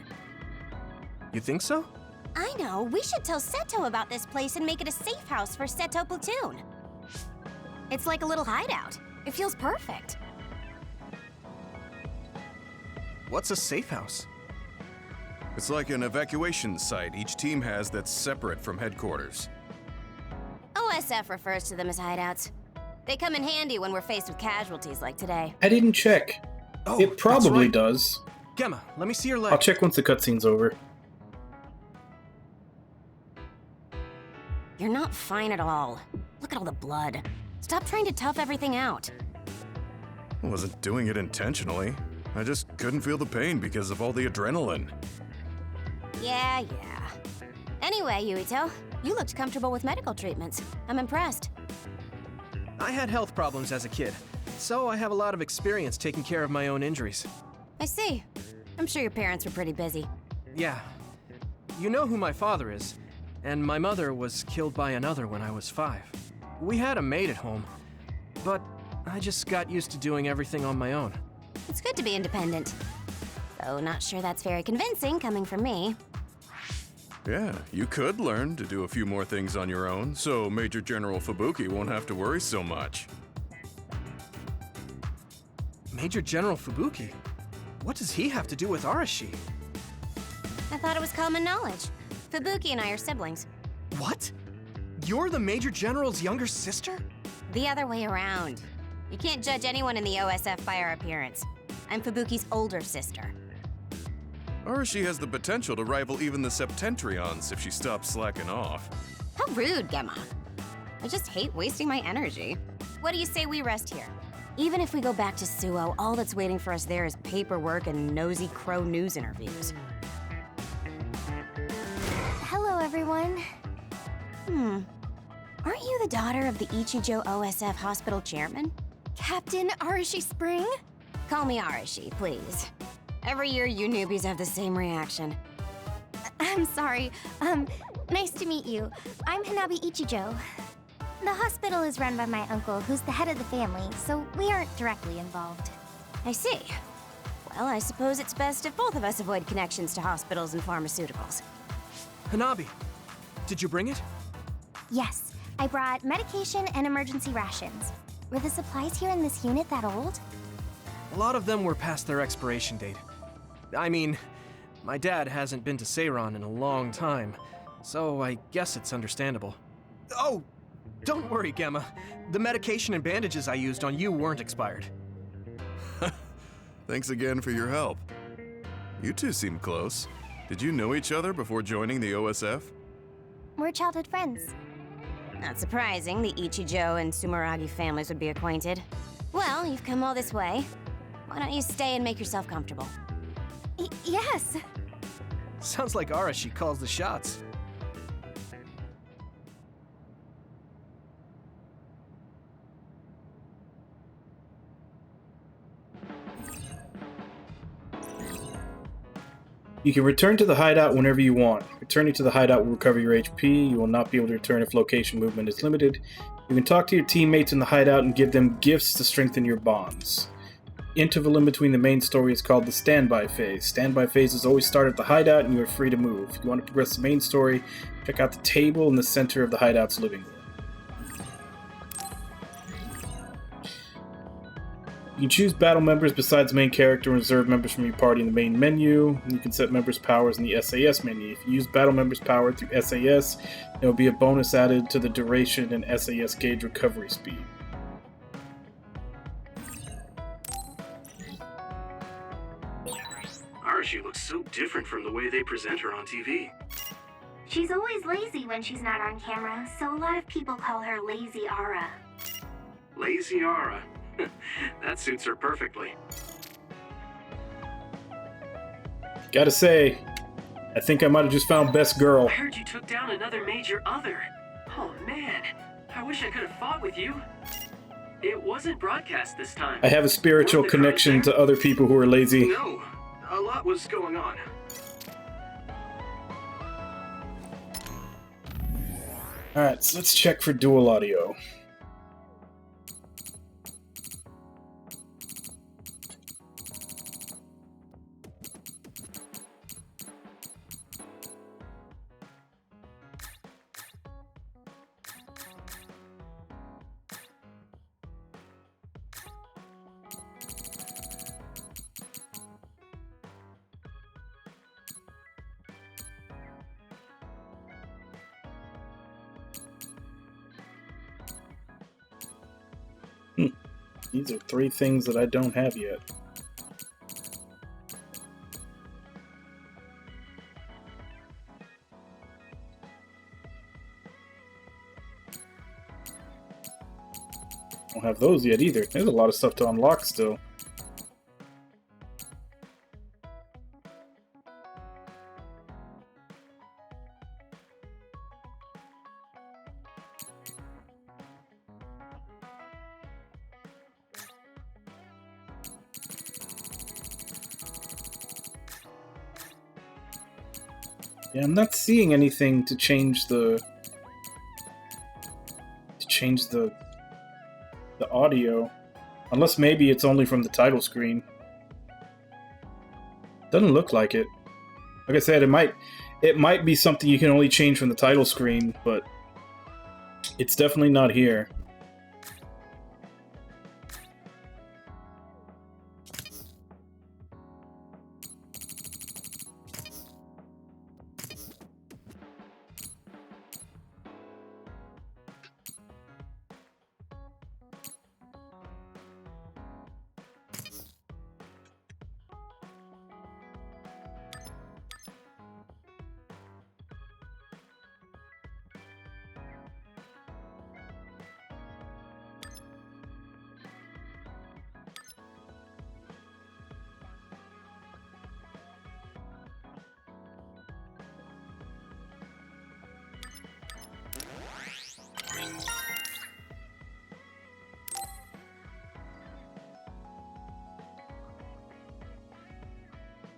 You think so? I know. We should tell Seto about this place and make it a safe house for Seto Platoon. It's like a little hideout. It feels perfect. What's a safe house? It's like an evacuation site each team has that's separate from headquarters. OSF refers to them as hideouts. They come in handy when we're faced with casualties like today. I didn't check. Oh, It probably right. does. Gemma, let me see your leg. I'll check once the cutscene's over. You're not fine at all. Look at all the blood. Stop trying to tough everything out. I wasn't doing it intentionally. I just couldn't feel the pain because of all the adrenaline. Yeah. Anyway, Yuito, you looked comfortable with medical treatments. I'm impressed. I had health problems as a kid, so I have a lot of experience taking care of my own injuries. I see. I'm sure your parents were pretty busy. Yeah. You know who my father is, and my mother was killed by another when I was 5. We had a maid at home, but I just got used to doing everything on my own. It's good to be independent. Though not sure that's very convincing coming from me. Yeah, you could learn to do a few more things on your own, so Major General Fubuki won't have to worry so much. Major General Fubuki? What does he have to do with Arashi? I thought it was common knowledge. Fubuki and I are siblings. What? You're the Major General's younger sister? The other way around. You can't judge anyone in the OSF by our appearance. I'm Fubuki's older sister. Arashi has the potential to rival even the Septentrions if she stops slacking off. How rude, Gemma. I just hate wasting my energy. What do you say we rest here? Even if we go back to Suo, all that's waiting for us there is paperwork and nosy crow news interviews. Hello, everyone. Aren't you the daughter of the Ichijo OSF hospital chairman? Captain Arashi Spring? Call me Arashi, please. Every year you newbies have the same reaction. I'm sorry. Nice to meet you. I'm Hanabi Ichijo. The hospital is run by my uncle, who's the head of the family, so we aren't directly involved. I see. Well, I suppose it's best if both of us avoid connections to hospitals and pharmaceuticals. Hanabi, did you bring it? Yes, I brought medication and emergency rations. Were the supplies here in this unit that old? A lot of them were past their expiration date. I mean, my dad hasn't been to Seiron in a long time, so I guess it's understandable. Oh, don't worry, Gemma. The medication and bandages I used on you weren't expired. Thanks again for your help. You two seem close. Did you know each other before joining the OSF? We're childhood friends. Not surprising the Ichijo and Sumeragi families would be acquainted. Well, you've come all this way. Why don't you stay and make yourself comfortable? Yes. Sounds like Arashi calls the shots. You can return to the hideout whenever you want. Returning to the hideout will recover your HP. You will not be able to return if location movement is limited. You can talk to your teammates in the hideout and give them gifts to strengthen your bonds. The interval in between the main story is called the standby phase. Standby phases always start at the hideout and you are free to move. If you want to progress the main story, check out the table in the center of the hideout's living room. You can choose battle members besides the main character and reserve members from your party in the main menu. You can set members' powers in the SAS menu. If you use battle members' power through SAS, there will be a bonus added to the duration and SAS gauge recovery speed. Arashi looks so different from the way they present her on TV. She's always lazy when she's not on camera, so a lot of people call her Lazy Ara. Lazy Ara. That suits her perfectly. Gotta say, I think I might have just found best girl. I heard you took down another major other. Oh man, I wish I could have fought with you. It wasn't broadcast this time. I have a spiritual connection to other people who are lazy. No, a lot was going on. Alright, so let's check for dual audio. These are 3 things that I don't have yet. Don't have those yet either. There's a lot of stuff to unlock still. Yeah, I'm not seeing anything to change the audio, unless maybe it's only from the title screen. Doesn't look like it. Like I said, it might be something you can only change from the title screen, but it's definitely not here.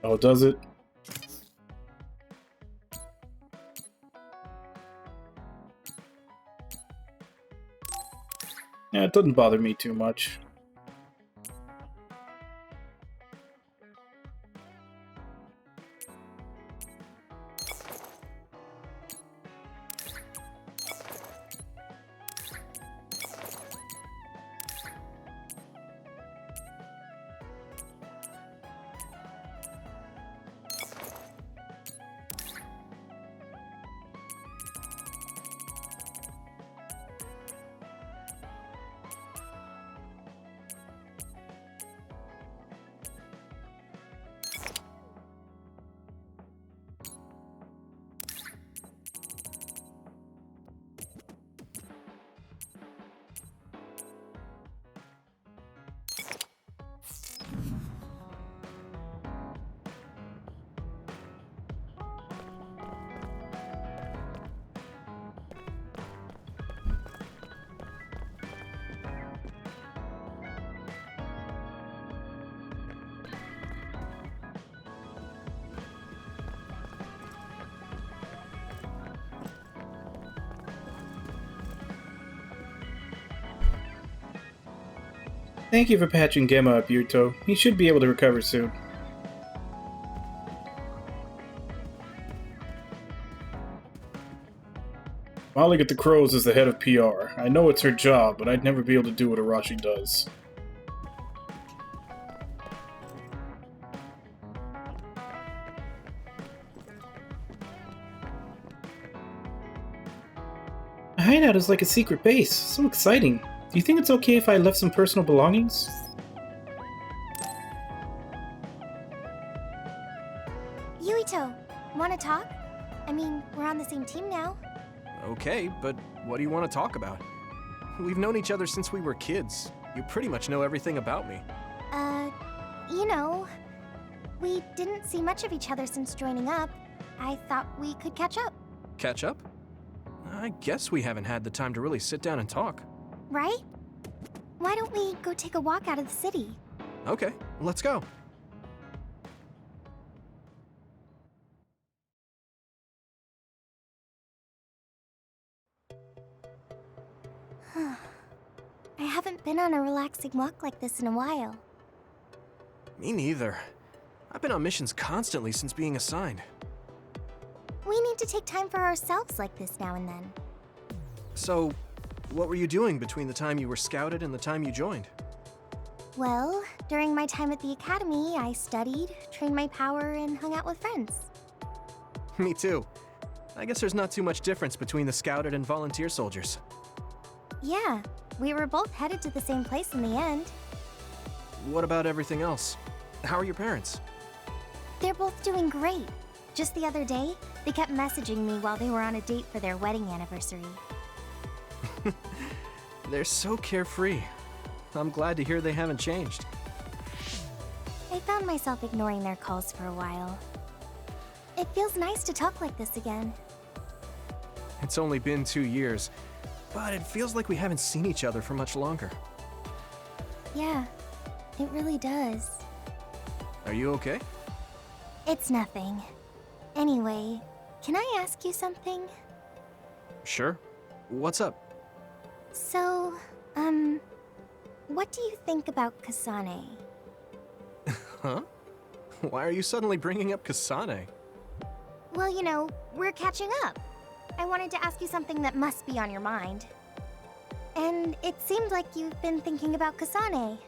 Oh, does it? Yeah, it doesn't bother me too much. Thank you for patching Gemma up, Yuto. He should be able to recover soon. Molly at the Crows is the head of PR. I know it's her job, but I'd never be able to do what Arashi does. A hideout is like a secret base. So exciting. Do you think it's okay if I left some personal belongings? Yuito, wanna talk? I mean, we're on the same team now. Okay, but what do you want to talk about? We've known each other since we were kids. You pretty much know everything about me. You know, we didn't see much of each other since joining up. I thought we could catch up. Catch up? I guess we haven't had the time to really sit down and talk. Right? Why don't we go take a walk out of the city? Okay, let's go. I haven't been on a relaxing walk like this in a while. Me neither. I've been on missions constantly since being assigned. We need to take time for ourselves like this now and then. So, what were you doing between the time you were scouted and the time you joined? Well, during my time at the academy, I studied, trained my power, and hung out with friends. Me too. I guess there's not too much difference between the scouted and volunteer soldiers. Yeah, we were both headed to the same place in the end. What about everything else? How are your parents? They're both doing great. Just the other day, they kept messaging me while they were on a date for their wedding anniversary. They're so carefree. I'm glad to hear they haven't changed. I found myself ignoring their calls for a while. It feels nice to talk like this again. It's only been 2 years, but it feels like we haven't seen each other for much longer. Yeah, it really does. Are you okay? It's nothing. Anyway, can I ask you something? Sure. What's up? So, what do you think about Kasane? Huh? Why are you suddenly bringing up Kasane? Well, you know, we're catching up. I wanted to ask you something that must be on your mind. And it seemed like you've been thinking about Kasane.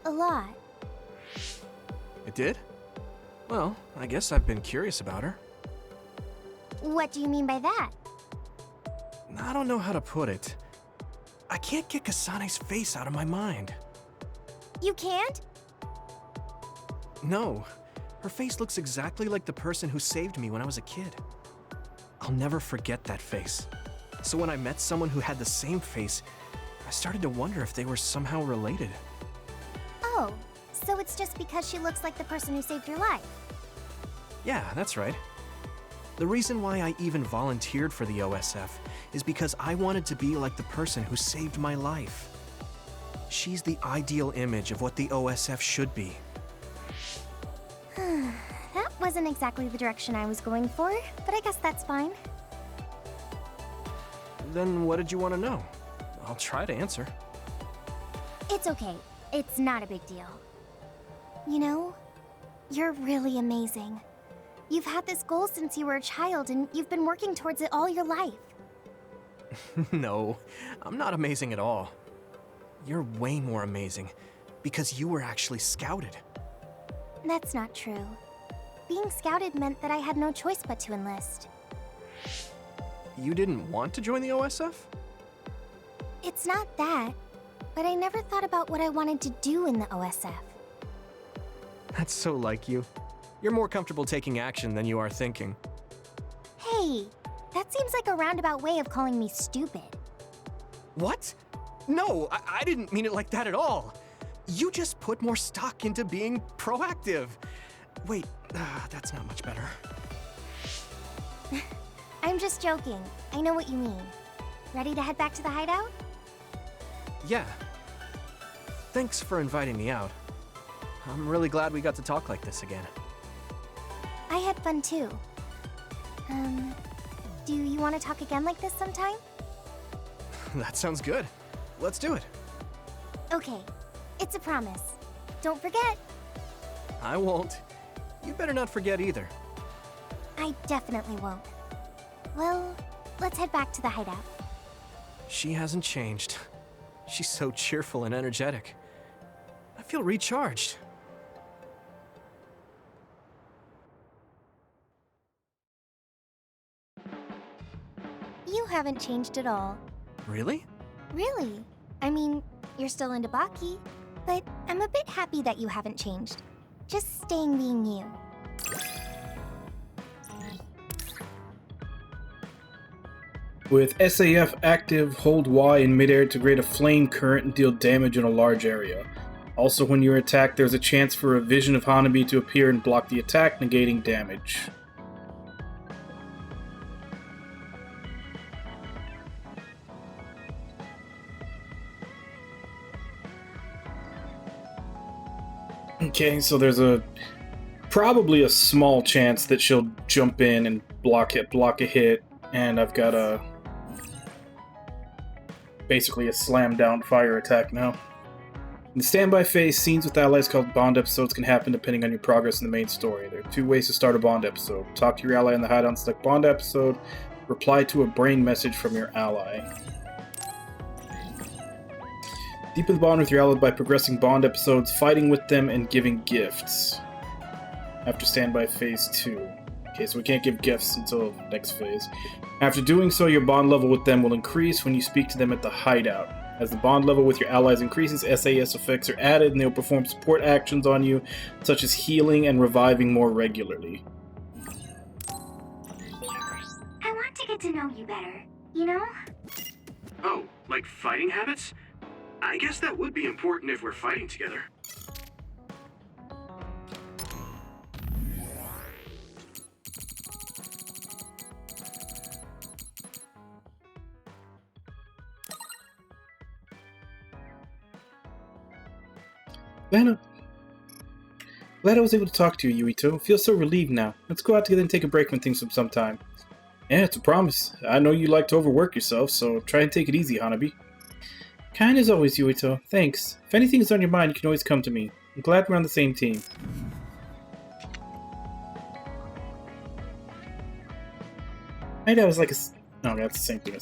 A lot. It did? Well, I guess I've been curious about her. What do you mean by that? I don't know how to put it. I can't get Kasane's face out of my mind. You can't? No. Her face looks exactly like the person who saved me when I was a kid. I'll never forget that face. So when I met someone who had the same face, I started to wonder if they were somehow related. Oh, so it's just because she looks like the person who saved your life? Yeah, that's right. The reason why I even volunteered for the OSF is because I wanted to be like the person who saved my life. She's the ideal image of what the OSF should be. That wasn't exactly the direction I was going for, but I guess that's fine. Then what did you want to know? I'll try to answer. It's okay. It's not a big deal. You know, you're really amazing. You've had this goal since you were a child, and you've been working towards it all your life. No, I'm not amazing at all. You're way more amazing, because you were actually scouted. That's not true. Being scouted meant that I had no choice but to enlist. You didn't want to join the OSF? It's not that, but I never thought about what I wanted to do in the OSF. That's so like you. You're more comfortable taking action than you are thinking. Hey, that seems like a roundabout way of calling me stupid. What? No, I didn't mean it like that at all. You just put more stock into being proactive. Wait, that's not much better. I'm just joking. I know what you mean. Ready to head back to the hideout? Yeah. Thanks for inviting me out. I'm really glad we got to talk like this again. I had fun too. Do you want to talk again like this sometime? That sounds good. Let's do it. Okay, it's a promise. Don't forget. I won't. You better not forget either. I definitely won't. Well, let's head back to the hideout. She hasn't changed. She's so cheerful and energetic. I feel recharged. You haven't changed at all. Really? Really? I mean, you're still into Baki, but I'm a bit happy that you haven't changed. Just staying being you. With SAF active, hold Y in midair to create a flame current and deal damage in a large area. Also, when you're attacked, there's a chance for a vision of Hanabi to appear and block the attack, negating damage. Okay, so there's probably a small chance that she'll jump in and block a hit, and I've got basically a slam down fire attack now. In the standby phase, scenes with allies called bond episodes can happen depending on your progress in the main story. There are 2 ways to start a bond episode. Talk to your ally in the hideout and select bond episode. Reply to a brain message from your ally. Deepen the bond with your ally by progressing bond episodes, fighting with them, and giving gifts. After standby phase 2. Okay, so we can't give gifts until next phase. After doing so, your bond level with them will increase when you speak to them at the hideout. As the bond level with your allies increases, SAS effects are added and they'll perform support actions on you, such as healing and reviving more regularly. I want to get to know you better, you know? Oh, like fighting habits? I guess that would be important if we're fighting together. Glad I was able to talk to you, Yuito. Feel so relieved now. Let's go out together and take a break from things some time. Yeah, it's a promise. I know you like to overwork yourself, so try and take it easy, Hanabi. Kind as always, Yuito. Thanks. If anything's on your mind, you can always come to me. I'm glad we're on the same team. I know it was like a... No, that's the same thing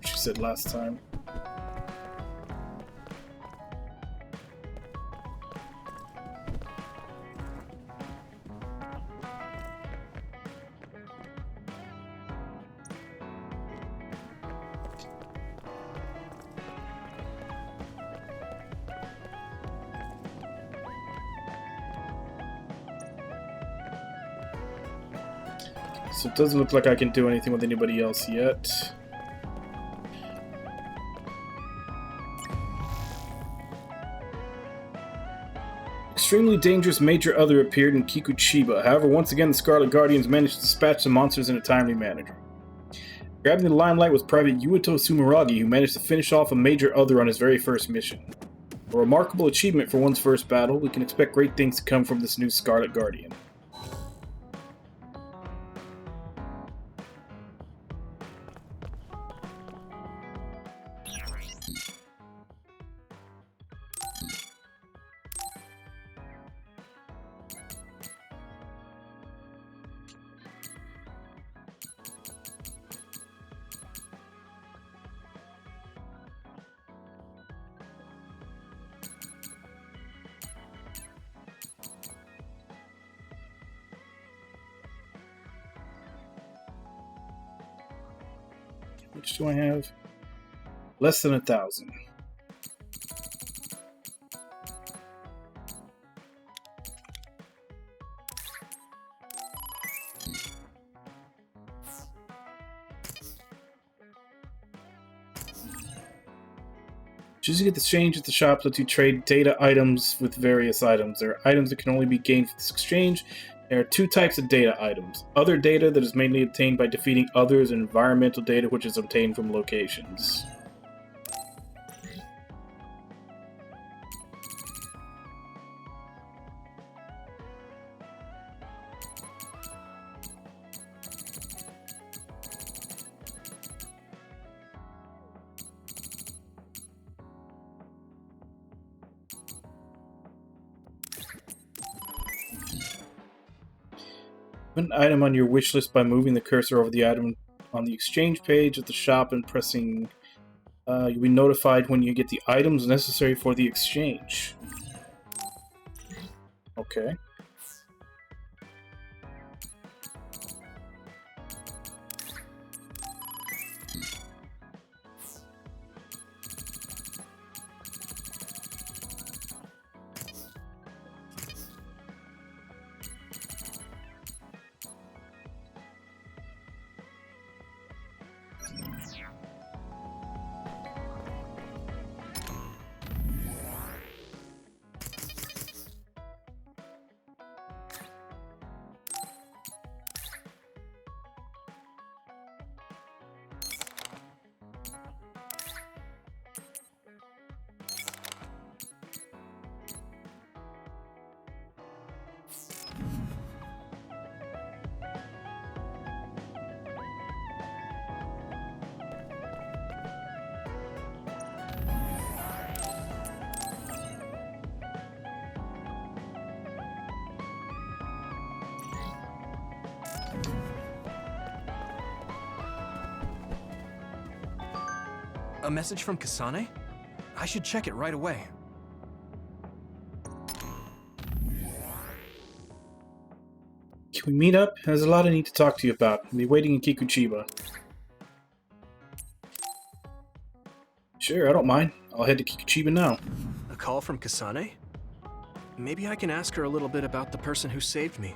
she said last time. So it doesn't look like I can do anything with anybody else yet. Extremely dangerous Major Other appeared in Kikuchiba. However, once again, the Scarlet Guardians managed to dispatch the monsters in a timely manner. Grabbing the limelight was Private Yuito Sumeragi, who managed to finish off a Major Other on his very first mission. A remarkable achievement for one's first battle. We can expect great things to come from this new Scarlet Guardian. Which do I have? Less than 1,000. Choosing to exchange at the shop lets you trade data items with various items. There are items that can only be gained from this exchange. There are two types of data items. Other data that is mainly obtained by defeating others, and environmental data which is obtained from locations. Put an item on your wish list by moving the cursor over the item on the exchange page at the shop and pressing. You'll be notified when you get the items necessary for the exchange. Okay. A message from Kasane? I should check it right away. Can we meet up? There's a lot I need to talk to you about. I'll be waiting in Kikuchiba. Sure, I don't mind. I'll head to Kikuchiba now. A call from Kasane? Maybe I can ask her a little bit about the person who saved me.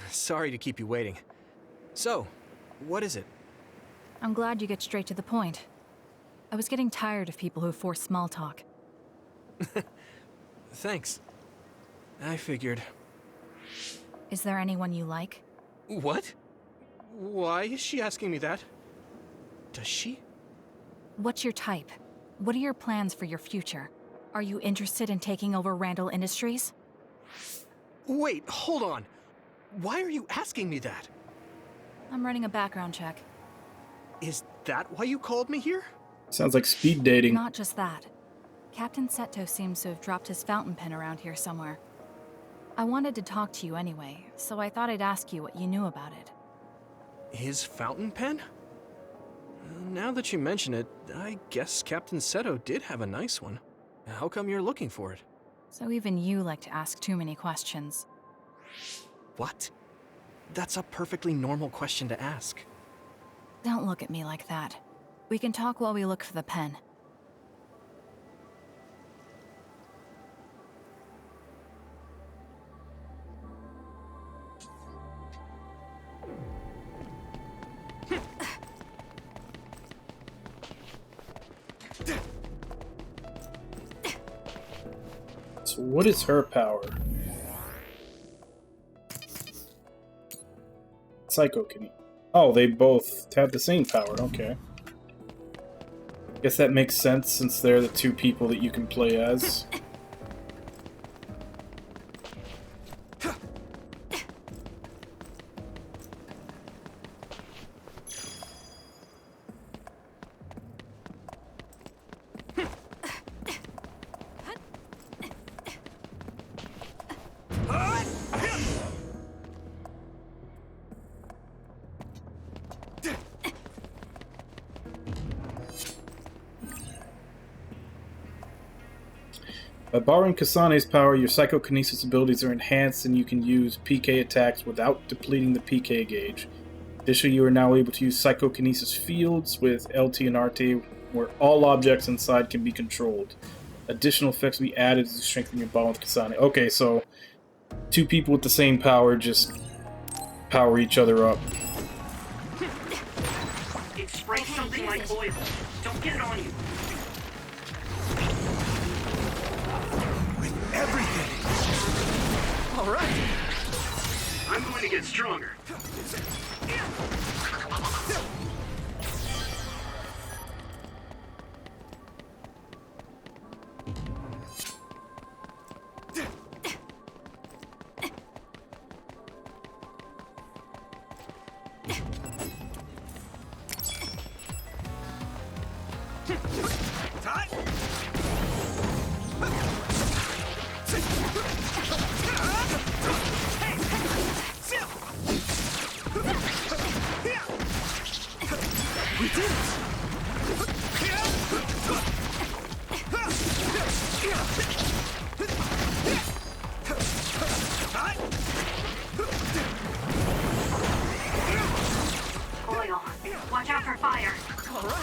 Sorry to keep you waiting. So, what is it? I'm glad you get straight to the point. I was getting tired of people who force small talk. Thanks. I figured. Is there anyone you like? What? Why is she asking me that? Does she? What's your type? What are your plans for your future? Are you interested in taking over Randall Industries? Wait, hold on. Why are you asking me that? I'm running a background check. Is that why you called me here? Sounds like speed dating. Not just that. Captain Seto seems to have dropped his fountain pen around here somewhere. I wanted to talk to you anyway, so I thought I'd ask you what you knew about it. His fountain pen? Now that you mention it, I guess Captain Seto did have a nice one. How come you're looking for it? So even you like to ask too many questions. What? That's a perfectly normal question to ask. Don't look at me like that. We can talk while we look for the pen. So what is her power? Psychokinesis. Oh, they both have the same power, okay. Guess that makes sense since they're the two people that you can play as. By borrowing Kasane's power, your psychokinesis abilities are enhanced and you can use PK attacks without depleting the PK gauge. Additionally, you are now able to use psychokinesis fields with LT and RT, where all objects inside can be controlled. Additional effects will be added to strengthen your bond with Kasane. Okay, so two people with the same power just power each other up. It sprays something like oil. Don't get it on you. Everything! Alright! I'm going to get stronger. We did it! Oil. Watch out for fire. All right.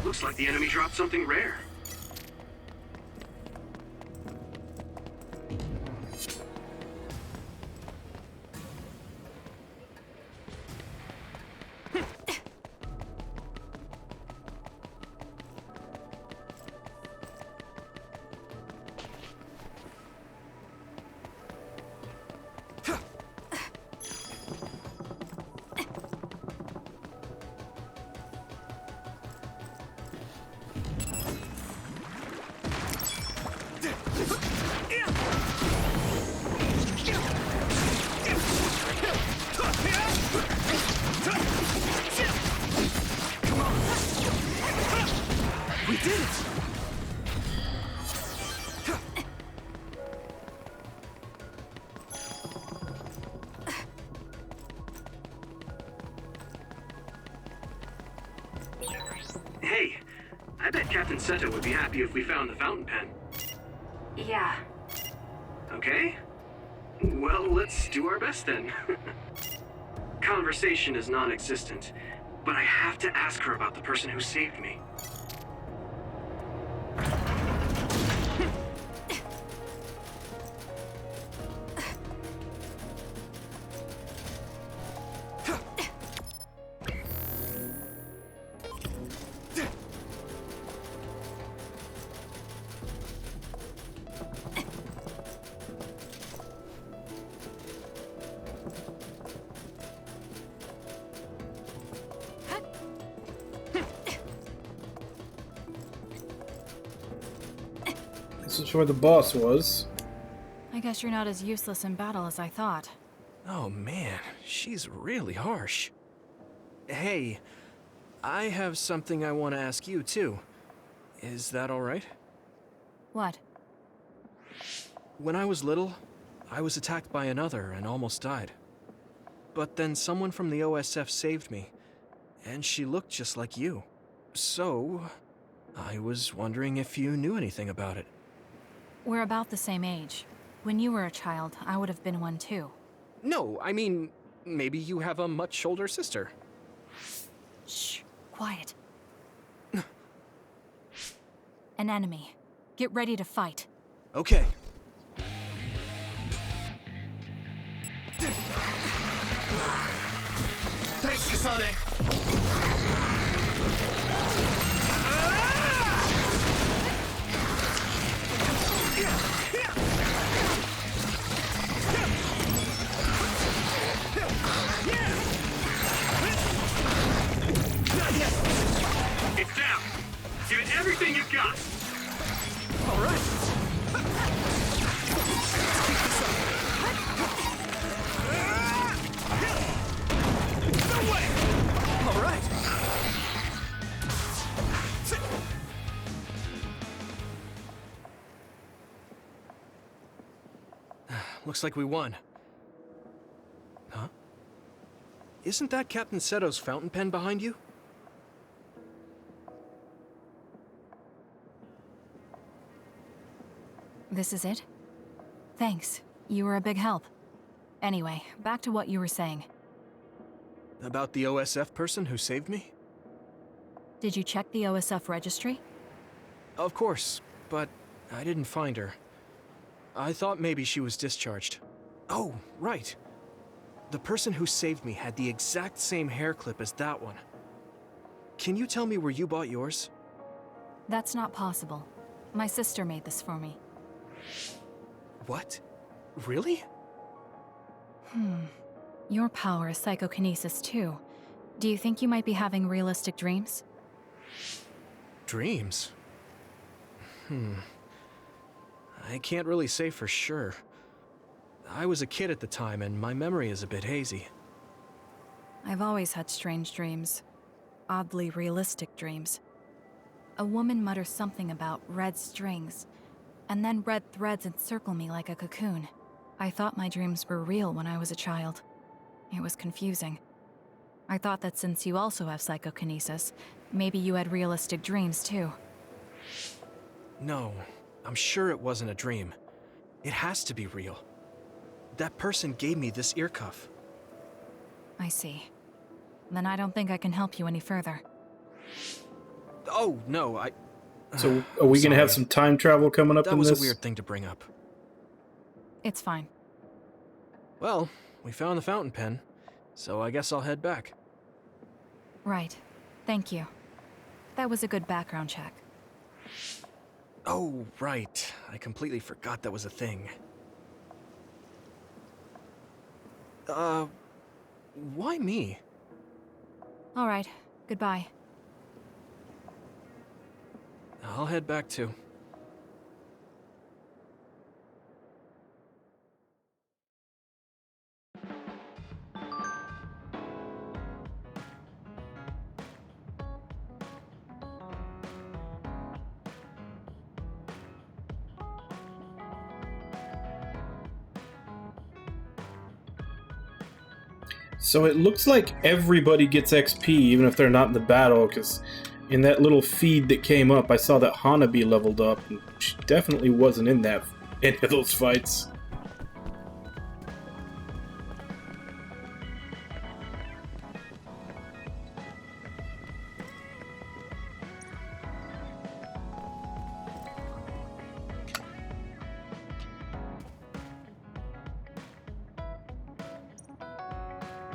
Looks like the enemy dropped something rare. We did it! I bet Captain Seto would be happy if we found the fountain pen. Yeah. Okay? Well, let's do our best then. Conversation is non-existent, but I have to ask her about the person who saved me. This is where the boss was. I guess you're not as useless in battle as I thought. Oh man, she's really harsh. Hey, I have something I want to ask you too. Is that alright? What? When I was little, I was attacked by another and almost died. But then someone from the OSF saved me, and she looked just like you. So, I was wondering if you knew anything about it. We're about the same age. When you were a child, I would have been one too. No, I mean, maybe you have a much older sister. Shh, quiet. An enemy. Get ready to fight. Okay. Thanks, Kasane. It's down. Give it everything you've got. All right. No way. All right. Looks like we won. Huh? Isn't that Captain Seto's fountain pen behind you? This is it? Thanks. You were a big help. Anyway, back to what you were saying. About the OSF person who saved me? Did you check the OSF registry? Of course, but I didn't find her. I thought maybe she was discharged. Oh, right. The person who saved me had the exact same hair clip as that one. Can you tell me where you bought yours? That's not possible. My sister made this for me. What? Really? Your power is psychokinesis too. Do you think you might be having realistic dreams? Dreams? I can't really say for sure. I was a kid at the time, and my memory is a bit hazy. I've always had strange dreams. Oddly realistic dreams. A woman mutters something about red strings, and then red threads encircle me like a cocoon. I thought my dreams were real when I was a child. It was confusing. I thought that since you also have psychokinesis, maybe you had realistic dreams too. No, I'm sure it wasn't a dream. It has to be real. That person gave me this ear cuff. I see. Then I don't think I can help you any further. Oh, no, So, are we gonna have some time travel coming up in this? That was a weird thing to bring up. It's fine. Well, we found the fountain pen, so I guess I'll head back. Right. Thank you. That was a good background check. Oh, right. I completely forgot that was a thing. Why me? All right. Goodbye. I'll head back too. So it looks like everybody gets XP, even if they're not in the battle, because in that little feed that came up, I saw that Hanabi leveled up, and she definitely wasn't in any of those fights.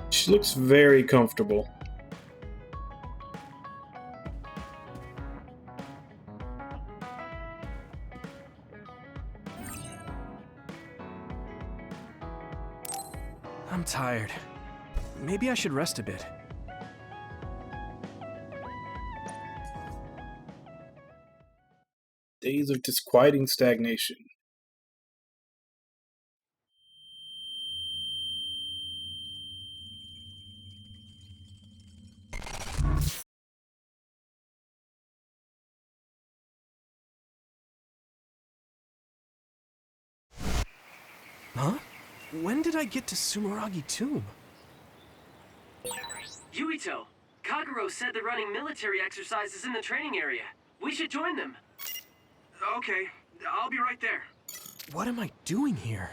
She looks very comfortable. I'm tired. Maybe I should rest a bit. Days of disquieting stagnation. Huh? When did I get to Sumeragi Tomb? Yuito, Kagero said they're running military exercises in the training area. We should join them. Okay, I'll be right there. What am I doing here?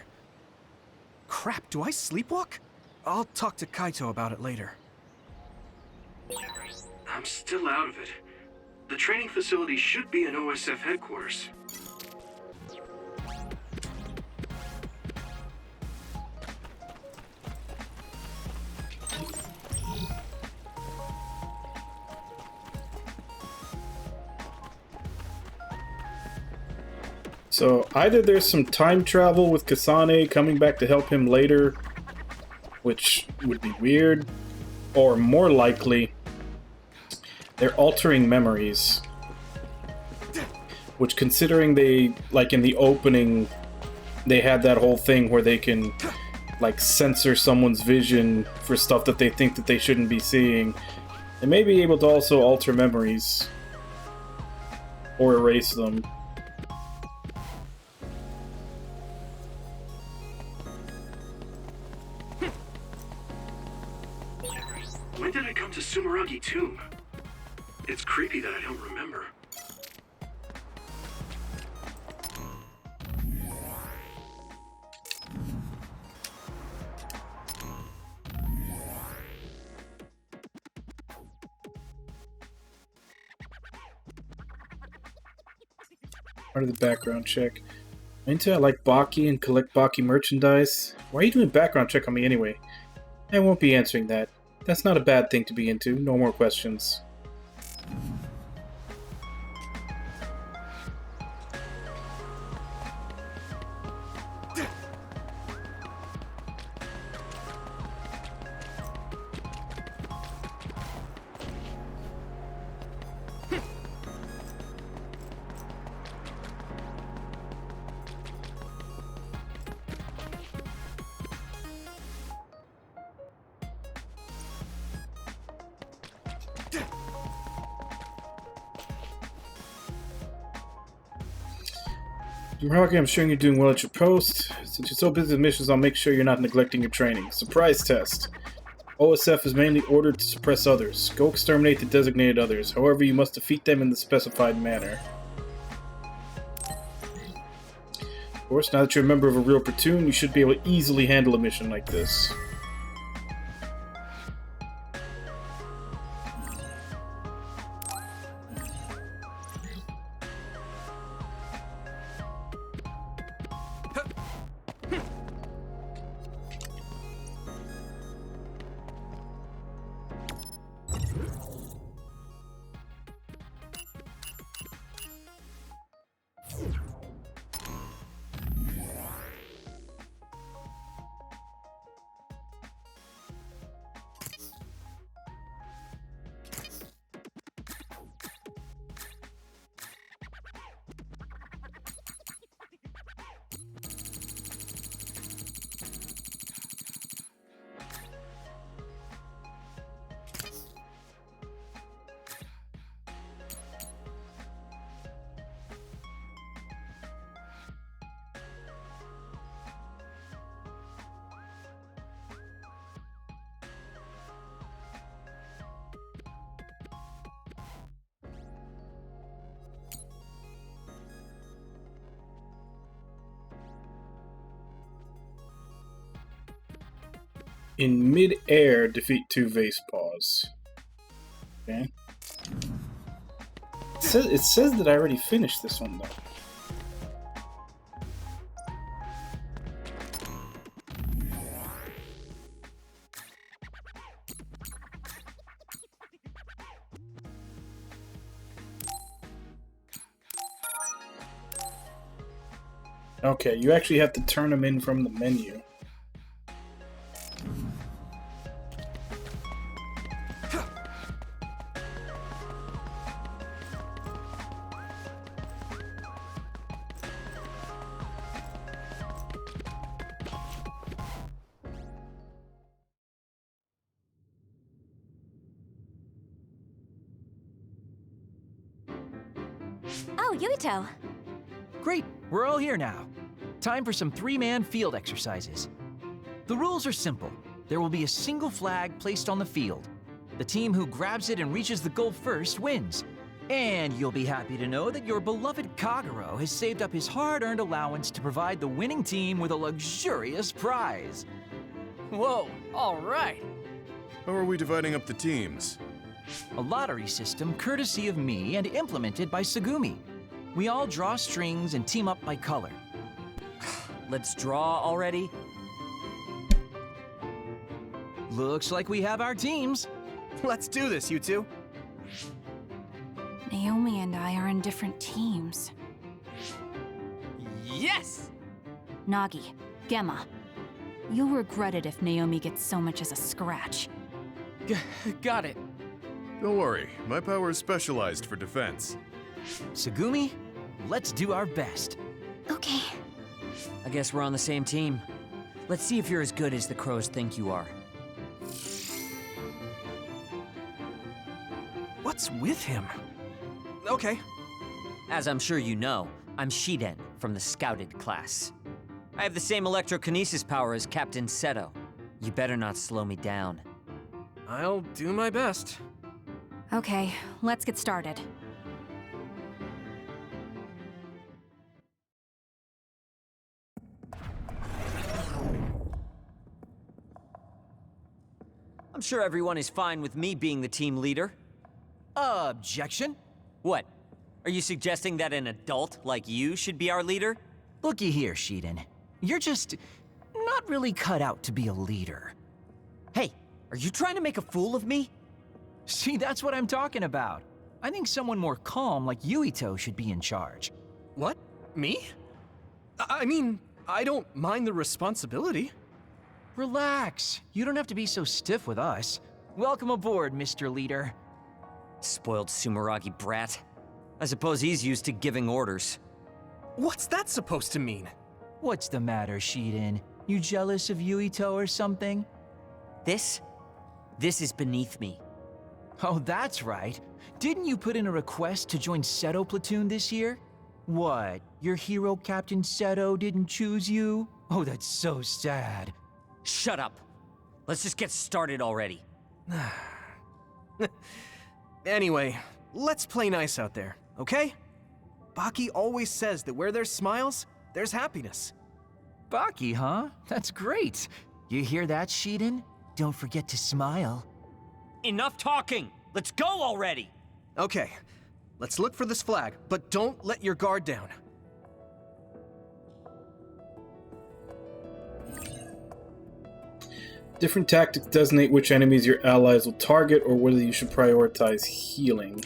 Crap, do I sleepwalk? I'll talk to Kaito about it later. I'm still out of it. The training facility should be in OSF headquarters. So either there's some time travel with Kasane coming back to help him later, which would be weird, or more likely, they're altering memories. Which, considering they, like in the opening, they had that whole thing where they can, like, censor someone's vision for stuff that they think that they shouldn't be seeing. They may be able to also alter memories. Or erase them. When did I come to Sumeragi Tomb? It's creepy that I don't remember. Part of the background check. Into I like Baki and collect Baki merchandise. Why are you doing a background check on me anyway? I won't be answering that. That's not a bad thing to be into. No more questions. Rocky, I'm sure you're doing well at your post. Since you're so busy with missions, I'll make sure you're not neglecting your training. Surprise test. OSF is mainly ordered to suppress others. Go exterminate the designated others. However, you must defeat them in the specified manner. Of course, now that you're a member of a real platoon, you should be able to easily handle a mission like this. In mid-air, defeat 2 vase paws. Okay. It says that I already finished this one, though. Okay, you actually have to turn them in from the menu. Oh, Yuito. Great, we're all here now. Time for some 3-man field exercises. The rules are simple. There will be a single flag placed on the field. The team who grabs it and reaches the goal first wins. And you'll be happy to know that your beloved Kagero has saved up his hard-earned allowance to provide the winning team with a luxurious prize. Whoa, all right. How are we dividing up the teams? A lottery system courtesy of me and implemented by Tsugumi. We all draw strings and team up by color. Let's draw already. Looks like we have our teams. Let's do this, you two. Naomi and I are in different teams. Yes! Nagi, Gemma, you'll regret it if Naomi gets so much as a scratch. Got it. Don't worry, my power is specialized for defense. Tsugumi, let's do our best. Okay. I guess we're on the same team. Let's see if you're as good as the crows think you are. What's with him? Okay. As I'm sure you know, I'm Shiden from the Scouted class. I have the same electrokinesis power as Captain Seto. You better not slow me down. I'll do my best. Okay, let's get started. I'm sure everyone is fine with me being the team leader. Objection? What? Are you suggesting that an adult like you should be our leader? Looky here, Shiden. You're just not really cut out to be a leader. Hey, are you trying to make a fool of me? See, that's what I'm talking about. I think someone more calm like Yuito should be in charge. What? Me? I mean, I don't mind the responsibility. Relax. You don't have to be so stiff with us. Welcome aboard, Mr. Leader. Spoiled Sumeragi brat. I suppose he's used to giving orders. What's that supposed to mean? What's the matter, Shiden? You jealous of Yuito or something? This is beneath me. Oh, that's right. Didn't you put in a request to join Seto Platoon this year? What, your hero Captain Seto didn't choose you? Oh, that's so sad. Shut up. Let's just get started already. Anyway, let's play nice out there, okay? Baki always says that where there's smiles, there's happiness. Baki, huh? That's great. You hear that, Shiden? Don't forget to smile. Enough talking! Let's go already! Okay, let's look for this flag, but don't let your guard down. Different tactics designate which enemies your allies will target or whether you should prioritize healing.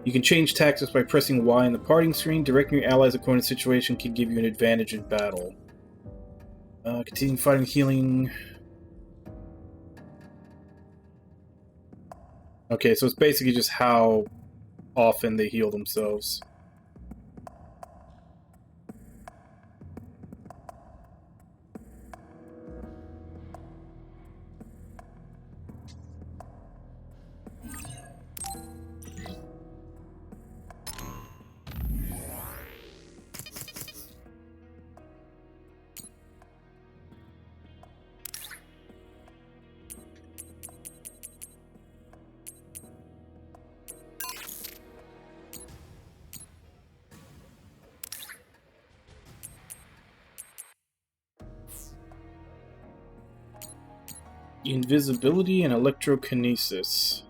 You can change tactics by pressing Y in the parting screen. Directing your allies according to the situation can give you an advantage in battle. Continuing fighting healing. Okay, so it's basically just how often they heal themselves. Invisibility and electrokinesis.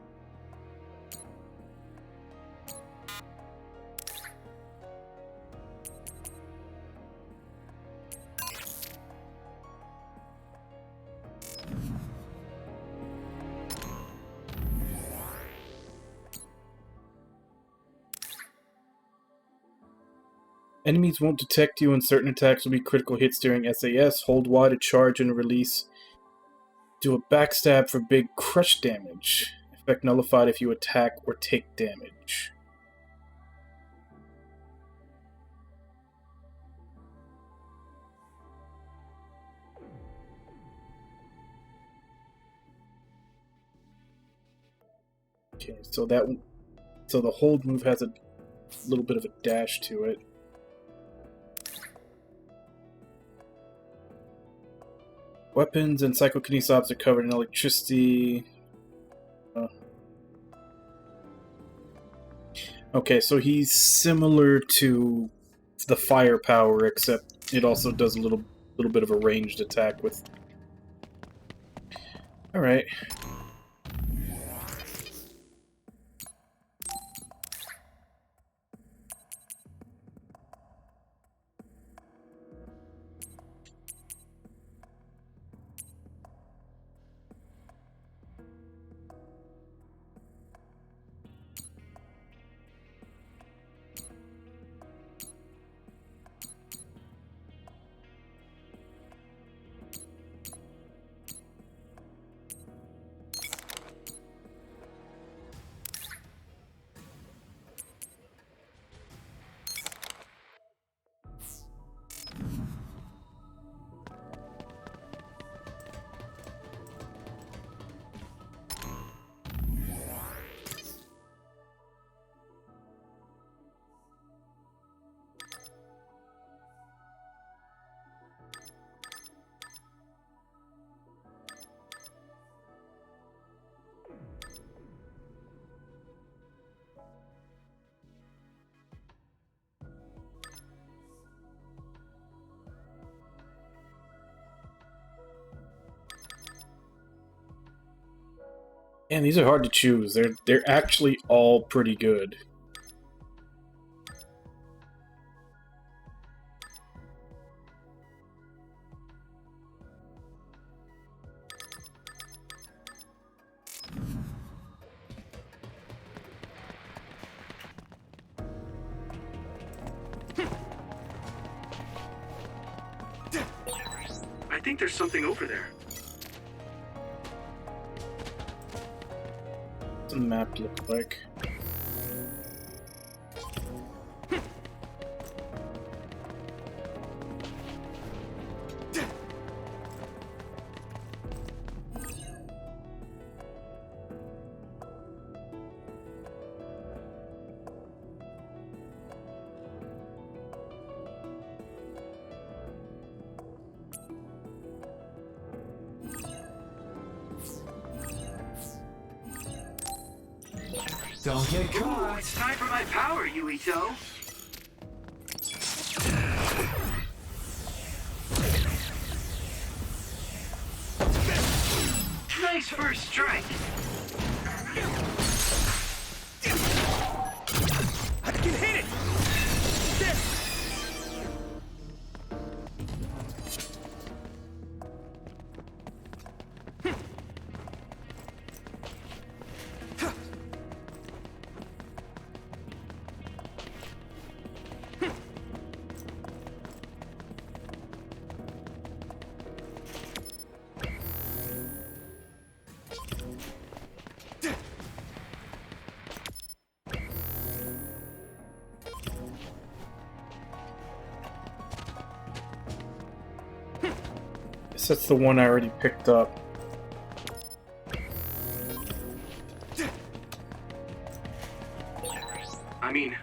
Enemies won't detect you, and certain attacks will be critical hits during SAS. Hold Y to charge and release. Do a backstab for big crush damage. Effect nullified if you attack or take damage. Okay, so the hold move has a little bit of a dash to it. Weapons and psychokinesis ops are covered in electricity. Okay, so he's similar to the firepower, except it also does a little bit of a ranged attack with. All right. And these are hard to choose. They're actually all pretty good. I think there's something over there. What's the map look like? Don't get caught. Ooh, it's time for my power, Yuito. Nice first strike. I can hit it. That's the one I already picked up. I mean,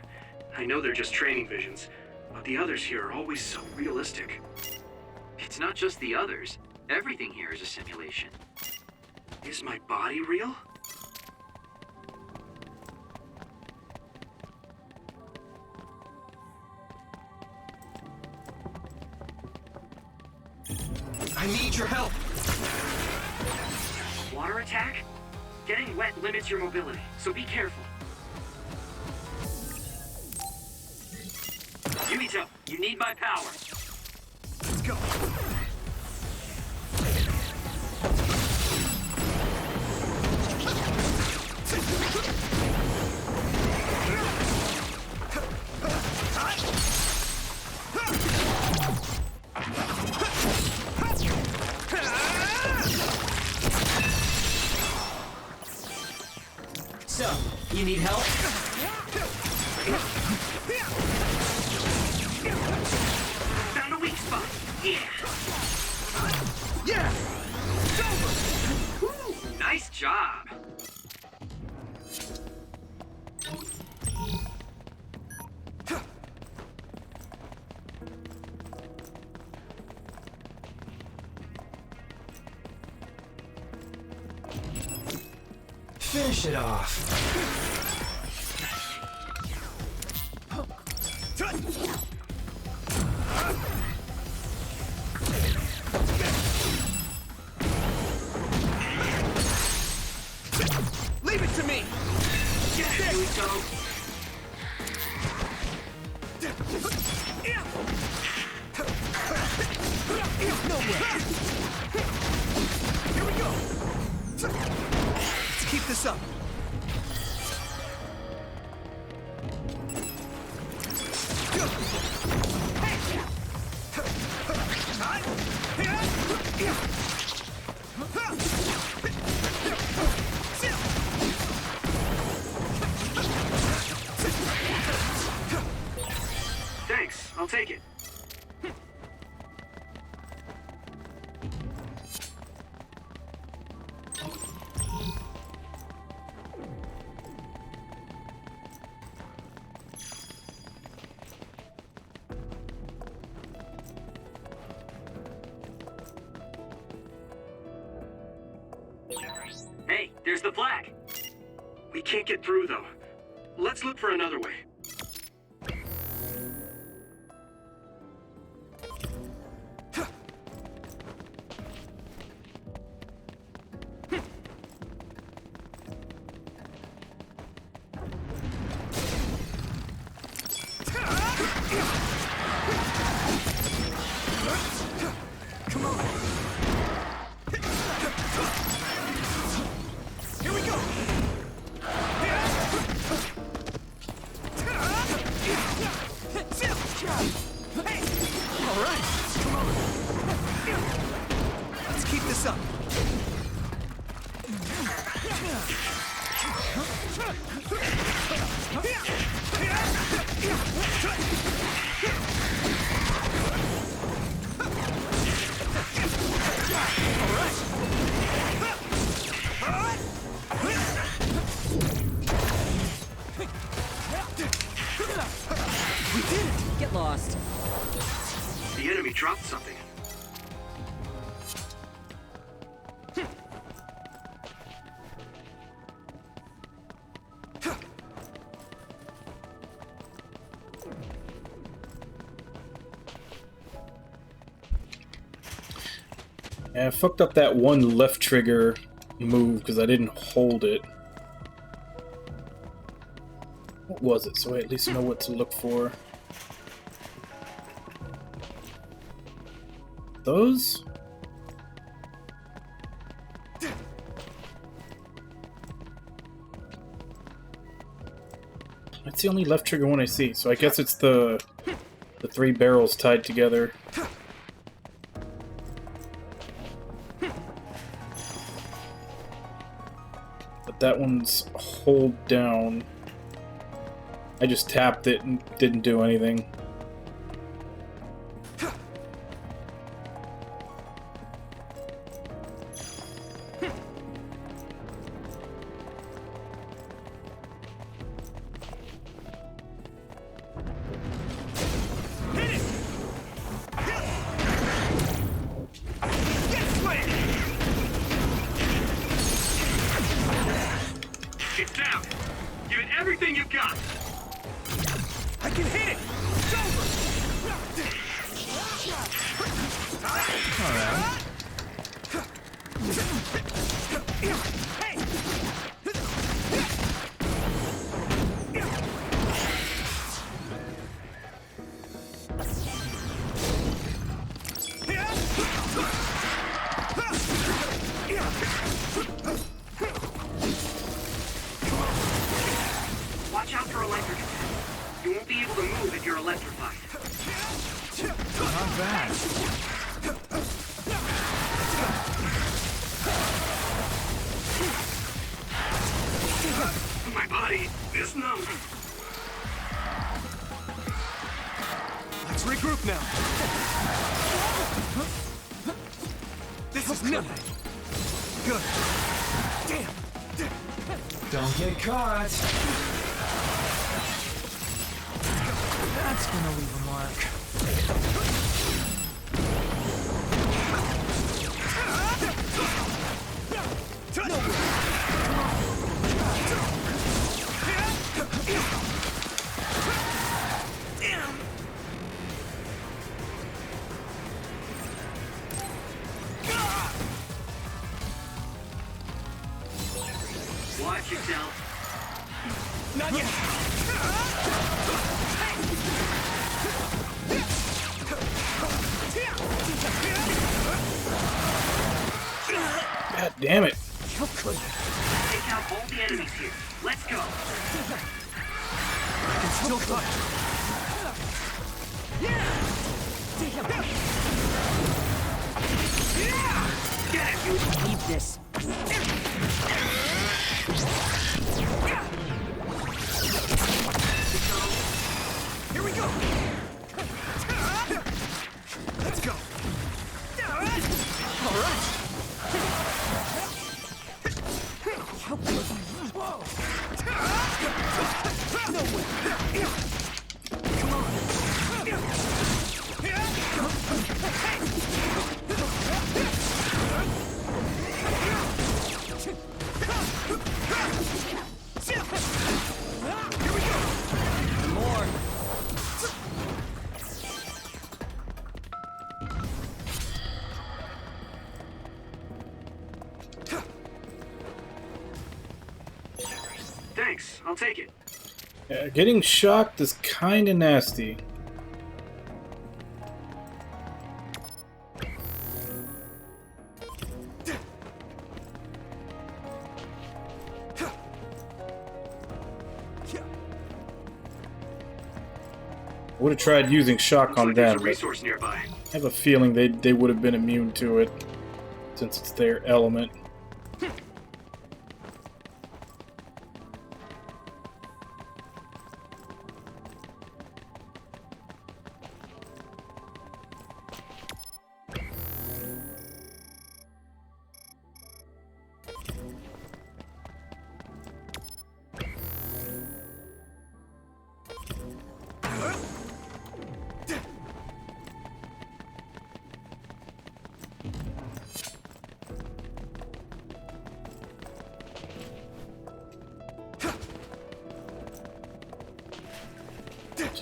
I know they're just training visions, but the others here are always so realistic. It's not just the others. Everything here is a simulation. Is my body real? I need your help. attack? Getting wet limits your mobility, so be careful. Yuito, you need my power. Let's go. So, you need help? Found a weak spot. Yeah. Ooh, nice job. Finish it off. Leave it to me. Get it, Yuito. No way. Here we go. Let's keep this up. Thanks, I'll take it. Hey, there's the flag. We can't get through, though. Let's look for another way. Come on. Here we go. All right. Come on. Let's keep this up. We did it! Get lost. The enemy dropped something. Yeah, I fucked up that one left trigger move because I didn't hold it. What was it? So I at least know what to look for. Those? That's the only left trigger one I see, so I guess it's the three barrels tied together. But that one's hold down. I just tapped it and didn't do anything. It's down. Give it everything you've got. I can hit it. It's over. All right. move and you're electrified. Not bad. My body is numb. Let's regroup now. This is nothing. Good. Damn. Don't get caught. That's gonna leave a mark. Watch yourself. Not yet. God damn it. Take out all the enemies here. Let's go. I can still fight. Get it, you need this. Here we go. Let's go. All right. Whoa. No way. Come on. Here we go. More. Thanks, I'll take it. Yeah, getting shocked is kinda nasty. I would have tried using shock on them, but Resource nearby. I have a feeling they would have been immune to it, since it's their element.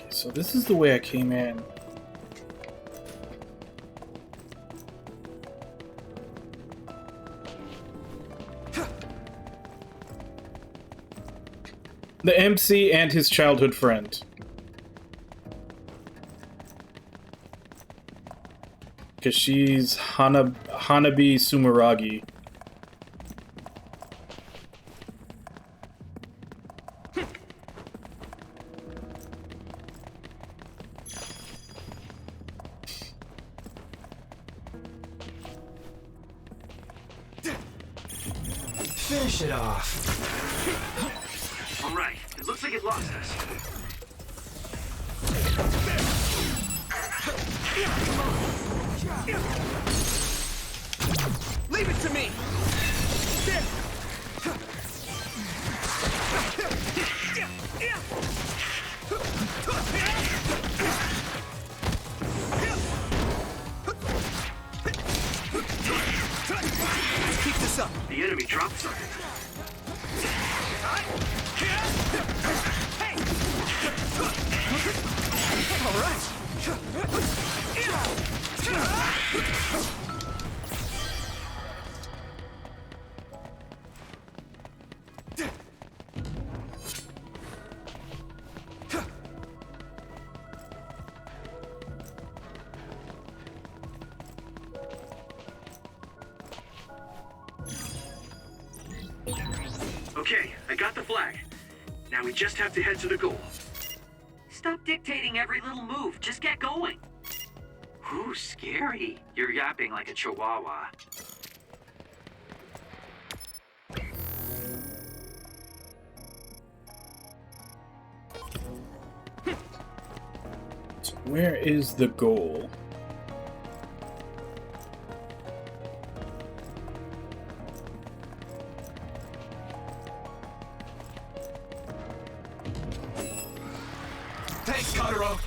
So this is the way I came in. The MC and his childhood friend. Because she's Hanabi Sumeragi. Finish it off. All right, it looks like it lost us. Leave it to me. Keep this up. The enemy dropped something. All right. Okay, I got the flag. Now we just have to head to the goal. Stop dictating every little move. Just get going. Ooh, scary. You're yapping like a chihuahua. So where is the goal? Thanks, Kagero.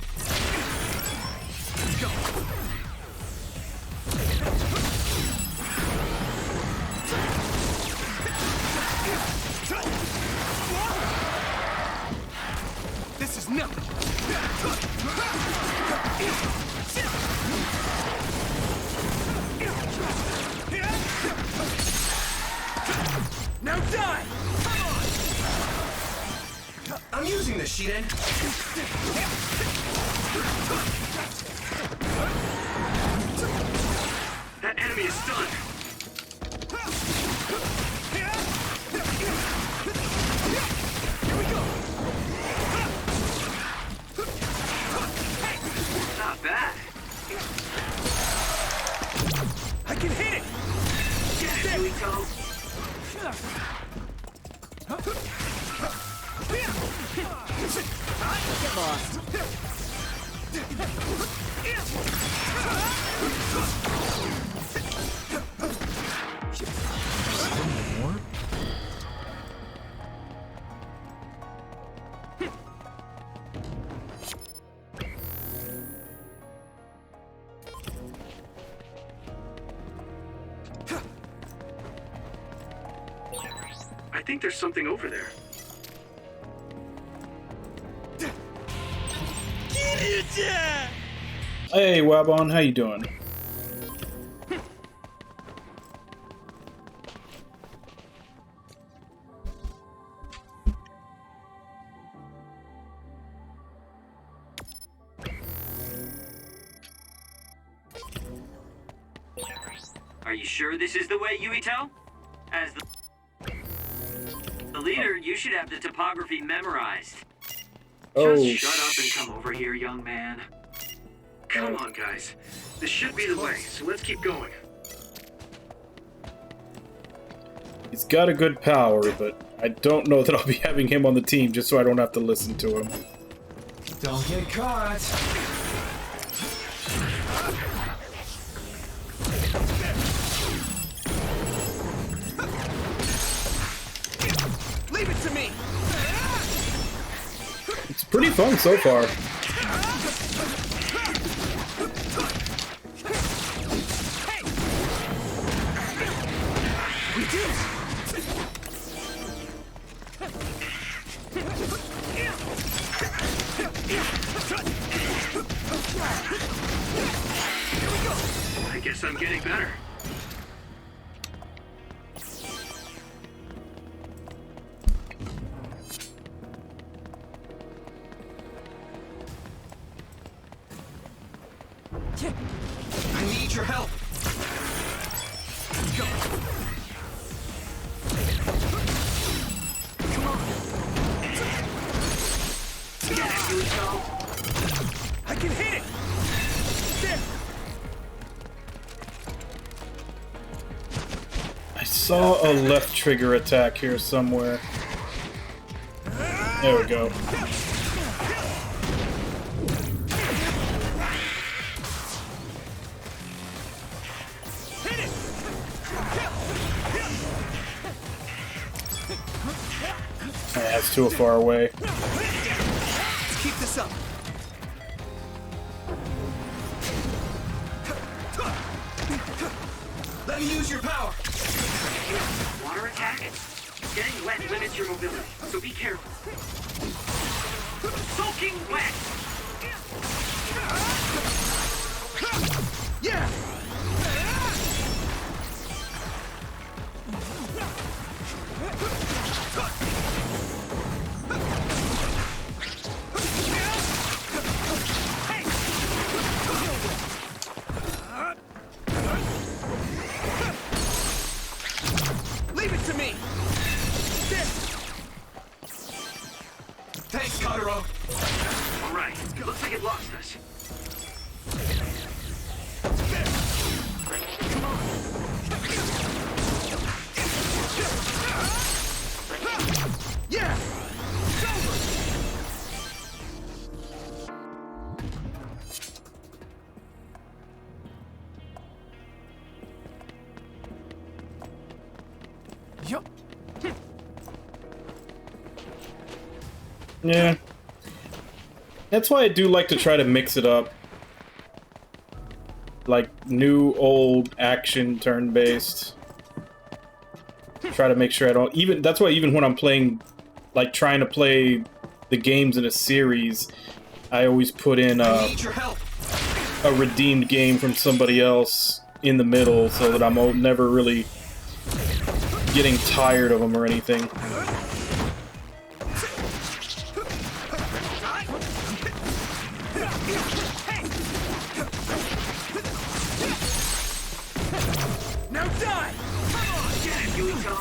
Go. This is nothing. Now die! Come on! I'm using this, Shiden. That enemy is stunned. Here we go! Not bad. I can hit it! Get it, Yuito. Get lost. I think there's something over there. Hey, Wabon, how you doing? Are you sure this is the way, Yuito? As the leader, you should have the topography memorized. Just shut up and come over here, young man. Come on, guys. This should be the way, so let's keep going. He's got a good power, but I don't know that I'll be having him on the team just so I don't have to listen to him. Don't get caught. Leave it to me. It's pretty fun so far. We did it. I guess I'm getting better. I need your help. Go. Come on. Get it, Yuito. I can hit it. There. I saw a left trigger attack here somewhere. There we go. That's too far away. Let's keep this up. Let me use your power. Water attack? Getting wet limits your mobility, so be careful. Soaking wet! Yeah! Leave it to me! There. Thanks, Kagero. All right, lost us. Yeah! It's over! Yup. Yeah. That's why I do like to try to mix it up. Like, new, old, action, turn-based. Try to make sure I don't... Even that's why even when I'm playing... Like, trying to play the games in a series, I always put in a redeemed game from somebody else in the middle so that I'm never really getting tired of them or anything. Now die! Come on! Get it, Yuito!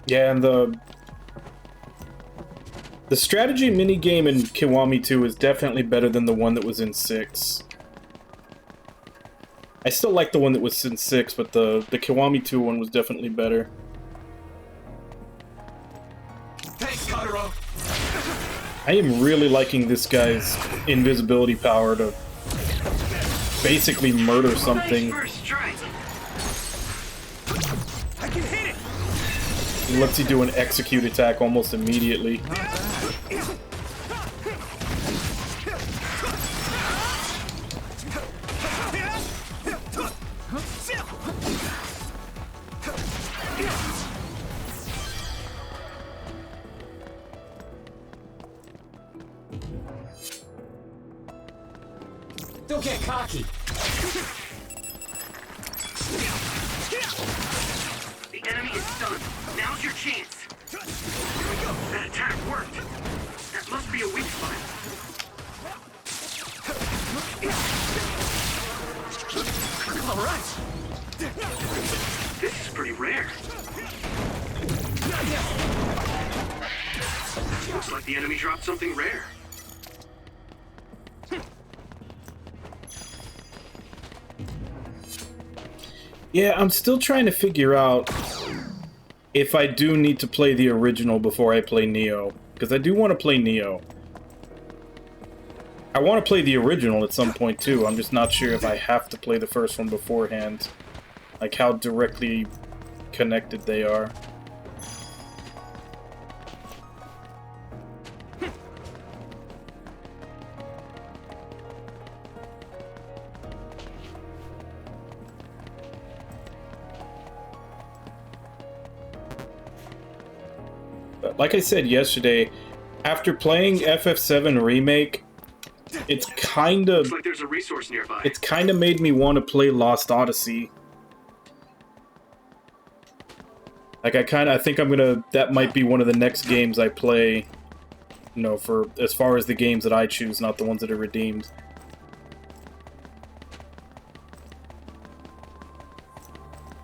Yeah, and the strategy minigame in Kiwami 2 is definitely better than the one that was in 6. I still like the one that was in 6, but the Kiwami 2 one was definitely better. Thanks, Kagero! I am really liking this guy's invisibility power to basically murder something. First strike. I can hit it! It lets you do an execute attack almost immediately. Don't get cocky. The enemy is stunned. Now's your chance. That attack worked. That must be a weak spot. All right. This is pretty rare. Looks like the enemy dropped something rare. Yeah, I'm still trying to figure out if I do need to play the original before I play Neo. Because I do want to play Neo. I want to play the original at some point too. I'm just not sure if I have to play the first one beforehand. Like how directly connected they are. Like I said yesterday, after playing FF7 Remake, it's kind of... Looks like there's a resource nearby. It's kind of made me want to play Lost Odyssey. Like, I think I'm gonna... That might be one of the next games I play, you know, for as far as the games that I choose, not the ones that are redeemed.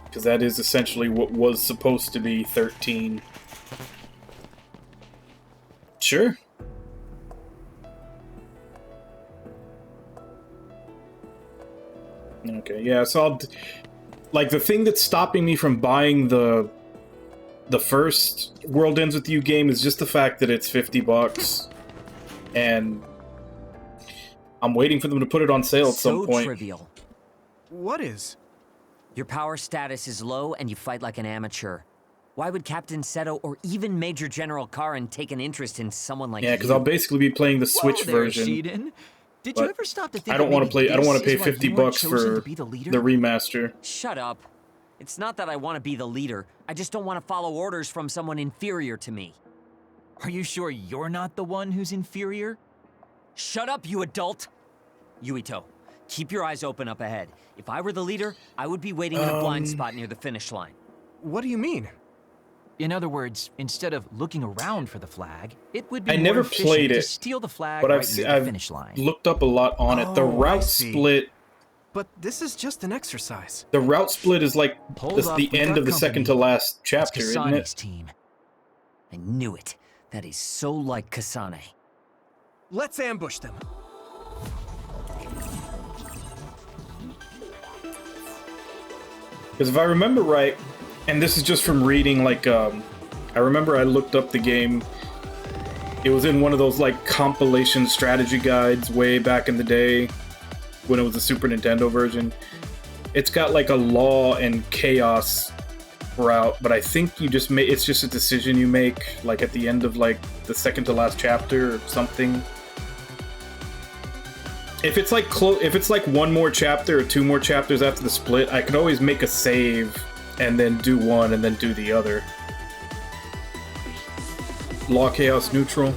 Because that is essentially what was supposed to be 13. Sure. Okay, yeah, so I'll... Like, the thing that's stopping me from buying the first World Ends With You game is just the fact that it's $50. And I'm waiting for them to put it on sale at some point. So trivial. What is? Your power status is low and you fight like an amateur. Why would Captain Seto or even Major General Karin take an interest in someone like you? Yeah, because I'll basically be playing the Switch version. Did you ever stop to think I don't want to play. I don't want to pay $50 for the remaster. Shut up. It's not that I want to be the leader. I just don't want to follow orders from someone inferior to me. Are you sure you're not the one who's inferior? Shut up, you adult! Yuito, keep your eyes open up ahead. If I were the leader, I would be waiting in a blind spot near the finish line. What do you mean? In other words, instead of looking around for the flag, it would be I more never efficient played to it, steal the flag but right near the I've finish line. looked up a lot on it. The Oh, I route see. split but this is just an exercise. The route split is like Hold up, the we end got of the company. second to last It's chapter, isn't Kasane's it? team. I knew it. That is so like Kasane. Let's ambush them. Because if I remember right, and this is just from reading, like, I remember I looked up the game. It was in one of those, like, compilation strategy guides way back in the day when it was the Super Nintendo version. It's got, like, a law and chaos route, but I think you just make, it's just a decision you make, like, at the end of, like, the second to last chapter or something. If it's like one more chapter or two more chapters after the split, I could always make a save and then do one and then do the other. Law, chaos, neutral.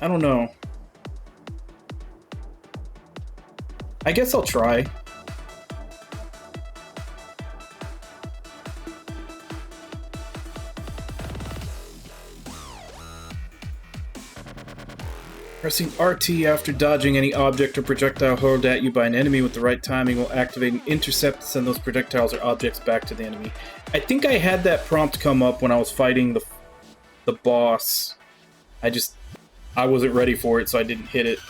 I don't know. I guess I'll try. Pressing RT after dodging any object or projectile hurled at you by an enemy with the right timing will activate an intercept to send those projectiles or objects back to the enemy. I think I had that prompt come up when I was fighting the boss. I wasn't ready for it, so I didn't hit it.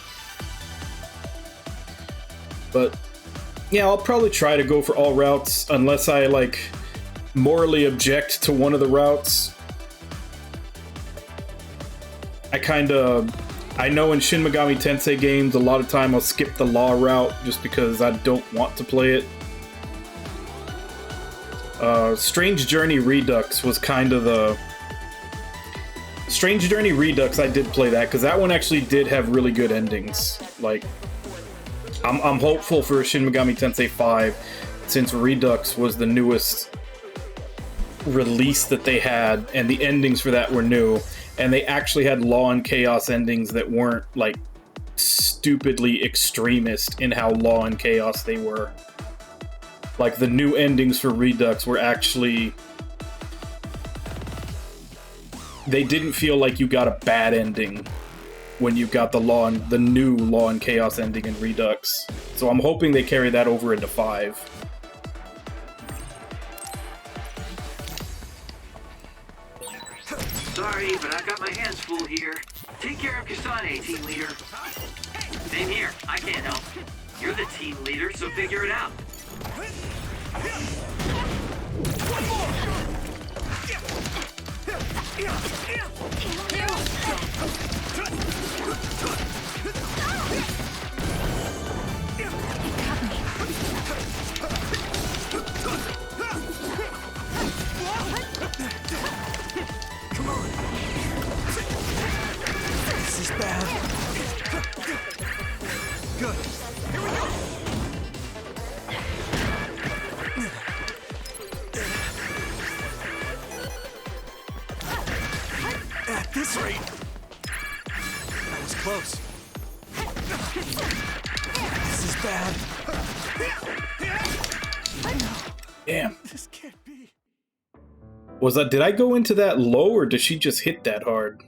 But yeah, I'll probably try to go for all routes unless I like morally object to one of the routes. I know in Shin Megami Tensei games a lot of time I'll skip the law route just because I don't want to play it. Strange Journey Redux was kind of the... Strange Journey Redux, I did play that because that one actually did have really good endings. Like, I'm hopeful for Shin Megami Tensei 5 since Redux was the newest release that they had and the endings for that were new and they actually had law and chaos endings that weren't like stupidly extremist in how law and chaos they were. Like the new endings for Redux were actually, they didn't feel like you got a bad ending when you got the new Law and Chaos ending in Redux. So I'm hoping they carry that over into 5. Sorry, but I've got my hands full here. Take care of Kasane, team leader. Same here. I can't help. You're the team leader, so figure it out. Come on. This is bad. Good. Here we go. At this rate, that was close. This is bad. Damn. This can't be. Did I go into that low or did she just hit that hard?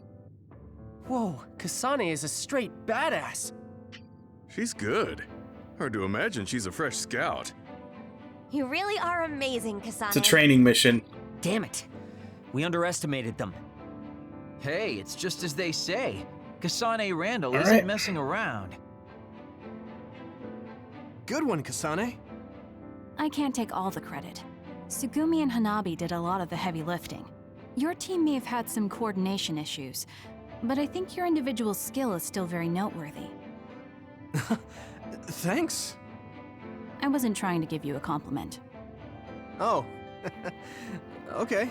Whoa, Kasane is a straight badass. She's good. Hard to imagine she's a fresh scout. You really are amazing, Kasane. It's a training mission. Damn it. We underestimated them. Hey, it's just as they say. Kasane Randall isn't messing around. Good one, Kasane. I can't take all the credit. Tsugumi and Hanabi did a lot of the heavy lifting. Your team may have had some coordination issues, but I think your individual skill is still very noteworthy. Thanks. I wasn't trying to give you a compliment. Oh. Okay.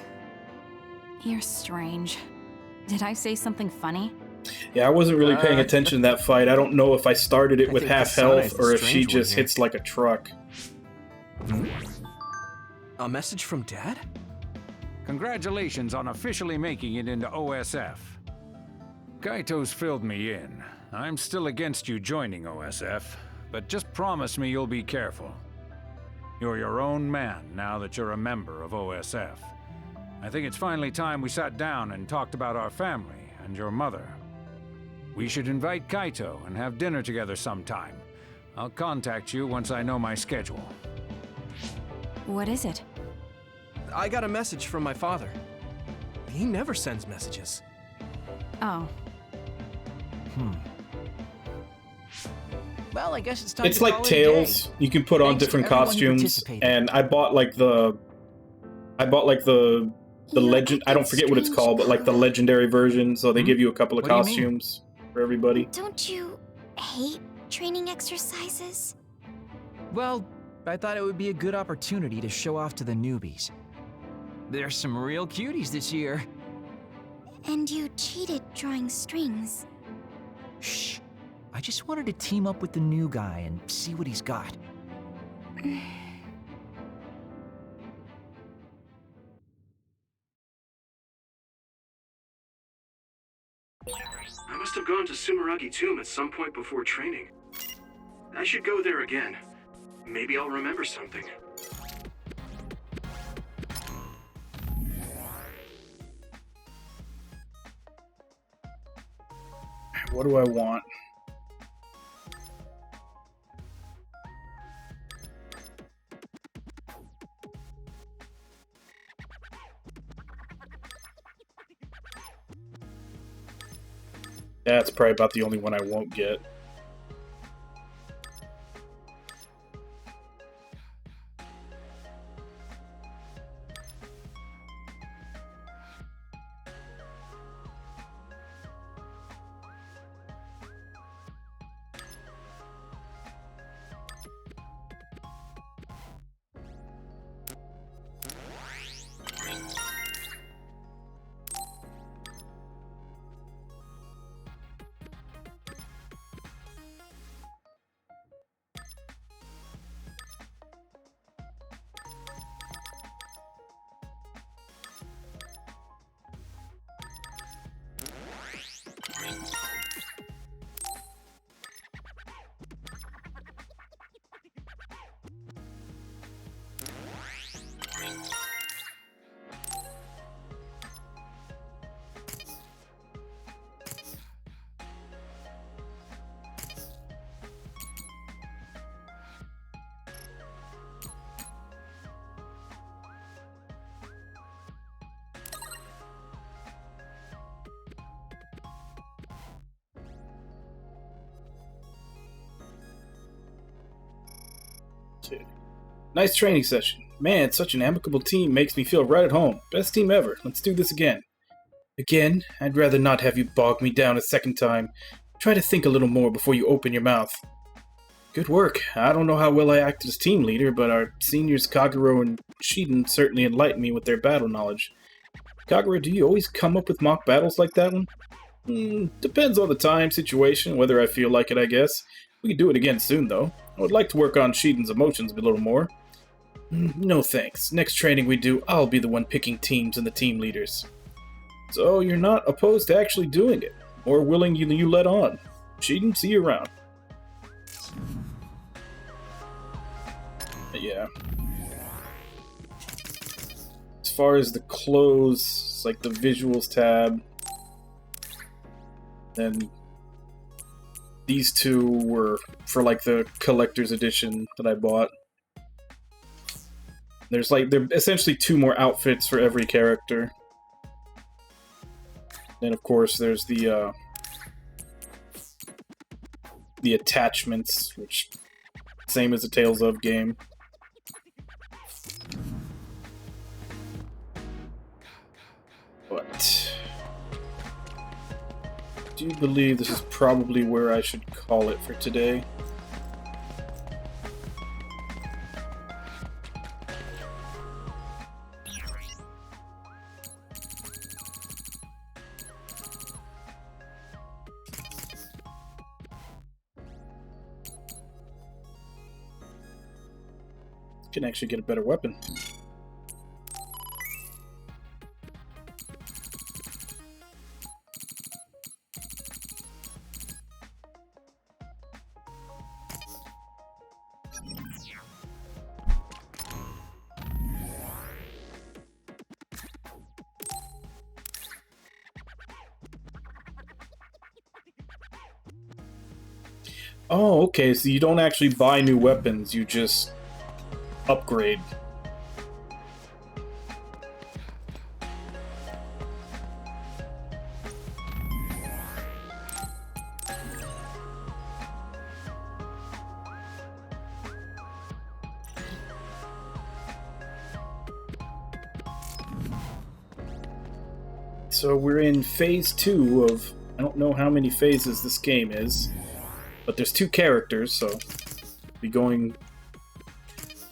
You're strange. Did I say something funny? Yeah, I wasn't really paying attention to that fight. I don't know if I started it with half health or if she just hits like a truck. A message from Dad? Congratulations on officially making it into OSF. Kaito's filled me in. I'm still against you joining OSF, but just promise me you'll be careful. You're your own man now that you're a member of OSF. I think it's finally time we sat down and talked about our family and your mother. We should invite Kaito and have dinner together sometime. I'll contact you once I know my schedule. What is it? I got a message from my father. He never sends messages. Oh. Well, I guess it's time It's to like call it a day. Tails. You can put on Thanks to different everyone who costumes, participated. and I bought like the legend. I don't forget what it's called, but like the legendary version. So they give you a couple of What do you mean? costumes for everybody. Don't you hate training exercises? Well, I thought it would be a good opportunity to show off to the newbies. There's some real cuties this year. And you cheated drawing strings. Shh. I just wanted to team up with the new guy and see what he's got. I must have gone to Sumeragi Tomb at some point before training. I should go there again. Maybe I'll remember something. What do I want? That's probably about the only one I won't get. Nice training session. Man, such an amicable team makes me feel right at home. Best team ever. Let's do this again. Again? I'd rather not have you bog me down a second time. Try to think a little more before you open your mouth. Good work. I don't know how well I acted as team leader, but our seniors Kagero and Shiden certainly enlightened me with their battle knowledge. Kagero, do you always come up with mock battles like that one? Depends on the time, situation, whether I feel like it, I guess. We could do it again soon, though. I would like to work on Shiden's emotions a little more. No thanks. Next training we do, I'll be the one picking teams and the team leaders. So you're not opposed to actually doing it. More willing than you let on. Shiden, see you around. Yeah. As far as the clothes, it's like the visuals tab. Then these two were for like the collector's edition that I bought. There's like, there are essentially 2 more outfits for every character. Then of course there's the attachments, which same as the Tales of game. But I do believe this is probably where I should call it for today. Can actually get a better weapon. Oh, okay, so you don't actually buy new weapons, you just upgrade. So we're in phase 2 of, I don't know how many phases this game is, but there's 2 characters, so be going,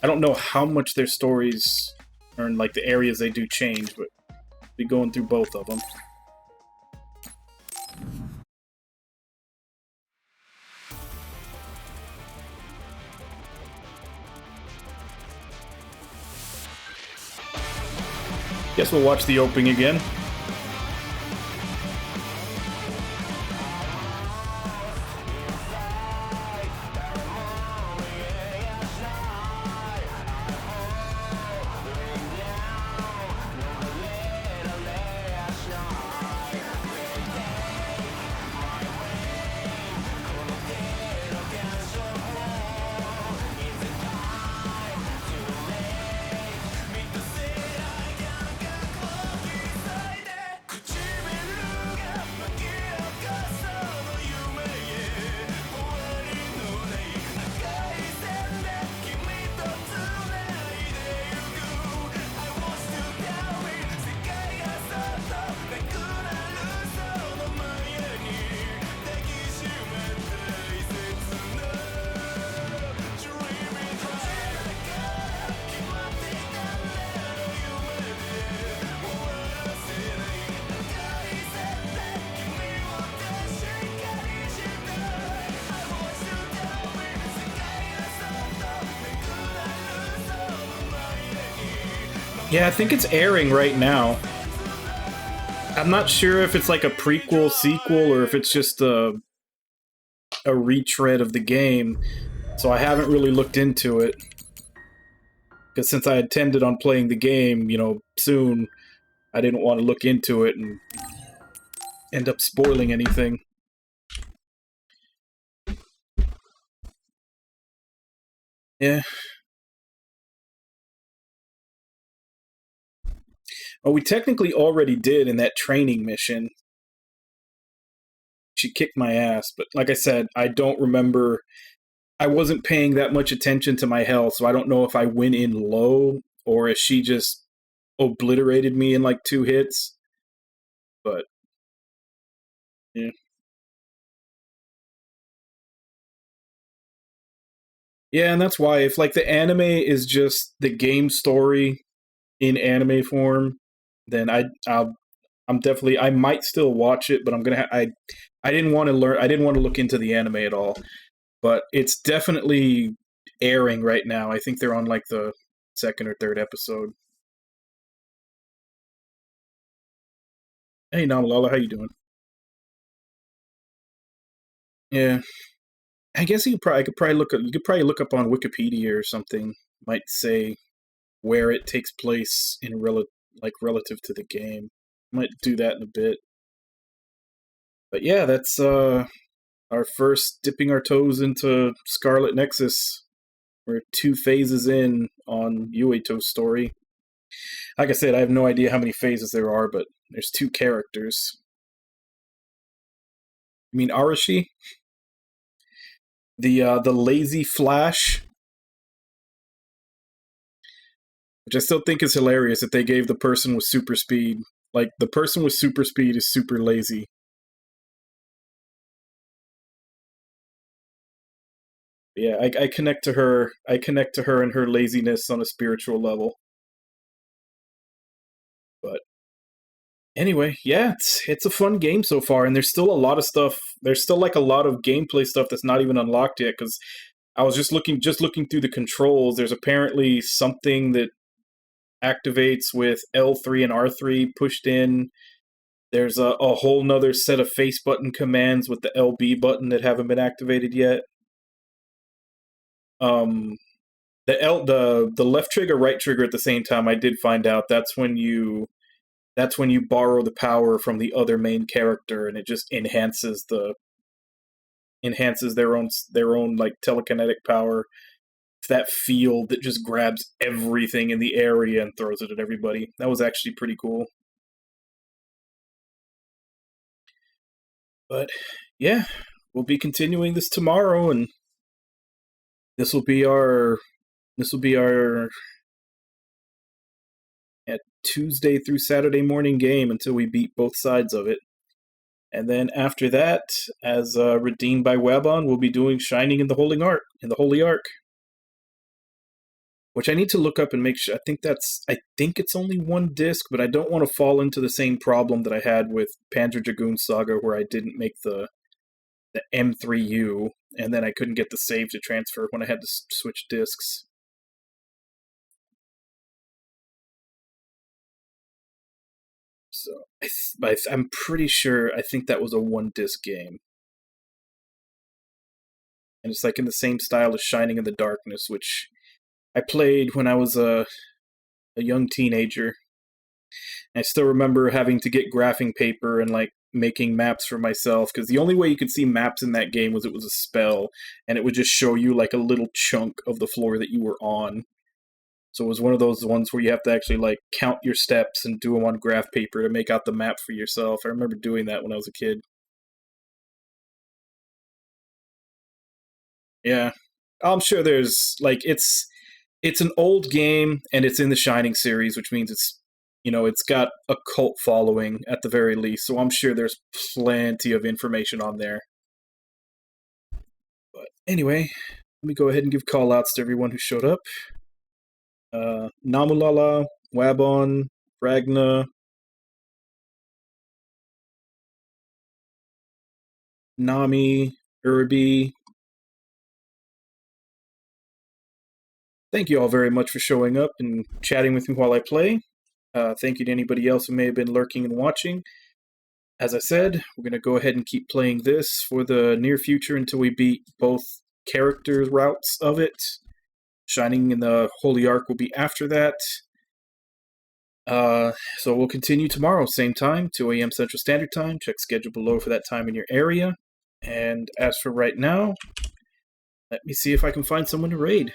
I don't know how much their stories, or in like the areas they do change, but be going through both of them. Guess we'll watch the opening again. Yeah, I think it's airing right now. I'm not sure if it's like a prequel, sequel, or if it's just a retread of the game, so I haven't really looked into it. Because since I intended on playing the game, you know, soon, I didn't want to look into it and end up spoiling anything. Yeah. Well, we technically already did in that training mission. She kicked my ass, but like I said, I don't remember. I wasn't paying that much attention to my health, so I don't know if I went in low or if she just obliterated me in like 2 hits. But yeah. Yeah, and that's why if like the anime is just the game story in anime form, then I'm definitely, I might still watch it, but I'm gonna I didn't want to learn, I didn't want to look into the anime at all. But it's definitely airing right now. I think they're on like the 2nd or 3rd episode. Hey Namalala, how you doing? Yeah. I guess you could probably look up on Wikipedia or something. Might say where it takes place in relative to the game. Might do that in a bit. But yeah, that's our first dipping our toes into Scarlet Nexus. We're 2 phases in on Yuito's story. Like I said, I have no idea how many phases there are, but there's 2 characters. You mean Arashi? The lazy Flash? Which I still think is hilarious that they gave the person with super speed. Like, the person with super speed is super lazy. Yeah, I connect to her. I connect to her and her laziness on a spiritual level. But anyway, yeah, it's a fun game so far, and there's still a lot of stuff. There's still like a lot of gameplay stuff that's not even unlocked yet. Because I was just looking through the controls. There's apparently something that activates with L3 and R3 pushed in. There's a whole nother set of face button commands with the LB button that haven't been activated yet. The left trigger, right trigger at the same time, I did find out that's when you borrow the power from the other main character, and it just enhances the enhances their own like telekinetic power. That field that just grabs everything in the area and throws it at everybody. That was actually pretty cool. But yeah, we'll be continuing this tomorrow, and this will be our Tuesday through Saturday morning game until we beat both sides of it. And then after that, as redeemed by Wabon, we'll be doing Shining in the Holy Ark. Which I need to look up and make sure. I think it's only one disc, but I don't want to fall into the same problem that I had with Panzer Dragoon Saga, where I didn't make the M3U, and then I couldn't get the save to transfer when I had to switch discs. So I'm pretty sure. I think that was a one-disc game, and it's like in the same style as Shining in the Darkness, which I played when I was a young teenager. I still remember having to get graphing paper and like making maps for myself, because the only way you could see maps in that game was it was a spell, and it would just show you like a little chunk of the floor that you were on. So it was one of those ones where you have to actually like count your steps and do them on graph paper to make out the map for yourself. I remember doing that when I was a kid. Yeah. I'm sure there's like it's an old game, and it's in the Shining series, which means it's got a cult following at the very least. So I'm sure there's plenty of information on there. But anyway, let me go ahead and give call-outs to everyone who showed up. Namulala, Wabon, Ragna, Nami, Urbi. Thank you all very much for showing up and chatting with me while I play. Thank you to anybody else who may have been lurking and watching. As I said, we're going to go ahead and keep playing this for the near future until we beat both character routes of it. Shining in the Holy Ark will be after that. So we'll continue tomorrow, same time, 2 a.m. Central Standard Time. Check schedule below for that time in your area. And as for right now, let me see if I can find someone to raid.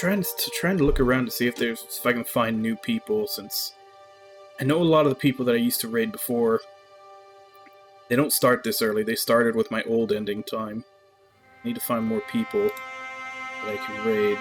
Trying to look around to see if I can find new people, since I know a lot of the people that I used to raid before, they don't start this early. They started with my old ending time. I need to find more people that I can raid.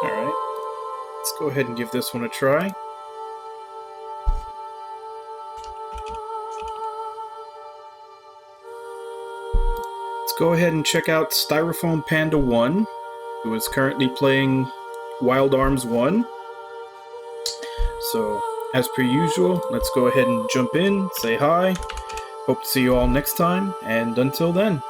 Alright, let's go ahead and give this one a try. Let's go ahead and check out Styrofoam Panda 1. who is currently playing Wild Arms 1. So, as per usual, let's go ahead and jump in, say hi. Hope to see you all next time, and until then.